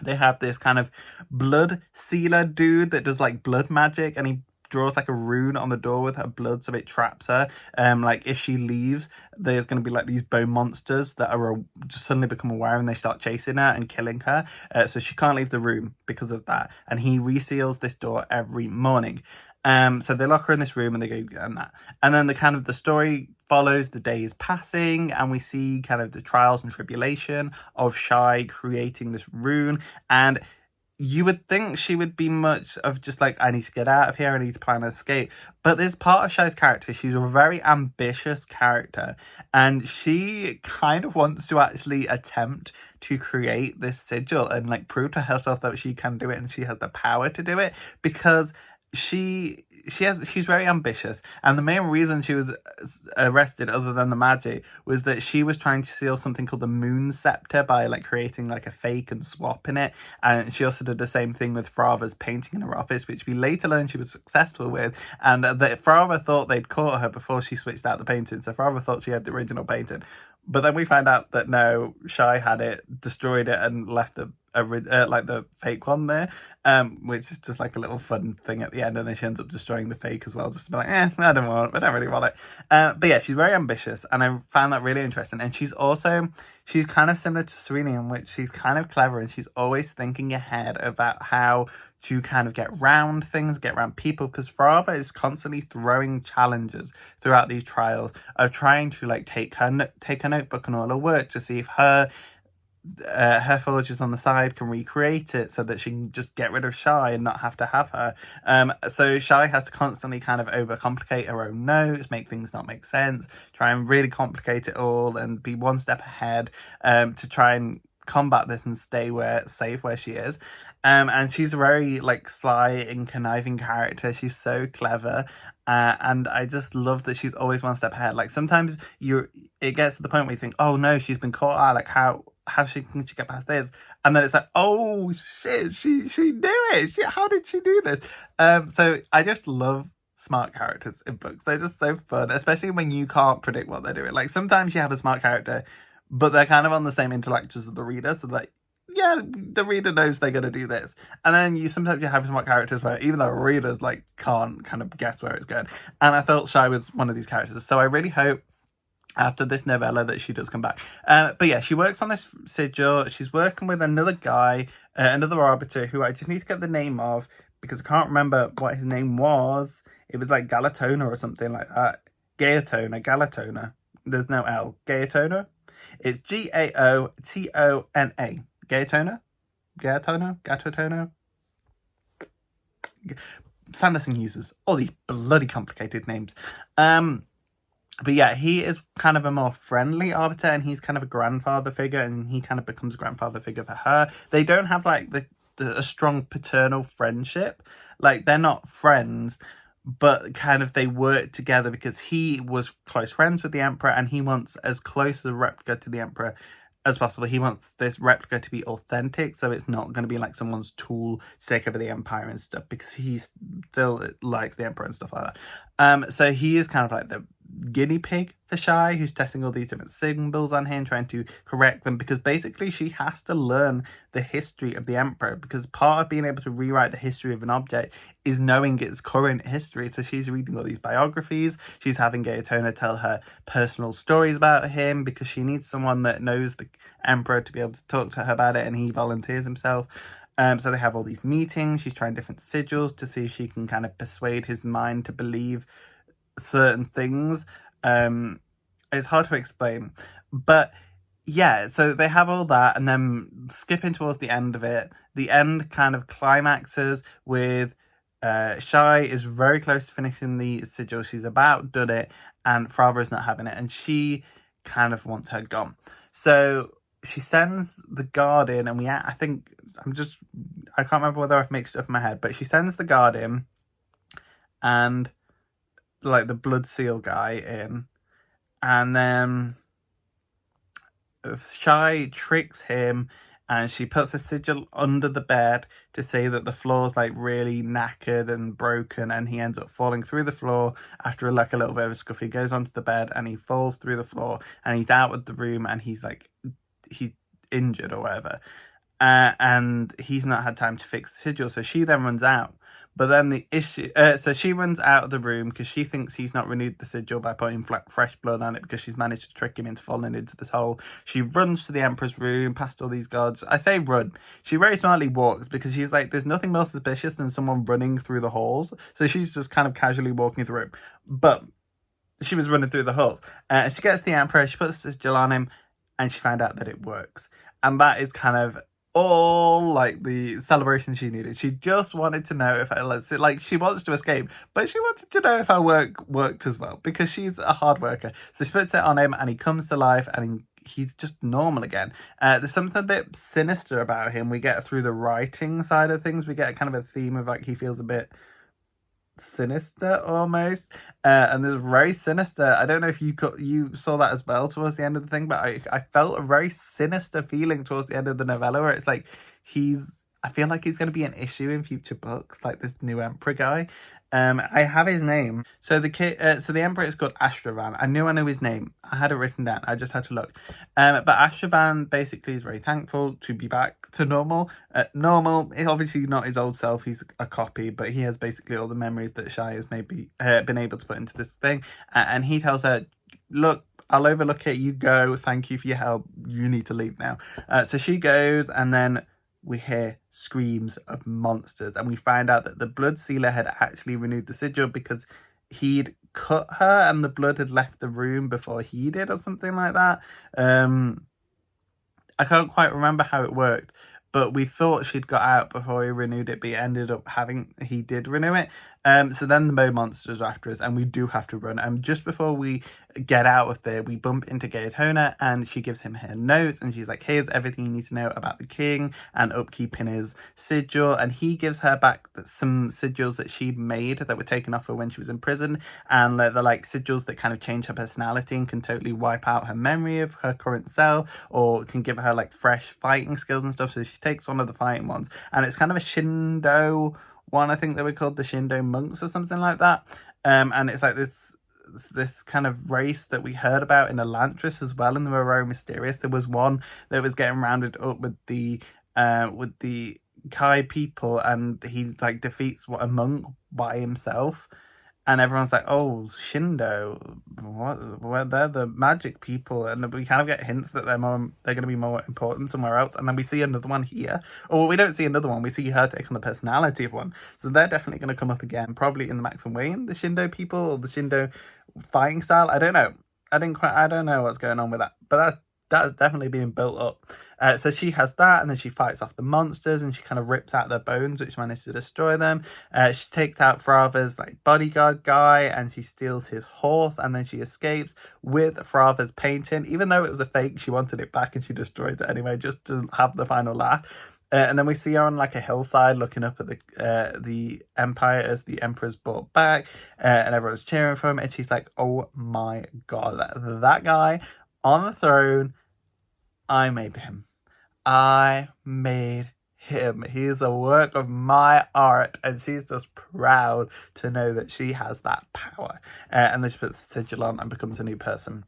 They have this kind of blood sealer dude that does like blood magic, and he draws like a rune on the door with her blood so it traps her. Like if she leaves, there's going to be like these bone monsters that are just suddenly become aware and they start chasing her and killing her. So she can't leave the room because of that. And he reseals this door every morning. So they lock her in this room and they go and that. And then the story follows the days passing, and we see kind of the trials and tribulation of Shai creating this rune. And you would think she would be much of just like, I need to get out of here, I need to plan an escape. But there's part of Shai's character, she's a very ambitious character, and she kind of wants to actually attempt to create this sigil and like prove to herself that she can do it and she has the power to do it, because she's very ambitious. And the main reason she was arrested, other than the magic, was that she was trying to steal something called the Moon Scepter by like creating like a fake and swapping it. And she also did the same thing with Frava's painting in her office, which we later learned she was successful with. And that Frava thought they'd caught her before she switched out the painting, so Frava thought she had the original painting. But then we find out that no, Shai had it, destroyed it, and left the fake one there, which is just like a little fun thing at the end, and then she ends up destroying the fake as well, just to be like, I don't really want it. But yeah, she's very ambitious, and I found that really interesting. And she's kind of similar to Serena, in which she's kind of clever, and she's always thinking ahead about how to kind of get around things, get around people, because Frava is constantly throwing challenges throughout these trials of trying to like take her notebook and all her work to see if her forgers on the side can recreate it so that she can just get rid of Shai and not have to have her. So Shai has to constantly kind of overcomplicate her own notes, make things not make sense, try and really complicate it all and be one step ahead, to try and combat this and stay safe where she is. And she's a very like sly and conniving character. She's so clever. And I just love that she's always one step ahead. Like sometimes it gets to the point where you think, oh no, she's been caught out. Like how can she get past this? And then it's like, oh shit, she knew it. How did she do this? So I just love smart characters in books. They're just so fun, especially when you can't predict what they're doing. Like sometimes you have a smart character, but they're kind of on the same intellect as the reader, so that yeah, the reader knows they're going to do this. And then sometimes you have smart characters where even the readers like can't kind of guess where it's going. And I felt Shai was one of these characters. So I really hope after this novella that she does come back. But yeah, she works on this sigil. She's working with another guy, another arbiter, who I just need to get the name of because I can't remember what his name was. It was like Galatona or something like that. Galatona. There's no L. Galatona. It's Gaotona. Gaotona. Sanderson uses all these bloody complicated names. But yeah, he is kind of a more friendly arbiter, and he's kind of a grandfather figure, and he kind of becomes a grandfather figure for her. They don't have like a strong paternal friendship. Like, they're not friends, but kind of they work together because he was close friends with the Emperor, and he wants as close a replica to the Emperor as possible. He wants this replica to be authentic, so it's not going to be like someone's tool to take over the Empire and stuff, because he still likes the Emperor and stuff like that. So he is kind of like the guinea pig for Shy, who's testing all these different symbols on him, trying to correct them, because basically she has to learn the history of the Emperor, because part of being able to rewrite the history of an object is knowing its current history. So she's reading all these biographies, she's having Gaetona tell her personal stories about him, because she needs someone that knows the Emperor to be able to talk to her about it, and he volunteers himself. So they have all these meetings, she's trying different sigils to see if she can kind of persuade his mind to believe certain things. It's hard to explain, but yeah, so they have all that, and then skipping towards the end of it, the end kind of climaxes with Shy is very close to finishing the sigil. She's about done it, and Frava is not having it, and she kind of wants her gone. So she sends the guard in, and I can't remember whether I've mixed it up in my head, but she sends the guard in, and like the blood seal guy in, and then Shy tricks him, and she puts a sigil under the bed to say that the floor's like really knackered and broken, and he ends up falling through the floor after like a little bit of a scuff. He goes onto the bed and he falls through the floor, and he's out of the room, and he's injured or whatever, and he's not had time to fix the sigil. So she then runs out. But then the issue, so she runs out of the room because she thinks he's not renewed the sigil by putting fresh blood on it, because she's managed to trick him into falling into this hole. She runs to the Emperor's room past all these guards. I say run. She very smartly walks, because she's like, there's nothing more suspicious than someone running through the halls. So she's just kind of casually walking through. But she was running through the halls. She gets the Emperor, she puts the sigil on him, and she found out that it works. And that is kind of all like the celebration she needed. She just wanted to know if she wants to escape, but she wanted to know if her work worked as well, because she's a hard worker. So she puts it on him, and he comes to life, and he's just normal again. There's something a bit sinister about him. We get through the writing side of things, we get kind of a theme of like he feels a bit sinister almost, and there's very sinister. I don't know if you saw that as well towards the end of the thing, but I felt a very sinister feeling towards the end of the novella, where it's like I feel like he's going to be an issue in future books, like this new Emperor guy. I have his name. So the Emperor is called Ashravan. I knew his name. I had it written down. I just had to look. But Ashravan basically is very thankful to be back to normal. Normal is obviously not his old self. He's a copy, but he has basically all the memories that Shy has maybe been able to put into this thing. And he tells her, look, I'll overlook it. You go. Thank you for your help. You need to leave now. So she goes, and then we hear screams of monsters, and we find out that the blood sealer had actually renewed the sigil because he'd cut her and the blood had left the room before he did, or something like that. I can't quite remember how it worked, but we thought she'd got out before he renewed it, but he did renew it. So then the Mo monsters are after us, and we do have to run. And just before we get out of there, we bump into Gaetona, and she gives him her notes, and she's like, here's everything you need to know about the king and upkeep in his sigil. And he gives her back some sigils that she'd made that were taken off her when she was in prison, and they're like sigils that kind of change her personality and can totally wipe out her memory of her current self, or can give her like fresh fighting skills and stuff. So she takes one of the fighting ones, and it's kind of a Shindo one. I think they were called the Shindo monks or something like that. And it's like this kind of race that we heard about in Elantris as well, and they were very mysterious. There was one that was getting rounded up with the Kai people, and he like defeats a monk by himself, and everyone's like, oh, Shindo, what? They're the magic people, and we kind of get hints that they're going to be more important somewhere else. And then we see another one here, or we don't see another one. We see her take on the personality of one, so they're definitely going to come up again, probably in the Max and Wayne, the Shindo people, or the Shindo fighting style. I don't know. I don't know what's going on with that, but that's definitely being built up. So she has that, and then she fights off the monsters, and she kind of rips out their bones, which managed to destroy them. She takes out Frava's like bodyguard guy, and she steals his horse, and then she escapes with Frava's painting. Even though it was a fake, she wanted it back, and she destroyed it anyway, just to have the final laugh. And then we see her on like a hillside looking up at the Empire as the Emperor's brought back, and everyone's cheering for him, and she's like, oh my god, that guy on the throne, I made him. I made him. He is a work of my art, and she's just proud to know that she has that power. And then she puts the sigil on and becomes a new person,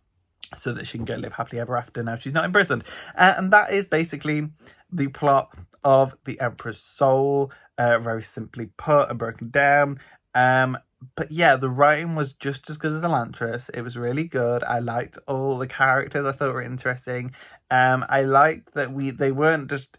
so that she can go live happily ever after now she's not imprisoned. And that is basically the plot of The Emperor's Soul, very simply put and broken down. But yeah, the writing was just as good as Elantris. It was really good. I liked all the characters. I thought were interesting. I liked that they weren't just,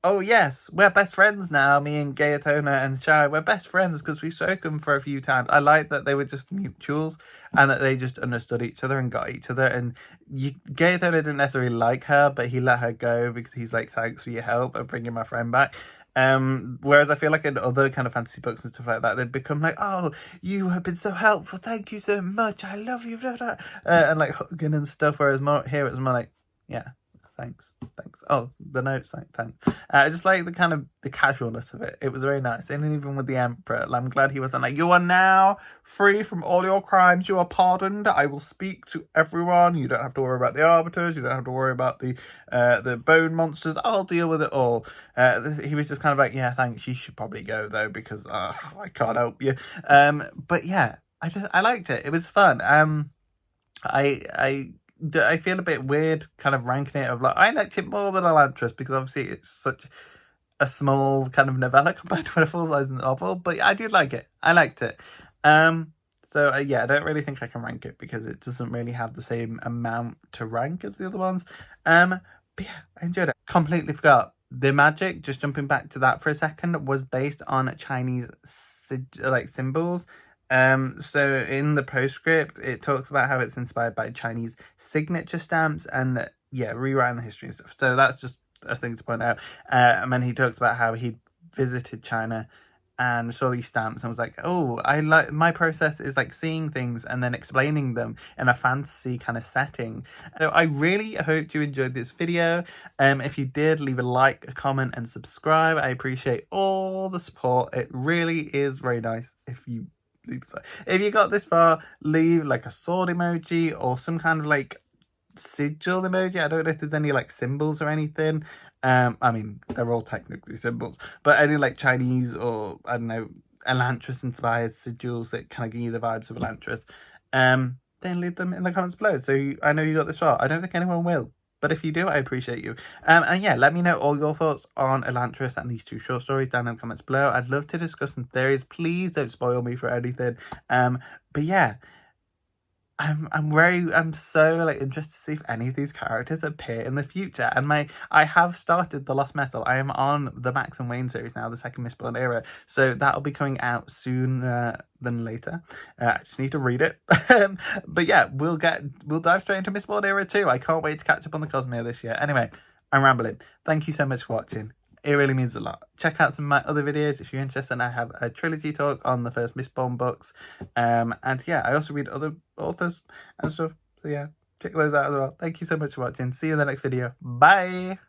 oh yes, we're best friends now, me and Gaetona and Shai, we're best friends because we've spoken for a few times. I liked that they were just mutuals, and that they just understood each other and got each other. And Gaetona didn't necessarily like her, but he let her go because he's like, thanks for your help and bringing my friend back. Whereas I feel like in other kind of fantasy books and stuff like that, they've become like, oh, you have been so helpful, thank you so much, I love you, blah, blah. And like hugging and stuff. Whereas here it was more like, yeah, thanks. Oh, the notes, like, thanks. I just like the casualness of it. It was very nice. And even with the Emperor, I'm glad he wasn't like, you are now free from all your crimes. You are pardoned. I will speak to everyone. You don't have to worry about the Arbiters. You don't have to worry about the bone monsters. I'll deal with it all. He was just kind of like, yeah, thanks. You should probably go though, because I can't help you. But yeah, I liked it. It was fun. I feel a bit weird kind of ranking it of like, I liked it more than Elantris because obviously it's such a small kind of novella compared to a full-size novel, but I did like it. I liked it. So yeah, I don't really think I can rank it because it doesn't really have the same amount to rank as the other ones. But yeah, I enjoyed it. Completely forgot. The magic, just jumping back to that for a second, was based on Chinese symbols. So in the postscript, it talks about how it's inspired by Chinese signature stamps and yeah, rewriting the history and stuff. So that's just a thing to point out. And then he talks about how he visited China and saw these stamps and was like, oh, my process is like seeing things and then explaining them in a fantasy kind of setting. So I really hope you enjoyed this video. If you did, leave a like, a comment and subscribe. I appreciate all the support. It really is very nice if you got this far, leave like a sword emoji or some kind of like sigil emoji. I don't know if there's any like symbols or anything. I mean, they're all technically symbols, but any like Chinese or I don't know, Elantris inspired sigils that kind of give you the vibes of Elantris, then leave them in the comments below. So I know you got this far. I don't think anyone will. But if you do, I appreciate you. And yeah, let me know all your thoughts on Elantris and these two short stories down in the comments below. I'd love to discuss some theories. Please don't spoil me for anything. But yeah, I'm so like interested to see if any of these characters appear in the future. And I have started The Lost Metal. I am on the Max and Wayne series now, the second Mistborn era. So that'll be coming out sooner than later. I just need to read it. But yeah, we'll dive straight into Mistborn era too. I can't wait to catch up on the Cosmere this year. Anyway, I'm rambling. Thank you so much for watching. It really means a lot. Check out some of my other videos if you're interested. I have a trilogy talk on the first Mistborn books. And yeah, I also read other authors and stuff. So yeah, check those out as well. Thank you so much for watching. See you in the next video. Bye!